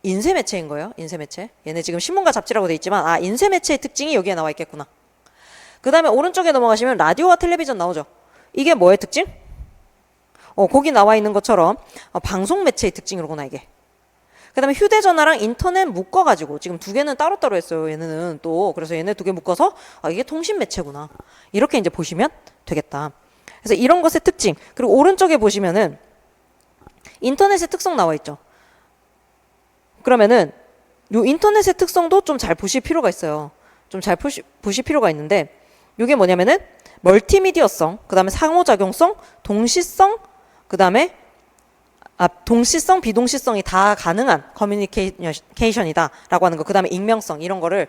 인쇄 매체인 거예요. 인쇄 매체. 얘네 지금 신문과 잡지라고 돼 있지만 인쇄 매체의 특징이 여기에 나와 있겠구나. 그 다음에 오른쪽에 넘어가시면 라디오와 텔레비전 나오죠. 이게 뭐의 특징? 거기 나와 있는 것처럼 방송 매체의 특징이로구나 이게. 그 다음에 휴대전화랑 인터넷 묶어가지고 지금 두 개는 따로따로 했어요. 얘네는 또 그래서 얘네 두 개 묶어서 이게 통신 매체구나. 이렇게 이제 보시면 되겠다. 그래서 이런 것의 특징. 그리고 오른쪽에 보시면은 인터넷의 특성 나와 있죠. 그러면은 요 인터넷의 특성도 좀 잘 보실 필요가 있어요. 좀 잘 보실 필요가 있는데 요게 뭐냐면은 멀티미디어성, 그 다음에 상호작용성, 동시성, 그 다음에 동시성, 비동시성이 다 가능한 커뮤니케이션이다 라고 하는 거. 그 다음에 익명성 이런 거를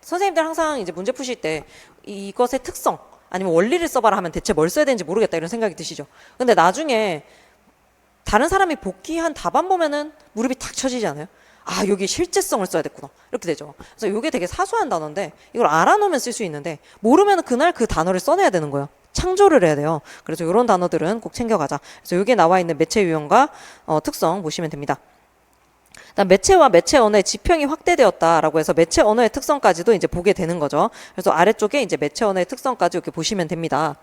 선생님들 항상 이제 문제 푸실 때 이것의 특성 아니면 원리를 써봐라 하면 대체 뭘 써야 되는지 모르겠다 이런 생각이 드시죠. 근데 나중에 다른 사람이 복귀한 답안 보면은 무릎이 탁 쳐지지 않아요? 여기 실제성을 써야 됐구나. 이렇게 되죠. 그래서 이게 되게 사소한 단어인데 이걸 알아놓으면 쓸 수 있는데 모르면 그날 그 단어를 써내야 되는 거예요. 창조를 해야 돼요. 그래서 이런 단어들은 꼭 챙겨가자. 그래서 여기에 나와 있는 매체 유형과 특성 보시면 됩니다. 그다음 매체와 매체 언어의 지평이 확대되었다라고 해서 매체 언어의 특성까지도 이제 보게 되는 거죠. 그래서 아래쪽에 이제 매체 언어의 특성까지 이렇게 보시면 됩니다.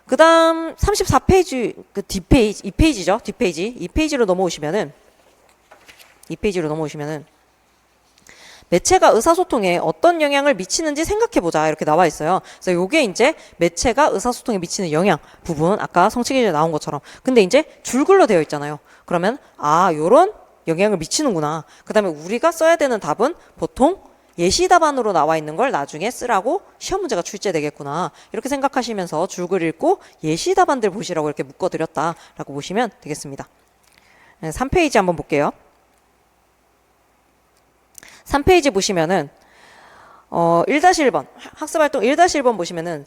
그다음 34페이지 그 뒷페이지 2페이지죠. 뒷페이지 2페이지로 넘어오시면은 매체가 의사소통에 어떤 영향을 미치는지 생각해보자 이렇게 나와 있어요. 그래서 요게 이제 매체가 의사소통에 미치는 영향 부분 아까 성취기준에 나온 것처럼 근데 이제 줄글로 되어 있잖아요. 그러면 요런 영향을 미치는구나. 그 다음에 우리가 써야 되는 답은 보통 예시 답안으로 나와 있는 걸 나중에 쓰라고 시험 문제가 출제되겠구나. 이렇게 생각하시면서 줄글 읽고 예시 답안들 보시라고 이렇게 묶어드렸다라고 보시면 되겠습니다. 3페이지 한번 볼게요. 3페이지 보시면은 1-1번 학습활동 1-1번 보시면은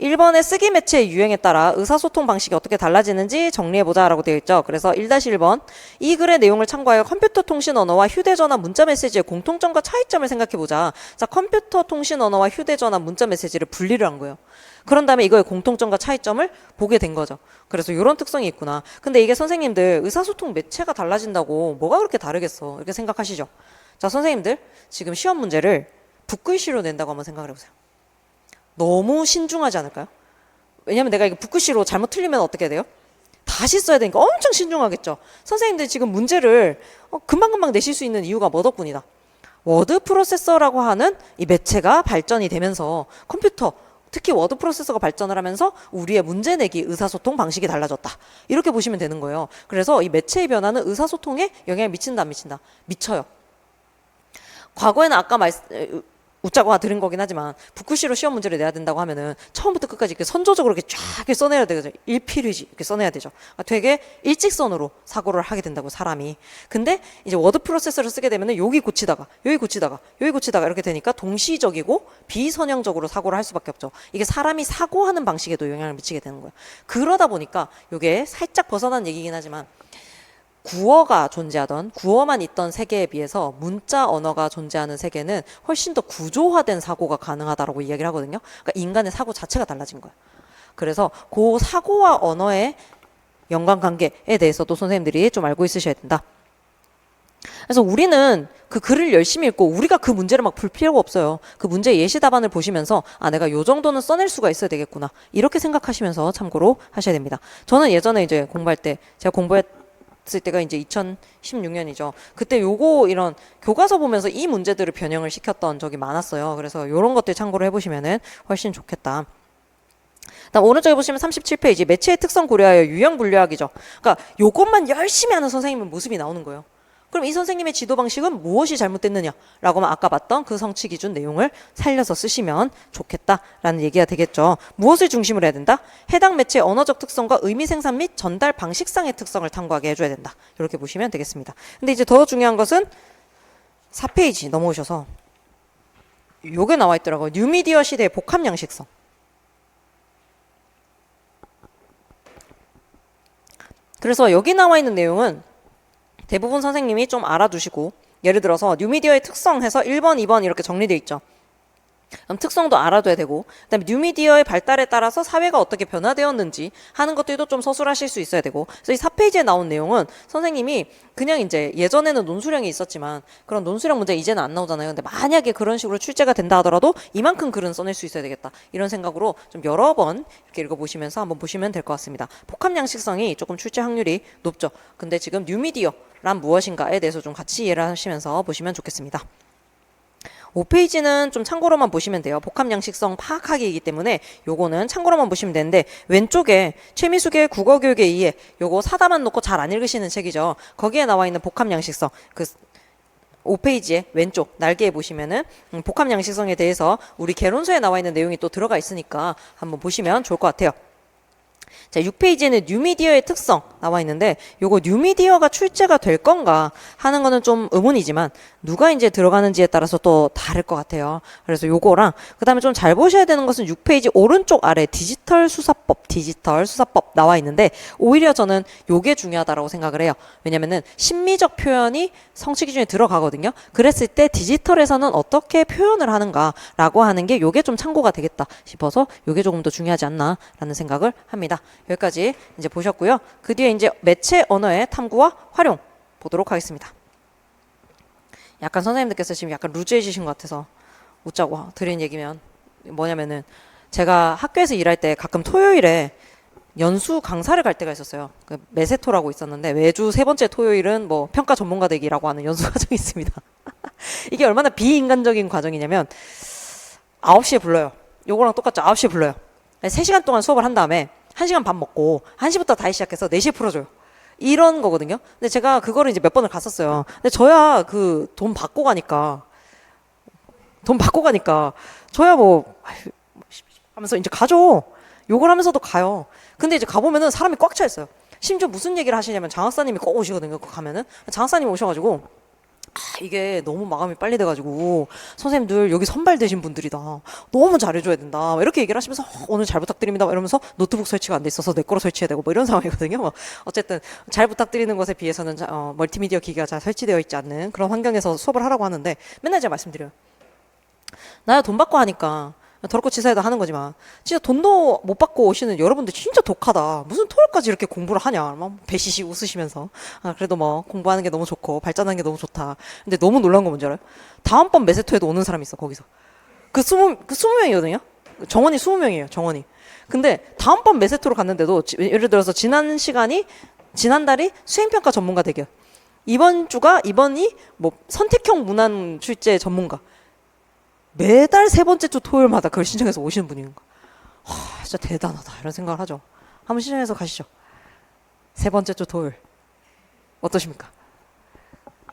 1번의 쓰기 매체의 유형에 따라 의사소통 방식이 어떻게 달라지는지 정리해보자 라고 되어 있죠. 그래서 1-1번 이 글의 내용을 참고하여 컴퓨터 통신 언어와 휴대전화 문자 메시지의 공통점과 차이점을 생각해보자. 자, 컴퓨터 통신 언어와 휴대전화 문자 메시지를 분리를 한 거예요. 그런 다음에 이거의 공통점과 차이점을 보게 된 거죠. 그래서 이런 특성이 있구나. 근데 이게 선생님들 의사소통 매체가 달라진다고 뭐가 그렇게 다르겠어 이렇게 생각하시죠. 자, 선생님들 지금 시험 문제를 붓글씨로 낸다고 한번 생각을 해보세요. 너무 신중하지 않을까요? 왜냐면 내가 이거 붓글씨로 잘못 틀리면 어떻게 돼요? 다시 써야 되니까 엄청 신중하겠죠. 선생님들 지금 문제를 금방금방 내실 수 있는 이유가 뭐 덕분이다. 워드 프로세서라고 하는 이 매체가 발전이 되면서 컴퓨터 특히 워드 프로세서가 발전을 하면서 우리의 문제 내기 의사소통 방식이 달라졌다. 이렇게 보시면 되는 거예요. 그래서 이 매체의 변화는 의사소통에 영향을 미친다 안 미친다? 미쳐요. 과거에는 아까 웃자고 들은 거긴 하지만 붓글씨로 시험 문제를 내야 된다고 하면은 처음부터 끝까지 이렇게 선조적으로 이렇게 쫙 이렇게 써내야 되죠. 일필의지 이렇게 써내야 되죠. 되게 일직선으로 사고를 하게 된다고 사람이. 근데 이제 워드 프로세서를 쓰게 되면은 여기 고치다가 이렇게 되니까 동시적이고 비선형적으로 사고를 할 수밖에 없죠. 이게 사람이 사고하는 방식에도 영향을 미치게 되는 거예요. 그러다 보니까 이게 살짝 벗어난 얘기긴 하지만 구어가 존재하던 구어만 있던 세계에 비해서 문자 언어가 존재하는 세계는 훨씬 더 구조화된 사고가 가능하다라고 이야기를 하거든요. 그러니까 인간의 사고 자체가 달라진 거예요. 그래서 그 사고와 언어의 연관관계에 대해서도 선생님들이 좀 알고 있으셔야 된다. 그래서 우리는 그 글을 열심히 읽고 우리가 그 문제를 막 풀 필요가 없어요. 그 문제 예시 답안을 보시면서 아 내가 요 정도는 써낼 수가 있어야 되겠구나 이렇게 생각하시면서 참고로 하셔야 됩니다. 저는 예전에 이제 공부할 때 제가 공부했을 때가 이제 2016년이죠. 그때 요거 이런 교과서 보면서 이 문제들을 변형을 시켰던 적이 많았어요. 그래서 요런 것들 참고를 해보시면은 훨씬 좋겠다. 다음 오른쪽에 보시면 37페이지 매체의 특성 고려하여 유형 분류하기죠. 그러니까 요것만 열심히 하는 선생님의 모습이 나오는 거예요. 그럼 이 선생님의 지도 방식은 무엇이 잘못됐느냐라고 하면 아까 봤던 그 성취 기준 내용을 살려서 쓰시면 좋겠다라는 얘기가 되겠죠. 무엇을 중심으로 해야 된다? 해당 매체의 언어적 특성과 의미 생산 및 전달 방식상의 특성을 탐구하게 해줘야 된다. 이렇게 보시면 되겠습니다. 근데 이제 더 중요한 것은 4페이지 넘어오셔서 요게 나와 있더라고요. 뉴미디어 시대의 복합 양식성. 그래서 여기 나와 있는 내용은 대부분 선생님이 좀 알아두시고 예를 들어서 뉴미디어의 특성 해서 1번, 2번 이렇게 정리되어 있죠. 그럼 특성도 알아둬야 되고 그다음에 뉴미디어의 발달에 따라서 사회가 어떻게 변화되었는지 하는 것들도 좀 서술하실 수 있어야 되고 그래서 이 4페이지에 나온 내용은 선생님이 그냥 이제 예전에는 논술형이 있었지만 그런 논술형 문제 이제는 안 나오잖아요. 근데 만약에 그런 식으로 출제가 된다 하더라도 이만큼 글은 써낼 수 있어야 되겠다. 이런 생각으로 좀 여러 번 이렇게 읽어보시면서 한번 보시면 될 것 같습니다. 복합 양식성이 조금 출제 확률이 높죠. 근데 지금 뉴미디어란 무엇인가에 대해서 좀 같이 이해를 하시면서 보시면 좋겠습니다. 5페이지는 좀 참고로만 보시면 돼요. 복합 양식성 파악하기이기 때문에 요거는 참고로만 보시면 되는데 왼쪽에 최미숙의 국어교육에 의해 요거 사다만 놓고 잘 안 읽으시는 책이죠. 거기에 나와 있는 복합 양식성 그 5페이지에 왼쪽 날개에 보시면은 복합 양식성에 대해서 우리 개론서에 나와 있는 내용이 또 들어가 있으니까 한번 보시면 좋을 것 같아요. 자, 6페이지에는 뉴미디어의 특성 나와 있는데 요거 뉴미디어가 출제가 될 건가 하는 거는 좀 의문이지만 누가 이제 들어가는지에 따라서 또 다를 것 같아요. 그래서 요거랑 그다음에 좀 잘 보셔야 되는 것은 6페이지 오른쪽 아래 디지털 수사법 나와 있는데 오히려 저는 요게 중요하다라고 생각을 해요. 왜냐면은 심미적 표현이 성취 기준에 들어가거든요. 그랬을 때 디지털에서는 어떻게 표현을 하는가라고 하는 게 요게 좀 참고가 되겠다 싶어서 요게 조금 더 중요하지 않나라는 생각을 합니다. 여기까지 이제 보셨고요. 그 뒤에 이제 매체 언어의 탐구와 활용 보도록 하겠습니다. 약간 선생님들께서 지금 약간 루즈해지신 것 같아서 웃자고 드린 얘기면 뭐냐면은 제가 학교에서 일할 때 가끔 토요일에 연수 강사를 갈 때가 있었어요. 그 메세토라고 있었는데 매주 세 번째 토요일은 뭐 평가 전문가 되기라고 하는 연수 과정이 있습니다. 이게 얼마나 비인간적인 과정이냐면 9시에 불러요. 요거랑 똑같죠. 9시에 불러요. 3시간 동안 수업을 한 다음에 1시간 반 먹고 1시부터 다시 시작해서 4시에 풀어줘요. 이런 거거든요. 근데 제가 그거를 이제 몇 번을 갔었어요. 근데 저야 그 돈 받고 가니까 저야 뭐 하면서 이제 가죠. 욕을 하면서도 가요. 근데 이제 가보면은 사람이 꽉 차 있어요. 심지어 무슨 얘기를 하시냐면 장학사님이 꼭 오시거든요. 가면은 장학사님 오셔가지고 이게 너무 마감이 빨리 돼가지고 선생님들 여기 선발되신 분들이다. 너무 잘해줘야 된다. 이렇게 얘기를 하시면서 오늘 잘 부탁드립니다. 이러면서 노트북 설치가 안 돼 있어서 내 거로 설치해야 되고 뭐 이런 상황이거든요. 어쨌든 잘 부탁드리는 것에 비해서는 멀티미디어 기기가 잘 설치되어 있지 않는 그런 환경에서 수업을 하라고 하는데 맨날 제가 말씀드려요. 나야 돈 받고 하니까 더럽고 치사해도 하는 거지만 진짜 돈도 못 받고 오시는 여러분들 진짜 독하다. 무슨 토요일까지 이렇게 공부를 하냐. 막 배시시 웃으시면서 그래도 뭐 공부하는 게 너무 좋고 발전하는 게 너무 좋다. 근데 너무 놀라운 거 뭔지 알아요? 다음번 메세토에도 오는 사람이 있어. 거기서 그 20명이거든요 정원이 20명이에요 정원이. 근데 다음번 메세토로 갔는데도 예를 들어서 지난달이 수행평가 전문가 대결, 이번이 뭐 선택형 문안 출제 전문가, 매달 세 번째 주 토요일마다 그걸 신청해서 오시는 분인 거. 진짜 대단하다 이런 생각을 하죠. 한번 신청해서 가시죠. 세 번째 주 토요일 어떠십니까?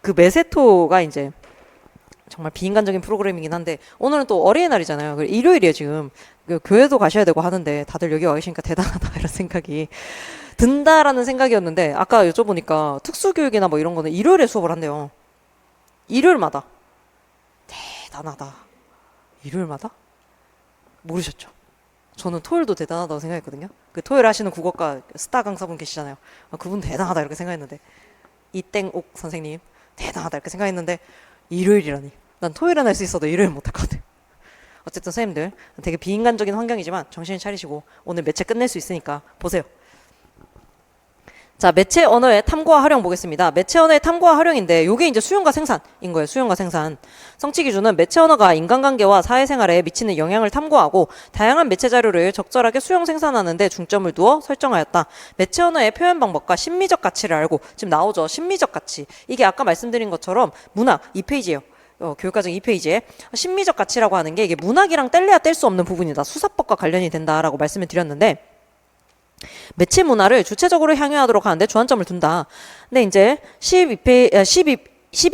그 메세토가 이제 정말 비인간적인 프로그램이긴 한데 오늘은 또 어린이날이잖아요. 일요일이에요 지금. 교회도 가셔야 되고 하는데 다들 여기 와 계시니까 대단하다 이런 생각이 든다라는 생각이었는데 아까 여쭤보니까 특수교육이나 뭐 이런 거는 일요일에 수업을 한대요. 일요일마다. 대단하다. 일요일마다? 모르셨죠? 저는 토요일도 대단하다고 생각했거든요. 그 토요일 하시는 국어과 스타 강사분 계시잖아요. 그분 대단하다 이렇게 생각했는데 이땡옥 선생님 대단하다 이렇게 생각했는데 일요일이라니. 난 토요일은 할 수 있어도 일요일 못할 것 같아. 어쨌든 선생님들 되게 비인간적인 환경이지만 정신 차리시고 오늘 매체 끝낼 수 있으니까 보세요. 자, 매체 언어의 탐구와 활용 보겠습니다. 매체 언어의 탐구와 활용인데 요게 이제 수용과 생산인 거예요. 수용과 생산. 성취 기준은 매체 언어가 인간관계와 사회생활에 미치는 영향을 탐구하고 다양한 매체 자료를 적절하게 수용 생산하는 데 중점을 두어 설정하였다. 매체 언어의 표현 방법과 심미적 가치를 알고 지금 나오죠. 심미적 가치. 이게 아까 말씀드린 것처럼 문학 2페이지예요. 교육과정 2페이지에 심미적 가치라고 하는 게 이게 문학이랑 뗄래야 뗄 수 없는 부분이다. 수사법과 관련이 된다라고 말씀을 드렸는데 매체 문화를 주체적으로 향유하도록 하는데 주안점을 둔다. 근데 이제 12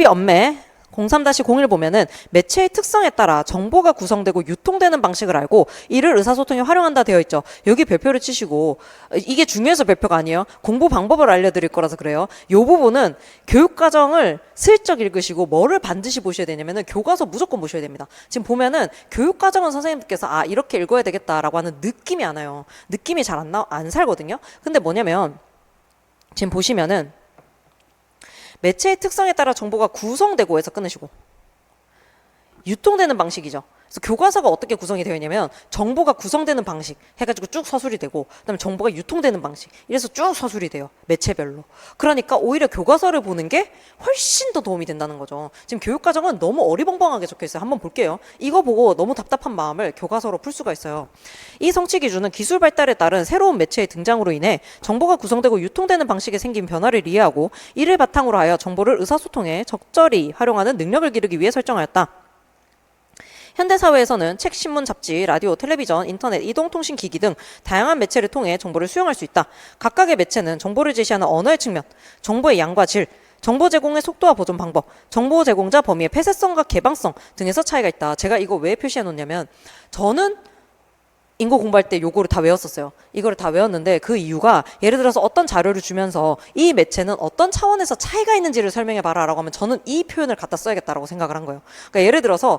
엄매 03-01 보면은 매체의 특성에 따라 정보가 구성되고 유통되는 방식을 알고 이를 의사소통에 활용한다 되어 있죠. 여기 별표를 치시고 이게 중요해서 별표가 아니에요. 공부 방법을 알려드릴 거라서 그래요. 이 부분은 교육과정을 슬쩍 읽으시고 뭐를 반드시 보셔야 되냐면은 교과서 무조건 보셔야 됩니다. 지금 보면은 교육과정은 선생님들께서 아 이렇게 읽어야 되겠다라고 하는 느낌이 안 와요. 느낌이 잘 안 살거든요. 근데 뭐냐면 지금 보시면은 매체의 특성에 따라 정보가 구성되고 해서 끊으시고 유통되는 방식이죠. 그래서 교과서가 어떻게 구성이 되어 있냐면 정보가 구성되는 방식 해가지고 쭉 서술이 되고 그다음에 정보가 유통되는 방식 이래서 쭉 서술이 돼요. 매체별로. 그러니까 오히려 교과서를 보는 게 훨씬 더 도움이 된다는 거죠. 지금 교육과정은 너무 어리벙벙하게 적혀 있어요. 한번 볼게요. 이거 보고 너무 답답한 마음을 교과서로 풀 수가 있어요. 이 성취 기준은 기술 발달에 따른 새로운 매체의 등장으로 인해 정보가 구성되고 유통되는 방식에 생긴 변화를 이해하고 이를 바탕으로 하여 정보를 의사소통에 적절히 활용하는 능력을 기르기 위해 설정하였다. 현대사회에서는 책, 신문, 잡지, 라디오, 텔레비전, 인터넷, 이동통신기기 등 다양한 매체를 통해 정보를 수용할 수 있다. 각각의 매체는 정보를 제시하는 언어의 측면, 정보의 양과 질, 정보 제공의 속도와 보존 방법, 정보 제공자 범위의 폐쇄성과 개방성 등에서 차이가 있다. 제가 이거 왜 표시해 놓냐면 저는 인고 공부할 때 요거를 다 외웠었어요. 이거를 다 외웠는데 그 이유가 예를 들어서 어떤 자료를 주면서 이 매체는 어떤 차원에서 차이가 있는지를 설명해 봐라 라고 하면 저는 이 표현을 갖다 써야겠다라고 생각을 한 거예요. 그러니까 예를 들어서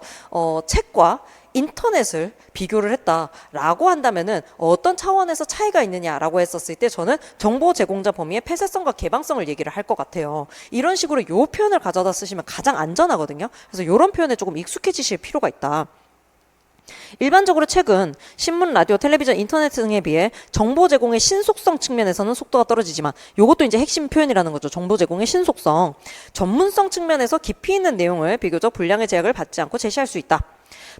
책과 인터넷을 비교를 했다라고 한다면은 어떤 차원에서 차이가 있느냐라고 했었을 때 저는 정보 제공자 범위의 폐쇄성과 개방성을 얘기를 할 것 같아요. 이런 식으로 요 표현을 가져다 쓰시면 가장 안전하거든요. 그래서 이런 표현에 조금 익숙해지실 필요가 있다. 일반적으로 책은 신문, 라디오, 텔레비전, 인터넷 등에 비해 정보 제공의 신속성 측면에서는 속도가 떨어지지만 이것도 이제 핵심 표현이라는 거죠. 정보 제공의 신속성. 전문성 측면에서 깊이 있는 내용을 비교적 분량의 제약을 받지 않고 제시할 수 있다.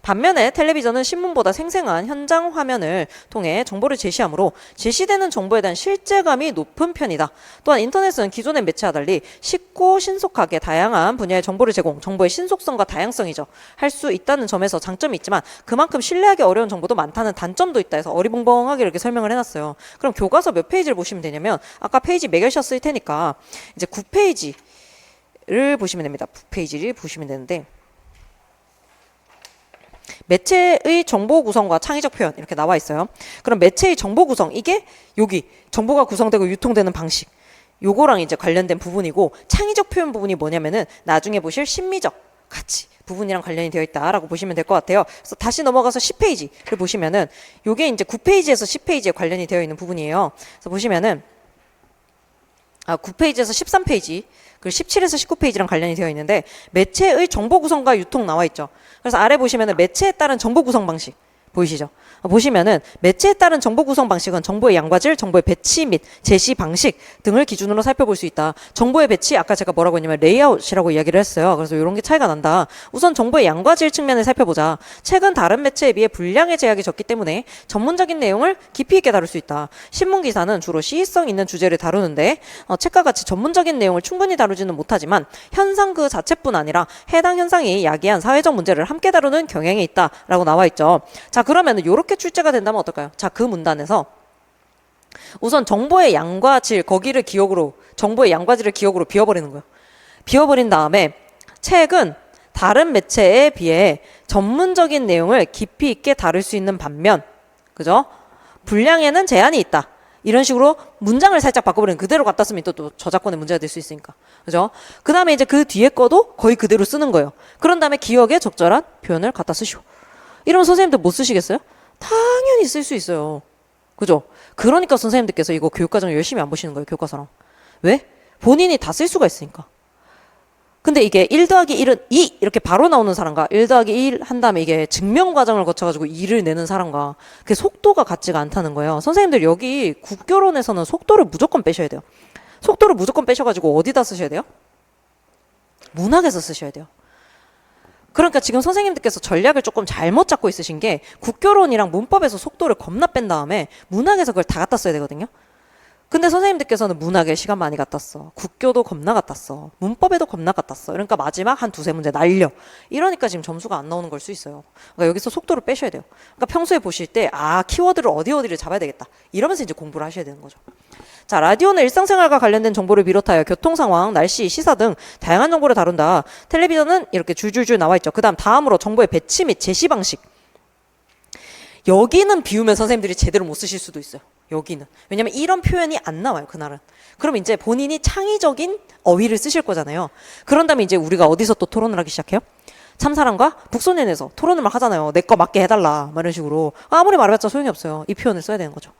반면에 텔레비전은 신문보다 생생한 현장 화면을 통해 정보를 제시하므로 제시되는 정보에 대한 실제감이 높은 편이다. 또한 인터넷은 기존의 매체와 달리 쉽고 신속하게 다양한 분야의 정보를 제공, 정보의 신속성과 다양성이죠. 할 수 있다는 점에서 장점이 있지만 그만큼 신뢰하기 어려운 정보도 많다는 단점도 있다 해서 어리벙벙하게 이렇게 설명을 해놨어요. 그럼 교과서 몇 페이지를 보시면 되냐면 아까 페이지 매겨셨을 테니까 이제 9페이지를 보시면 됩니다. 9페이지를 보시면 되는데 매체의 정보 구성과 창의적 표현 이렇게 나와 있어요. 그럼 매체의 정보 구성 이게 여기 정보가 구성되고 유통되는 방식 요거랑 이제 관련된 부분이고 창의적 표현 부분이 뭐냐면은 나중에 보실 심미적 가치 부분이랑 관련이 되어 있다라고 보시면 될 것 같아요. 그래서 다시 넘어가서 10페이지를 보시면은 요게 이제 9페이지에서 10페이지에 관련이 되어 있는 부분이에요. 그래서 보시면은 9페이지에서 13페이지 그리고 17에서 19페이지랑 관련이 되어 있는데 매체의 정보 구성과 유통 나와 있죠. 그래서 아래 보시면은 매체에 따른 정보 구성 방식 보이시죠? 보시면은 매체에 따른 정보 구성 방식은 정보의 양과 질, 정보의 배치 및 제시 방식 등을 기준으로 살펴볼 수 있다. 정보의 배치 아까 제가 뭐라고 했냐면 레이아웃이라고 이야기를 했어요. 그래서 이런 게 차이가 난다. 우선 정보의 양과 질 측면을 살펴보자. 책은 다른 매체에 비해 분량의 제약이 적기 때문에 전문적인 내용을 깊이 있게 다룰 수 있다. 신문 기사는 주로 시의성 있는 주제를 다루는데 책과 같이 전문적인 내용을 충분히 다루지는 못하지만 현상 그 자체뿐 아니라 해당 현상이 야기한 사회적 문제를 함께 다루는 경향이 있다라고 나와 있죠. 자, 그러면 이렇게 출제가 된다면 어떨까요? 자, 그 문단에서 우선 정보의 양과 질, 거기를 기억으로, 정보의 양과 질을 기억으로 비워버리는 거예요. 비워버린 다음에 책은 다른 매체에 비해 전문적인 내용을 깊이 있게 다룰 수 있는 반면, 그죠? 분량에는 제한이 있다. 이런 식으로 문장을 살짝 바꿔버리는 그대로 갖다 쓰면 또 저작권의 문제가 될 수 있으니까. 그죠? 그 다음에 이제 그 뒤에 거도 거의 그대로 쓰는 거예요. 그런 다음에 기억에 적절한 표현을 갖다 쓰시오. 이러면 선생님들 못 쓰시겠어요? 당연히 쓸 수 있어요. 그죠? 그러니까 선생님들께서 이거 교육과정 열심히 안 보시는 거예요. 교과서랑. 왜? 본인이 다 쓸 수가 있으니까. 근데 이게 1 더하기 1은 2 이렇게 바로 나오는 사람과 1 더하기 1 한 다음에 이게 증명 과정을 거쳐가지고 2를 내는 사람과 그 속도가 같지가 않다는 거예요. 선생님들 여기 국교론에서는 속도를 무조건 빼셔야 돼요. 속도를 무조건 빼셔가지고 어디다 쓰셔야 돼요? 문학에서 쓰셔야 돼요. 그러니까 지금 선생님들께서 전략을 조금 잘못 잡고 있으신 게 국교론이랑 문법에서 속도를 겁나 뺀 다음에 문학에서 그걸 다 갖다 써야 되거든요. 근데 선생님들께서는 문학에 시간 많이 갖다 써. 국교도 겁나 갖다 써. 문법에도 겁나 갖다 써. 그러니까 마지막 한 두세 문제 날려. 이러니까 지금 점수가 안 나오는 걸 수 있어요. 그러니까 여기서 속도를 빼셔야 돼요. 그러니까 평소에 보실 때 키워드를 어디를 잡아야 되겠다. 이러면서 이제 공부를 하셔야 되는 거죠. 자, 라디오는 일상생활과 관련된 정보를 비롯하여 교통 상황, 날씨, 시사 등 다양한 정보를 다룬다. 텔레비전은 이렇게 줄줄줄 나와 있죠. 다음으로 정보의 배치 및 제시 방식. 여기는 비우면 선생님들이 제대로 못 쓰실 수도 있어요. 여기는. 왜냐면 이런 표현이 안 나와요, 그날은. 그럼 이제 본인이 창의적인 어휘를 쓰실 거잖아요. 그런 다음에 이제 우리가 어디서 또 토론을 하기 시작해요? 참사랑과 북소년에서 토론을 막 하잖아요. 내 거 맞게 해달라. 막 이런 식으로. 아무리 말해봤자 소용이 없어요. 이 표현을 써야 되는 거죠.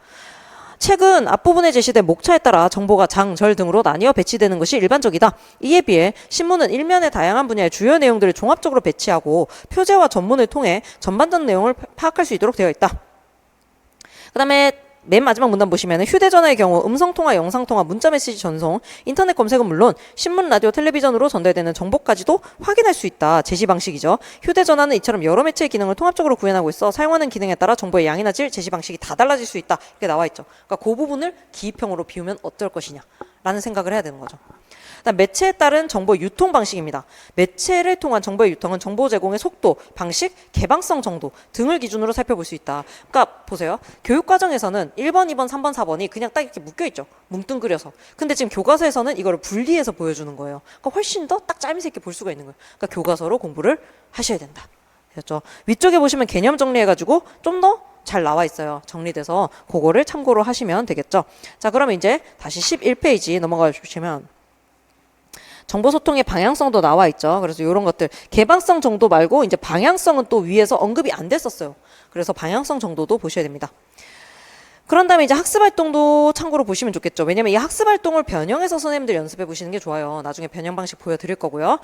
책은 앞부분에 제시된 목차에 따라 정보가 장, 절 등으로 나뉘어 배치되는 것이 일반적이다. 이에 비해 신문은 일면의 다양한 분야의 주요 내용들을 종합적으로 배치하고 표제와 전문을 통해 전반적 내용을 파악할 수 있도록 되어 있다. 그 다음에 맨 마지막 문단 보시면 휴대전화의 경우 음성통화, 영상통화, 문자메시지 전송, 인터넷 검색은 물론 신문, 라디오, 텔레비전으로 전달되는 정보까지도 확인할 수 있다. 제시 방식이죠. 휴대전화는 이처럼 여러 매체의 기능을 통합적으로 구현하고 있어 사용하는 기능에 따라 정보의 양이나 질, 제시 방식이 다 달라질 수 있다. 이렇게 나와 있죠. 그러니까 그 부분을 기입형으로 비우면 어떨 것이냐 라는 생각을 해야 되는 거죠. 그다음 매체에 따른 정보 유통 방식입니다. 매체를 통한 정보의 유통은 정보 제공의 속도, 방식, 개방성 정도 등을 기준으로 살펴볼 수 있다. 그러니까 보세요. 교육 과정에서는 1번, 2번, 3번, 4번이 그냥 딱 이렇게 묶여 있죠. 뭉뚱그려서. 근데 지금 교과서에서는 이거를 분리해서 보여주는 거예요. 그러니까 훨씬 더 딱 짜임새 있게 볼 수가 있는 거예요. 그러니까 교과서로 공부를 하셔야 된다. 그렇죠? 위쪽에 보시면 개념 정리해가지고 좀 더 잘 나와 있어요. 정리돼서 그거를 참고로 하시면 되겠죠. 자, 그러면 이제 다시 11페이지 넘어가 주시면 정보소통의 방향성도 나와 있죠. 그래서 이런 것들 개방성 정도 말고 이제 방향성은 또 위에서 언급이 안 됐었어요. 그래서 방향성 정도도 보셔야 됩니다. 그런 다음에 이제 학습활동도 참고로 보시면 좋겠죠. 왜냐면 이 학습활동을 변형해서 선생님들 연습해 보시는 게 좋아요. 나중에 변형 방식 보여드릴 거고요.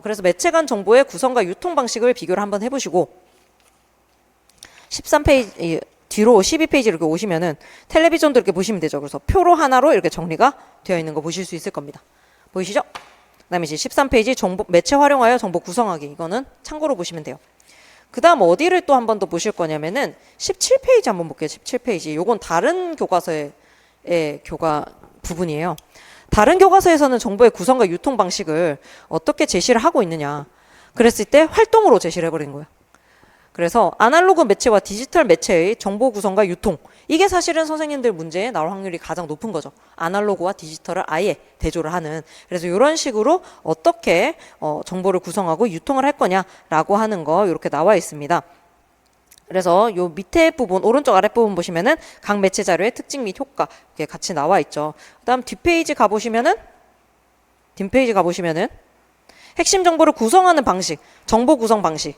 그래서 매체 간 정보의 구성과 유통 방식을 비교를 한번 해보시고 13페이지 뒤로 12페이지 이렇게 오시면은 텔레비전도 이렇게 보시면 되죠. 그래서 표로 하나로 이렇게 정리가 되어 있는 거 보실 수 있을 겁니다. 보이시죠? 그다음에 이제 13페이지 정보 매체 활용하여 정보 구성하기. 이거는 참고로 보시면 돼요. 그다음 어디를 또 한 번 더 보실 거냐면은 17페이지 한번 볼게요. 17페이지. 요건 다른 교과서의 교과 부분이에요. 다른 교과서에서는 정보의 구성과 유통 방식을 어떻게 제시를 하고 있느냐. 그랬을 때 활동으로 제시를 해버린 거예요. 그래서 아날로그 매체와 디지털 매체의 정보 구성과 유통. 이게 사실은 선생님들 문제에 나올 확률이 가장 높은 거죠. 아날로그와 디지털을 아예 대조를 하는. 그래서 이런 식으로 어떻게 정보를 구성하고 유통을 할 거냐라고 하는 거 이렇게 나와 있습니다. 그래서 요 밑에 부분, 오른쪽 아랫부분 보시면은 각 매체 자료의 특징 및 효과 이렇게 같이 나와 있죠. 그다음 뒷페이지 가보시면은 핵심 정보를 구성하는 방식, 정보 구성 방식.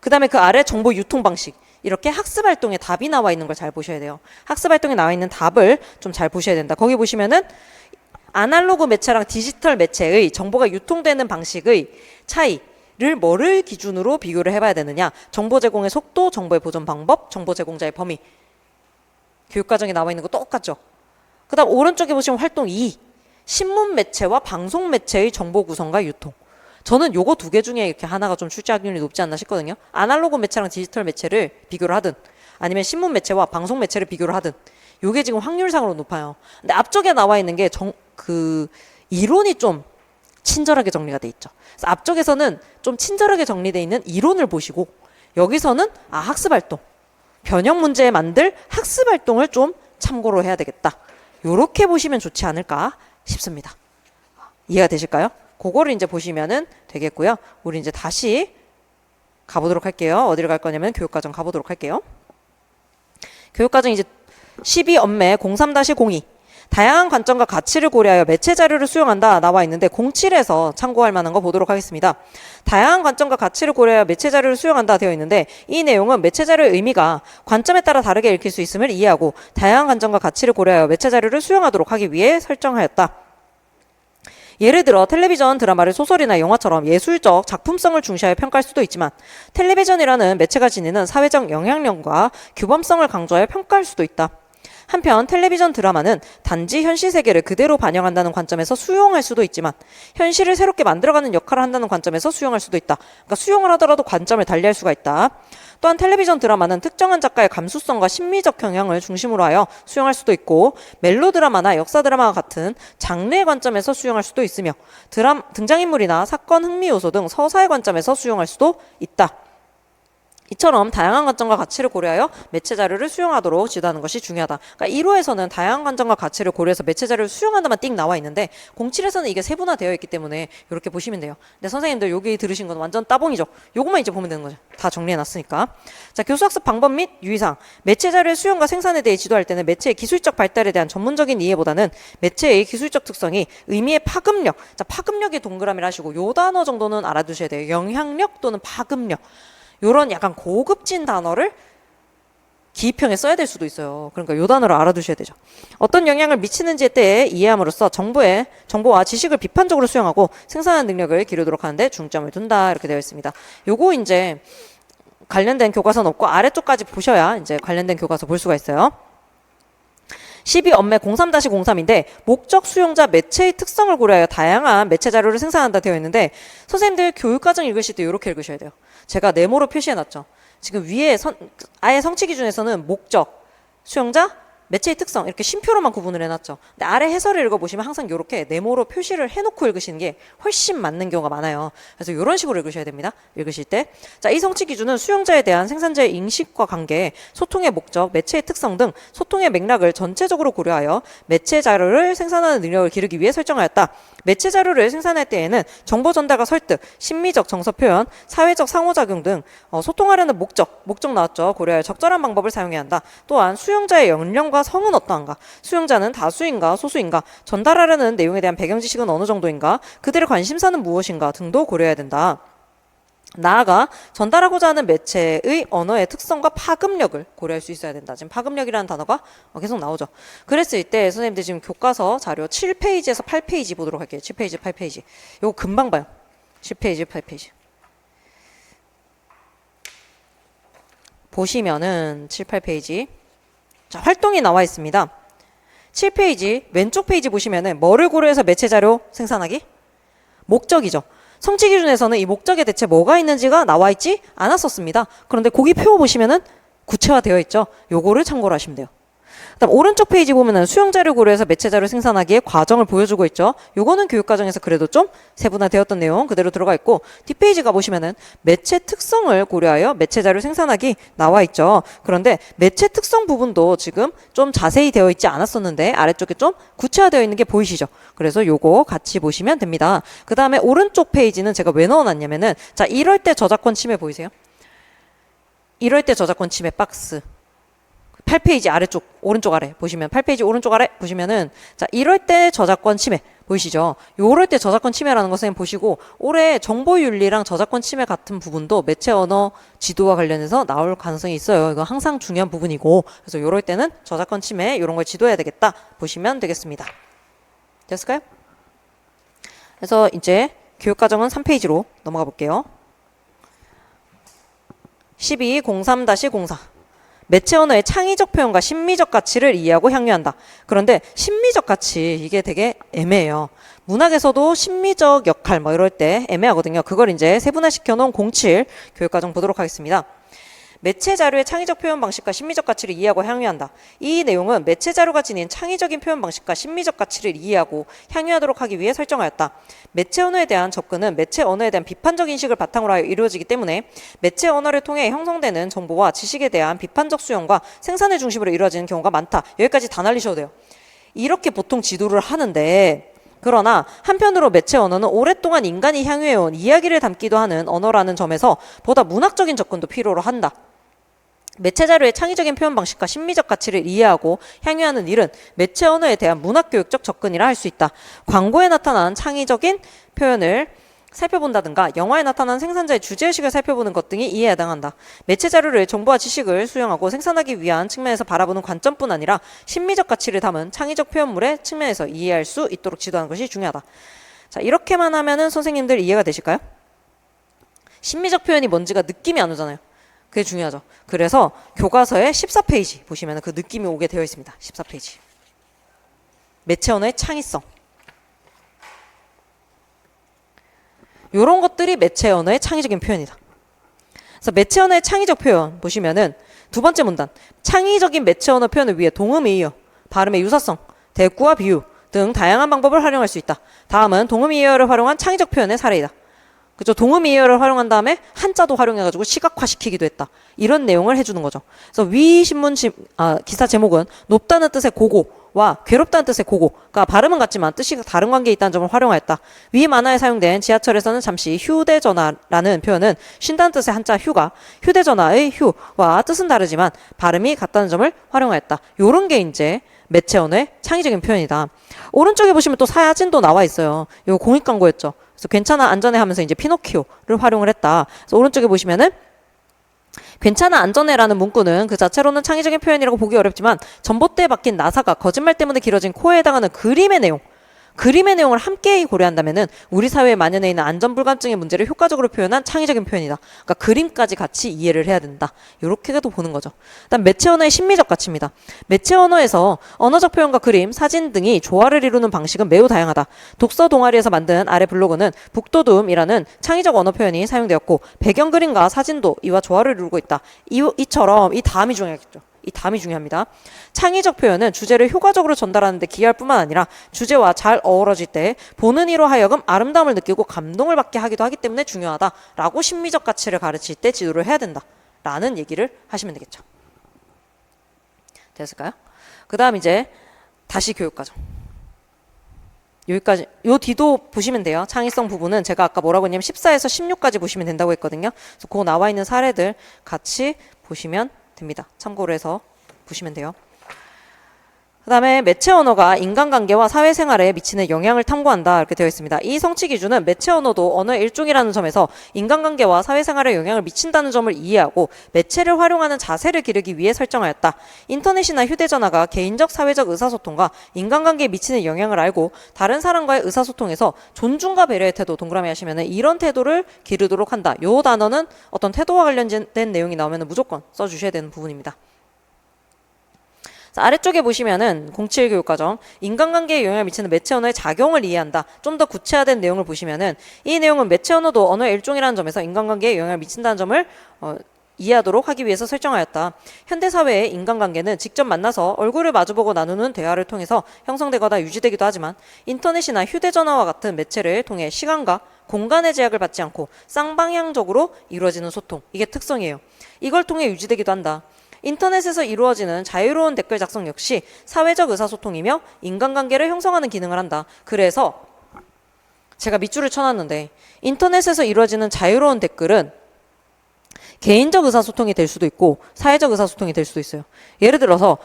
그 다음에 그 아래 정보 유통 방식. 이렇게 학습활동에 답이 나와 있는 걸 잘 보셔야 돼요. 학습활동에 나와 있는 답을 좀 잘 보셔야 된다. 거기 보시면은 아날로그 매체랑 디지털 매체의 정보가 유통되는 방식의 차이를 뭐를 기준으로 비교를 해봐야 되느냐. 정보 제공의 속도, 정보의 보존 방법, 정보 제공자의 범위. 교육과정에 나와 있는 거 똑같죠. 그 다음 오른쪽에 보시면 활동 2. 신문 매체와 방송 매체의 정보 구성과 유통. 저는 요거 두 개 중에 이렇게 하나가 좀 출제 확률이 높지 않나 싶거든요. 아날로그 매체랑 디지털 매체를 비교를 하든 아니면 신문 매체와 방송 매체를 비교를 하든 요게 지금 확률상으로 높아요. 근데 앞쪽에 나와 있는 게 이론이 좀 친절하게 정리가 돼 있죠. 그래서 앞쪽에서는 좀 친절하게 정리되어 있는 이론을 보시고 여기서는 학습활동, 변형 문제에 만들 학습활동을 좀 참고로 해야 되겠다. 요렇게 보시면 좋지 않을까 싶습니다. 이해가 되실까요? 그거를 이제 보시면은 되겠고요. 우리 이제 다시 가보도록 할게요. 어디로 갈 거냐면 교육과정 가보도록 할게요. 교육과정 이제 12엄매 03-02 다양한 관점과 가치를 고려하여 매체 자료를 수용한다 나와 있는데 07에서 참고할 만한 거 보도록 하겠습니다. 다양한 관점과 가치를 고려하여 매체 자료를 수용한다 되어 있는데 이 내용은 매체 자료의 의미가 관점에 따라 다르게 읽힐 수 있음을 이해하고 다양한 관점과 가치를 고려하여 매체 자료를 수용하도록 하기 위해 설정하였다. 예를 들어 텔레비전 드라마를 소설이나 영화처럼 예술적 작품성을 중시하여 평가할 수도 있지만 텔레비전이라는 매체가 지니는 사회적 영향력과 규범성을 강조하여 평가할 수도 있다. 한편 텔레비전 드라마는 단지 현실 세계를 그대로 반영한다는 관점에서 수용할 수도 있지만 현실을 새롭게 만들어가는 역할을 한다는 관점에서 수용할 수도 있다. 그러니까 수용을 하더라도 관점을 달리할 수가 있다. 또한 텔레비전 드라마는 특정한 작가의 감수성과 심미적 경향을 중심으로 하여 수용할 수도 있고 멜로드라마나 역사 드라마와 같은 장르의 관점에서 수용할 수도 있으며 등장인물이나 사건 흥미 요소 등 서사의 관점에서 수용할 수도 있다. 이처럼 다양한 관점과 가치를 고려하여 매체 자료를 수용하도록 지도하는 것이 중요하다. 그러니까 1호에서는 다양한 관점과 가치를 고려해서 매체 자료를 수용한다만 띡 나와 있는데 07에서는 이게 세분화되어 있기 때문에 이렇게 보시면 돼요. 근데 선생님들 여기 들으신 건 완전 따봉이죠. 요것만 이제 보면 되는 거죠. 다 정리해놨으니까. 자, 교수학습 방법 및 유의사항. 매체 자료의 수용과 생산에 대해 지도할 때는 매체의 기술적 발달에 대한 전문적인 이해보다는 매체의 기술적 특성이 의미의 파급력. 자, 파급력의 동그라미를 하시고 요 단어 정도는 알아두셔야 돼요. 영향력 또는 파급력. 요런 약간 고급진 단어를 기입형에 써야 될 수도 있어요. 그러니까 요 단어를 알아두셔야 되죠. 어떤 영향을 미치는지에 대해 이해함으로써 정보와 지식을 비판적으로 수용하고 생산하는 능력을 기르도록 하는데 중점을 둔다. 이렇게 되어 있습니다. 요거 이제 관련된 교과서는 없고 아래쪽까지 보셔야 이제 관련된 교과서 볼 수가 있어요. 12엄매 03-03인데 목적 수용자 매체의 특성을 고려하여 다양한 매체 자료를 생산한다 되어 있는데 선생님들 교육과정 읽으실 때 이렇게 읽으셔야 돼요. 제가 네모로 표시해놨죠. 지금 위에 아예 성취 기준에서는 목적, 수용자, 매체의 특성 이렇게 쉼표로만 구분을 해놨죠. 근데 아래 해설을 읽어보시면 항상 이렇게 네모로 표시를 해놓고 읽으시는 게 훨씬 맞는 경우가 많아요. 그래서 이런 식으로 읽으셔야 됩니다. 읽으실 때. 자, 이 성취 기준은 수용자에 대한 생산자의 인식과 관계, 소통의 목적, 매체의 특성 등 소통의 맥락을 전체적으로 고려하여 매체 자료를 생산하는 능력을 기르기 위해 설정하였다. 매체 자료를 생산할 때에는 정보 전달과 설득, 심미적 정서 표현, 사회적 상호작용 등 소통하려는 목적 나왔죠. 고려하여 적절한 방법을 사용해야 한다. 또한 수용자의 연령과 성은 어떠한가, 수용자는 다수인가 소수인가, 전달하려는 내용에 대한 배경 지식은 어느 정도인가, 그들의 관심사는 무엇인가 등도 고려해야 된다. 나아가 전달하고자 하는 매체의 언어의 특성과 파급력을 고려할 수 있어야 된다. 지금 파급력이라는 단어가 계속 나오죠. 그랬을 때 선생님들 지금 교과서 자료 7페이지에서 8페이지 보도록 할게요. 7페이지, 8페이지. 요거 금방 봐요. 10페이지, 8페이지. 보시면은 7, 8페이지. 자, 활동이 나와 있습니다. 7페이지 왼쪽 페이지 보시면은 뭐를 고려해서 매체 자료 생산하기? 목적이죠. 성취 기준에서는 이 목적에 대체 뭐가 있는지가 나와 있지 않았었습니다. 그런데 거기 표 보시면은 구체화되어 있죠. 요거를 참고를 하시면 돼요. 그다음 오른쪽 페이지 보면은 수용자를 고려해서 매체 자료 생산하기의 과정을 보여주고 있죠. 요거는 교육과정에서 그래도 좀 세분화되었던 내용 그대로 들어가 있고 뒷페이지 가보시면은 매체 특성을 고려하여 매체 자료 생산하기 나와 있죠. 그런데 매체 특성 부분도 지금 좀 자세히 되어 있지 않았었는데 아래쪽에 좀 구체화되어 있는 게 보이시죠. 그래서 요거 같이 보시면 됩니다. 그 다음에 오른쪽 페이지는 제가 왜 넣어놨냐면은 자, 이럴 때 저작권 침해 보이세요? 이럴 때 저작권 침해 박스 8페이지 아래쪽 오른쪽 아래 보시면 8페이지 오른쪽 아래 보시면은 자, 이럴 때 저작권 침해 보이시죠? 요럴 때 저작권 침해라는 것을 보시고 올해 정보윤리랑 저작권 침해 같은 부분도 매체 언어 지도와 관련해서 나올 가능성이 있어요. 이거 항상 중요한 부분이고 그래서 요럴 때는 저작권 침해 이런 걸 지도해야 되겠다 보시면 되겠습니다. 됐을까요? 그래서 이제 교육과정은 3페이지로 넘어가 볼게요. 1203-04 매체 언어의 창의적 표현과 심미적 가치를 이해하고 향유한다. 그런데 심미적 가치 이게 되게 애매해요. 문학에서도 심미적 역할 뭐 이럴 때 애매하거든요. 그걸 이제 세분화시켜 놓은 07 교육과정 보도록 하겠습니다. 매체 자료의 창의적 표현 방식과 심미적 가치를 이해하고 향유한다. 이 내용은 매체 자료가 지닌 창의적인 표현 방식과 심미적 가치를 이해하고 향유하도록 하기 위해 설정하였다. 매체 언어에 대한 접근은 매체 언어에 대한 비판적 인식을 바탕으로 하여 이루어지기 때문에 매체 언어를 통해 형성되는 정보와 지식에 대한 비판적 수용과 생산을 중심으로 이루어지는 경우가 많다. 여기까지 다 날리셔도 돼요. 이렇게 보통 지도를 하는데 그러나 한편으로 매체 언어는 오랫동안 인간이 향유해온 이야기를 담기도 하는 언어라는 점에서 보다 문학적인 접근도 필요로 한다. 매체 자료의 창의적인 표현 방식과 심미적 가치를 이해하고 향유하는 일은 매체 언어에 대한 문학교육적 접근이라 할 수 있다. 광고에 나타난 창의적인 표현을 살펴본다든가 영화에 나타난 생산자의 주제의식을 살펴보는 것 등이 이해에 해당한다. 매체 자료를 정보와 지식을 수용하고 생산하기 위한 측면에서 바라보는 관점뿐 아니라 심미적 가치를 담은 창의적 표현물의 측면에서 이해할 수 있도록 지도하는 것이 중요하다. 자, 이렇게만 하면은 선생님들 이해가 되실까요? 심미적 표현이 뭔지가 느낌이 안 오잖아요. 그게 중요하죠. 그래서 교과서의 14페이지 보시면 그 느낌이 오게 되어 있습니다. 14페이지. 매체 언어의 창의성. 이런 것들이 매체 언어의 창의적인 표현이다. 그래서 매체 언어의 창의적 표현 보시면은 두 번째 문단. 창의적인 매체 언어 표현을 위해 동음이의어, 발음의 유사성, 대꾸와 비유 등 다양한 방법을 활용할 수 있다. 다음은 동음이의어를 활용한 창의적 표현의 사례이다. 그죠? 동음이의어를 활용한 다음에 한자도 활용해가지고 시각화시키기도 했다. 이런 내용을 해주는 거죠. 그래서 위 신문 기사 제목은 높다는 뜻의 고고와 괴롭다는 뜻의 고고가 발음은 같지만 뜻이 다른 관계에 있다는 점을 활용하였다. 위 만화에 사용된 지하철에서는 잠시 휴대전화라는 표현은 쉰다는 뜻의 한자 휴가, 휴대전화의 휴와 뜻은 다르지만 발음이 같다는 점을 활용하였다. 요런 게 이제 매체 언어의 창의적인 표현이다. 오른쪽에 보시면 또 사진도 나와 있어요. 이거 공익 광고였죠. 그래서 괜찮아 안전해 하면서 이제 피노키오를 활용을 했다. 그래서 오른쪽에 보시면은 괜찮아 안전해라는 문구는 그 자체로는 창의적인 표현이라고 보기 어렵지만 전봇대에 박힌 나사가 거짓말 때문에 길어진 코에 해당하는 그림의 내용을 함께 고려한다면은 우리 사회에 만연해 있는 안전불감증의 문제를 효과적으로 표현한 창의적인 표현이다. 그러니까 그림까지 같이 이해를 해야 된다. 이렇게도 보는 거죠. 그다음 매체 언어의 심미적 가치입니다. 매체 언어에서 언어적 표현과 그림, 사진 등이 조화를 이루는 방식은 매우 다양하다. 독서 동아리에서 만든 아래 블로그는 북도둠이라는 창의적 언어 표현이 사용되었고 배경 그림과 사진도 이와 조화를 이루고 있다. 이처럼 이 다음이 중요하겠죠. 이 다음이 중요합니다. 창의적 표현은 주제를 효과적으로 전달하는 데 기여할 뿐만 아니라 주제와 잘 어우러질 때 보는 이로 하여금 아름다움을 느끼고 감동을 받게 하기도 하기 때문에 중요하다라고 심미적 가치를 가르칠 때 지도를 해야 된다라는 얘기를 하시면 되겠죠. 됐을까요? 그 다음 이제 다시 교육과정. 여기까지 요 뒤도 보시면 돼요. 창의성 부분은 제가 아까 뭐라고 했냐면 14에서 16까지 보시면 된다고 했거든요. 그래서 그 나와 있는 사례들 같이 보시면 됩니다. 참고로 해서 보시면 돼요. 그 다음에 매체 언어가 인간관계와 사회생활에 미치는 영향을 탐구한다 이렇게 되어 있습니다. 이 성취 기준은 매체 언어도 언어의 일종이라는 점에서 인간관계와 사회생활에 영향을 미친다는 점을 이해하고 매체를 활용하는 자세를 기르기 위해 설정하였다. 인터넷이나 휴대전화가 개인적 사회적 의사소통과 인간관계에 미치는 영향을 알고 다른 사람과의 의사소통에서 존중과 배려의 태도 동그라미 하시면 이런 태도를 기르도록 한다. 요 단어는 어떤 태도와 관련된 내용이 나오면 무조건 써주셔야 되는 부분입니다. 자, 아래쪽에 보시면은 07 교육과정 인간관계에 영향을 미치는 매체 언어의 작용을 이해한다. 좀 더 구체화된 내용을 보시면은 이 내용은 매체 언어도 언어의 일종이라는 점에서 인간관계에 영향을 미친다는 점을 이해하도록 하기 위해서 설정하였다. 현대사회의 인간관계는 직접 만나서 얼굴을 마주보고 나누는 대화를 통해서 형성되거나 유지되기도 하지만 인터넷이나 휴대전화와 같은 매체를 통해 시간과 공간의 제약을 받지 않고 쌍방향적으로 이루어지는 소통. 이게 특성이에요. 이걸 통해 유지되기도 한다. 인터넷에서 이루어지는 자유로운 댓글 작성 역시 사회적 의사소통이며 인간관계를 형성하는 기능을 한다. 그래서 제가 밑줄을 쳐놨는데 인터넷에서 이루어지는 자유로운 댓글은 개인적 의사소통이 될 수도 있고 사회적 의사소통이 될 수도 있어요. 예를 들어서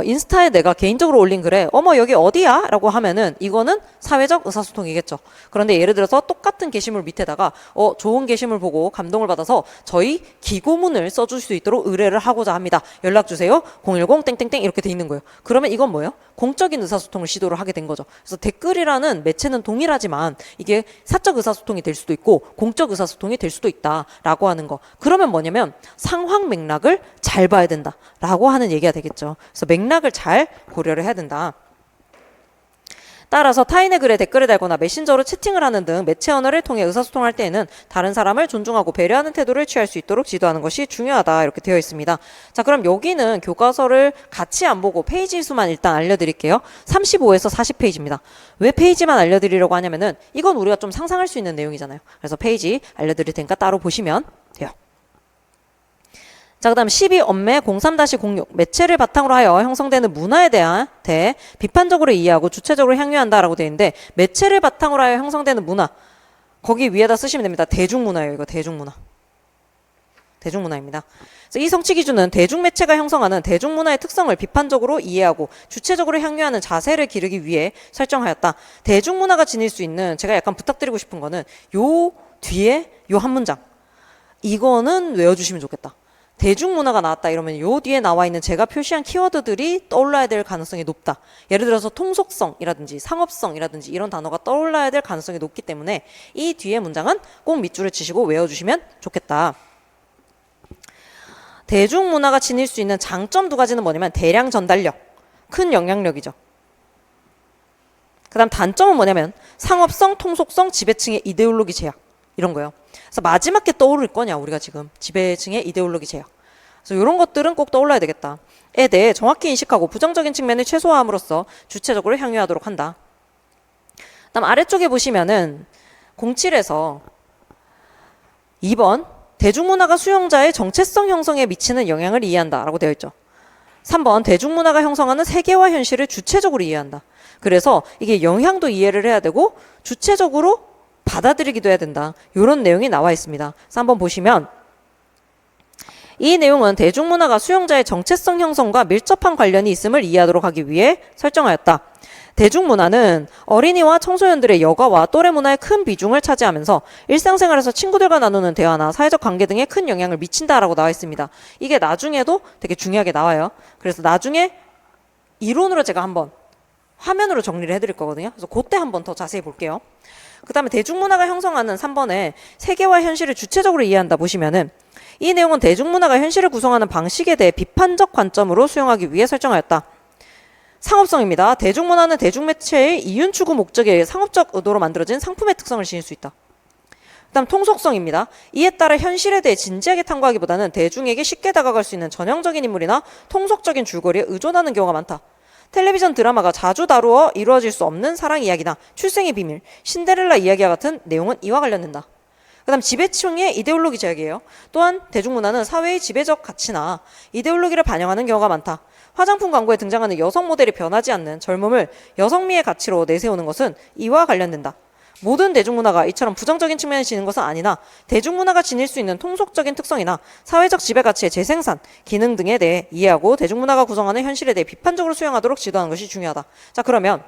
인스타에 내가 개인적으로 올린 글에 어머 여기 어디야? 라고 하면은 이거는 사회적 의사소통이겠죠. 그런데 예를 들어서 똑같은 게시물 밑에다가 좋은 게시물 보고 감동을 받아서 저희 기고문을 써줄 수 있도록 의뢰를 하고자 합니다. 연락주세요. 010 땡땡땡 이렇게 돼 있는 거예요. 그러면 이건 뭐예요? 공적인 의사소통을 시도를 하게 된 거죠. 그래서 댓글이라는 매체는 동일하지만 이게 사적 의사소통이 될 수도 있고 공적 의사소통이 될 수도 있다라고 하는 거. 그러면 뭐냐면 상황 맥락을 잘 봐야 된다라고 하는 얘기가 되겠죠. 그래서 맥락을 잘 고려를 해야 된다. 따라서 타인의 글에 댓글을 달거나 메신저로 채팅을 하는 등 매체 언어를 통해 의사소통할 때에는 다른 사람을 존중하고 배려하는 태도를 취할 수 있도록 지도하는 것이 중요하다 이렇게 되어 있습니다. 자, 그럼 여기는 교과서를 같이 안 보고 페이지 수만 일단 알려드릴게요. 35에서 40페이지입니다. 왜 페이지만 알려드리려고 하냐면은 이건 우리가 좀 상상할 수 있는 내용이잖아요. 그래서 페이지 알려드릴 테니까 따로 보시면 돼요. 자, 그 다음 12 엄매 03-06 매체를 바탕으로 하여 형성되는 문화에 대해 비판적으로 이해하고 주체적으로 향유한다라고 되어 있는데 매체를 바탕으로 하여 형성되는 문화 거기 위에다 쓰시면 됩니다. 대중문화예요. 이거 대중문화. 대중문화입니다. 그래서 이 성취 기준은 대중매체가 형성하는 대중문화의 특성을 비판적으로 이해하고 주체적으로 향유하는 자세를 기르기 위해 설정하였다. 대중문화가 지닐 수 있는 제가 약간 부탁드리고 싶은 거는 요 뒤에 요 한 문장 이거는 외워주시면 좋겠다. 대중문화가 나왔다 이러면 요 뒤에 나와 있는 제가 표시한 키워드들이 떠올라야 될 가능성이 높다. 예를 들어서 통속성이라든지 상업성이라든지 이런 단어가 떠올라야 될 가능성이 높기 때문에 이 뒤에 문장은 꼭 밑줄을 치시고 외워주시면 좋겠다. 대중문화가 지닐 수 있는 장점 두 가지는 뭐냐면 대량 전달력, 큰 영향력이죠. 그 다음 단점은 뭐냐면 상업성, 통속성, 지배층의 이데올로기 제약 이런 거예요. 그래서 마지막 게 떠오를 거냐 우리가 지금 지배층의 이데올로기 제약. 그래서 이런 것들은 꼭 떠올라야 되겠다.에 대해 정확히 인식하고 부정적인 측면을 최소화함으로써 주체적으로 향유하도록 한다. 그다음 아래쪽에 보시면은 07에서 2번 대중문화가 수용자의 정체성 형성에 미치는 영향을 이해한다 라고 되어 있죠. 3번 대중문화가 형성하는 세계화 현실을 주체적으로 이해한다. 그래서 이게 영향도 이해를 해야 되고 주체적으로 받아들이기도 해야 된다. 이런 내용이 나와 있습니다. 그래서 한번 보시면 이 내용은 대중문화가 수용자의 정체성 형성과 밀접한 관련이 있음을 이해하도록 하기 위해 설정하였다. 대중문화는 어린이와 청소년들의 여가와 또래 문화의 큰 비중을 차지하면서 일상생활에서 친구들과 나누는 대화나 사회적 관계 등에 큰 영향을 미친다라고 나와 있습니다. 이게 나중에도 되게 중요하게 나와요. 그래서 나중에 이론으로 제가 한번 화면으로 정리를 해드릴 거거든요. 그래서 그때 한번 더 자세히 볼게요. 그 다음에 대중문화가 형성하는 3번에 세계와 현실을 주체적으로 이해한다 보시면은 이 내용은 대중문화가 현실을 구성하는 방식에 대해 비판적 관점으로 수용하기 위해 설정하였다. 상업성입니다. 대중문화는 대중매체의 이윤 추구 목적에 의해 상업적 의도로 만들어진 상품의 특성을 지닐 수 있다. 그다음 통속성입니다. 이에 따라 현실에 대해 진지하게 탐구하기보다는 대중에게 쉽게 다가갈 수 있는 전형적인 인물이나 통속적인 줄거리에 의존하는 경우가 많다. 텔레비전 드라마가 자주 다루어 이루어질 수 없는 사랑 이야기나 출생의 비밀, 신데렐라 이야기와 같은 내용은 이와 관련된다. 그 다음 지배층의 이데올로기 제약이에요. 또한 대중문화는 사회의 지배적 가치나 이데올로기를 반영하는 경우가 많다. 화장품 광고에 등장하는 여성 모델이 변하지 않는 젊음을 여성미의 가치로 내세우는 것은 이와 관련된다. 모든 대중문화가 이처럼 부정적인 측면을 지닌 것은 아니나 대중문화가 지닐 수 있는 통속적인 특성이나 사회적 지배가치의 재생산, 기능 등에 대해 이해하고 대중문화가 구성하는 현실에 대해 비판적으로 수용하도록 지도하는 것이 중요하다. 자, 그러면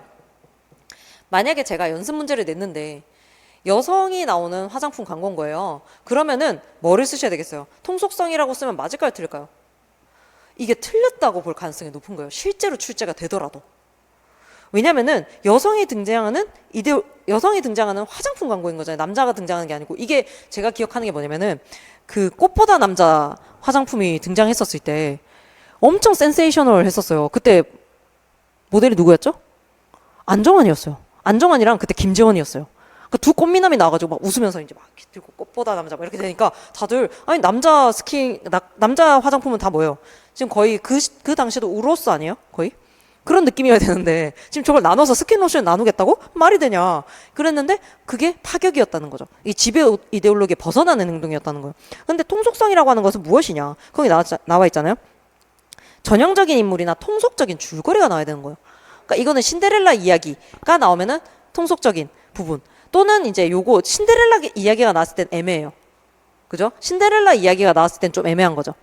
만약에 제가 연습 문제를 냈는데 여성이 나오는 화장품 광고인 거예요. 그러면은 뭐를 쓰셔야 되겠어요? 통속성이라고 쓰면 맞을까요? 틀릴까요? 이게 틀렸다고 볼 가능성이 높은 거예요. 실제로 출제가 되더라도. 왜냐면은 여성이 등장하는 화장품 광고인 거잖아요. 남자가 등장하는 게 아니고. 이게 제가 기억하는 게 뭐냐면은 그 꽃보다 남자 화장품이 등장했었을 때 엄청 센세이셔널 했었어요. 그때 모델이 누구였죠? 안정환이었어요. 안정환이랑 그때 김재원이었어요. 그 두 꽃미남이 나와가지고 막 웃으면서 이제 막 들고 꽃보다 남자 막 이렇게 되니까 다들 아니 남자 남자 화장품은 다 뭐예요? 지금 거의 그 당시에도 우로스 아니에요? 거의? 그런 느낌이어야 되는데 지금 저걸 나눠서 스킨로션 나누겠다고? 말이 되냐? 그랬는데 그게 파격이었다는 거죠. 이 지배 이데올로기에 벗어나는 행동이었다는 거예요. 근데 통속성이라고 하는 것은 무엇이냐? 거기 나와 있잖아요. 전형적인 인물이나 통속적인 줄거리가 나와야 되는 거예요. 그러니까 이거는 신데렐라 이야기가 나오면은 통속적인 부분 또는 이제 요거 신데렐라 이야기가 나왔을 땐 애매해요. 그죠? 신데렐라 이야기가 나왔을 땐 좀 애매한 거죠.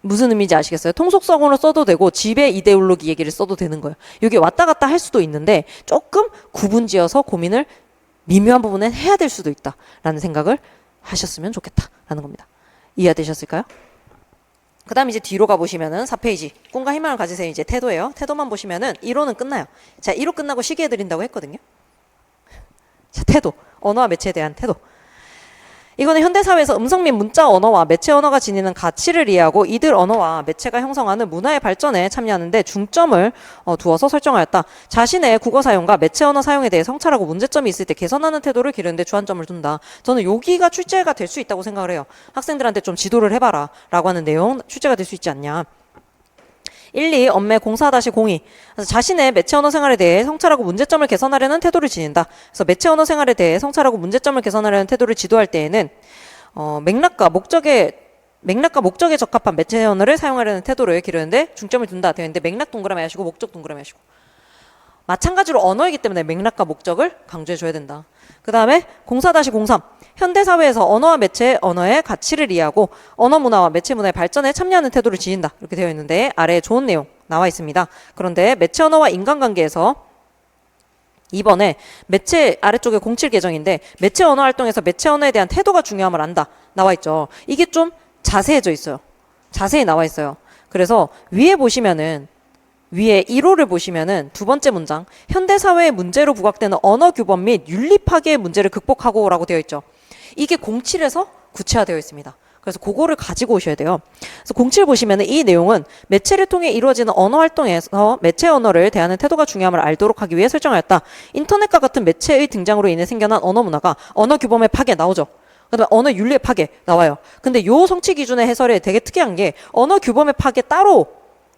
무슨 의미인지 아시겠어요? 통속성으로 써도 되고 지배 이데올로기 얘기를 써도 되는 거예요. 이게 왔다 갔다 할 수도 있는데 조금 구분지어서 고민을 미묘한 부분에 해야 될 수도 있다라는 생각을 하셨으면 좋겠다라는 겁니다. 이해되셨을까요? 그 다음 이제 뒤로 가보시면은 4페이지 꿈과 희망을 가지세요. 이제 태도예요. 태도만 보시면은 1호는 끝나요. 자, 1호 끝나고 시기해드린다고 했거든요. 자, 태도. 언어와 매체에 대한 태도. 이거는 현대사회에서 음성 및 문자 언어와 매체 언어가 지니는 가치를 이해하고 이들 언어와 매체가 형성하는 문화의 발전에 참여하는데 중점을 두어서 설정하였다. 자신의 국어 사용과 매체 언어 사용에 대해 성찰하고 문제점이 있을 때 개선하는 태도를 기르는데 주안점을 둔다. 저는 여기가 출제가 될 수 있다고 생각을 해요. 학생들한테 좀 지도를 해봐라 라고 하는 내용 출제가 될 수 있지 않냐. 1, 2 엄매 04-02 그래서 자신의 매체 언어 생활에 대해 성찰하고 문제점을 개선하려는 태도를 지닌다. 그래서 매체 언어 생활에 대해 성찰하고 문제점을 개선하려는 태도를 지도할 때에는 맥락과 목적에 적합한 매체 언어를 사용하려는 태도를 기르는데 중점을 둔다 되어 있는데 맥락 동그라미 하시고 목적 동그라미 하시고 마찬가지로 언어이기 때문에 맥락과 목적을 강조해 줘야 된다. 그 다음에 04-03 현대사회에서 언어와 매체 언어의 가치를 이해하고 언어 문화와 매체 문화의 발전에 참여하는 태도를 지닌다. 이렇게 되어 있는데 아래에 좋은 내용 나와 있습니다. 그런데 매체 언어와 인간관계에서 2번에 매체 아래쪽에 07 계정인데 매체 언어 활동에서 매체 언어에 대한 태도가 중요함을 안다. 나와 있죠. 이게 좀 자세해져 있어요. 자세히 나와 있어요. 그래서 위에 보시면은 위에 1호를 보시면은 두 번째 문장 현대사회의 문제로 부각되는 언어 규범 및 윤리 파괴의 문제를 극복하고 라고 되어 있죠. 이게 07에서 구체화되어 있습니다. 그래서 그거를 가지고 오셔야 돼요. 그래서 07 보시면은 이 내용은 매체를 통해 이루어지는 언어 활동에서 매체 언어를 대하는 태도가 중요함을 알도록 하기 위해 설정하였다. 인터넷과 같은 매체의 등장으로 인해 생겨난 언어 문화가 언어 규범의 파괴 나오죠. 그다음에 언어 윤리의 파괴 나와요. 근데 요 성취 기준의 해설에 되게 특이한 게 언어 규범의 파괴 따로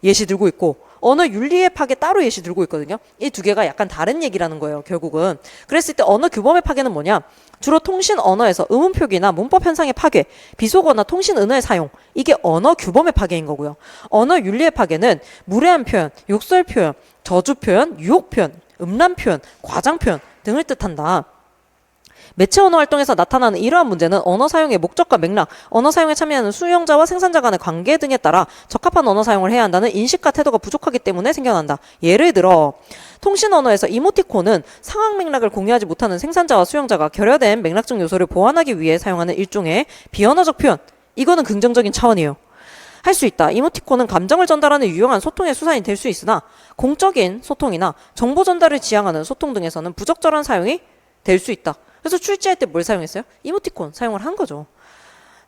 예시 들고 있고 언어 윤리의 파괴 따로 예시 들고 있거든요. 이 두 개가 약간 다른 얘기라는 거예요, 결국은. 그랬을 때 언어 규범의 파괴는 뭐냐? 주로 통신 언어에서 의문 표기나 문법 현상의 파괴, 비속어나 통신 은어의 사용, 이게 언어 규범의 파괴인 거고요. 언어 윤리의 파괴는 무례한 표현, 욕설 표현, 저주 표현, 유혹 표현, 음란 표현, 과장 표현 등을 뜻한다. 매체 언어 활동에서 나타나는 이러한 문제는 언어 사용의 목적과 맥락, 언어 사용에 참여하는 수용자와 생산자 간의 관계 등에 따라 적합한 언어 사용을 해야 한다는 인식과 태도가 부족하기 때문에 생겨난다. 예를 들어 통신 언어에서 이모티콘은 상황 맥락을 공유하지 못하는 생산자와 수용자가 결여된 맥락적 요소를 보완하기 위해 사용하는 일종의 비언어적 표현. 이거는 긍정적인 차원이에요. 할 수 있다. 이모티콘은 감정을 전달하는 유용한 소통의 수단이 될 수 있으나 공적인 소통이나 정보 전달을 지향하는 소통 등에서는 부적절한 사용이 될 수 있다. 그래서 출제할 때 뭘 사용했어요? 이모티콘 사용을 한 거죠.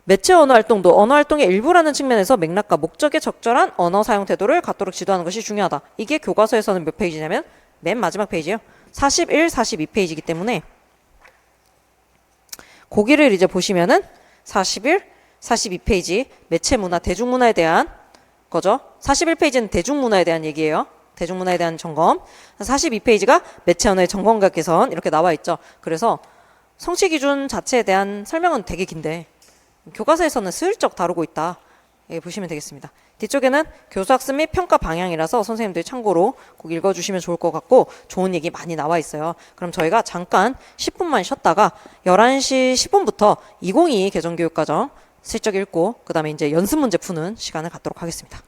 매체 언어 활동도 언어 활동의 일부라는 측면에서 맥락과 목적에 적절한 언어 사용 태도를 갖도록 지도하는 것이 중요하다. 이게 교과서에서는 몇 페이지냐면 맨 마지막 페이지예요. 41, 42페이지이기 때문에 거기를 이제 보시면은 41, 42페이지 매체 문화, 대중문화에 대한 거죠. 41페이지는 대중문화에 대한 얘기예요. 대중문화에 대한 점검. 42페이지가 매체 언어의 점검과 개선 이렇게 나와 있죠. 그래서 성취 기준 자체에 대한 설명은 되게 긴데 교과서에서는 슬쩍 다루고 있다. 예, 보시면 되겠습니다. 뒤쪽에는 교수 학습 및 평가 방향이라서 선생님들이 참고로 꼭 읽어주시면 좋을 것 같고 좋은 얘기 많이 나와 있어요. 그럼 저희가 잠깐 10분만 쉬었다가 11시 10분부터 2022 개정교육과정 슬쩍 읽고 그 다음에 이제 연습 문제 푸는 시간을 갖도록 하겠습니다.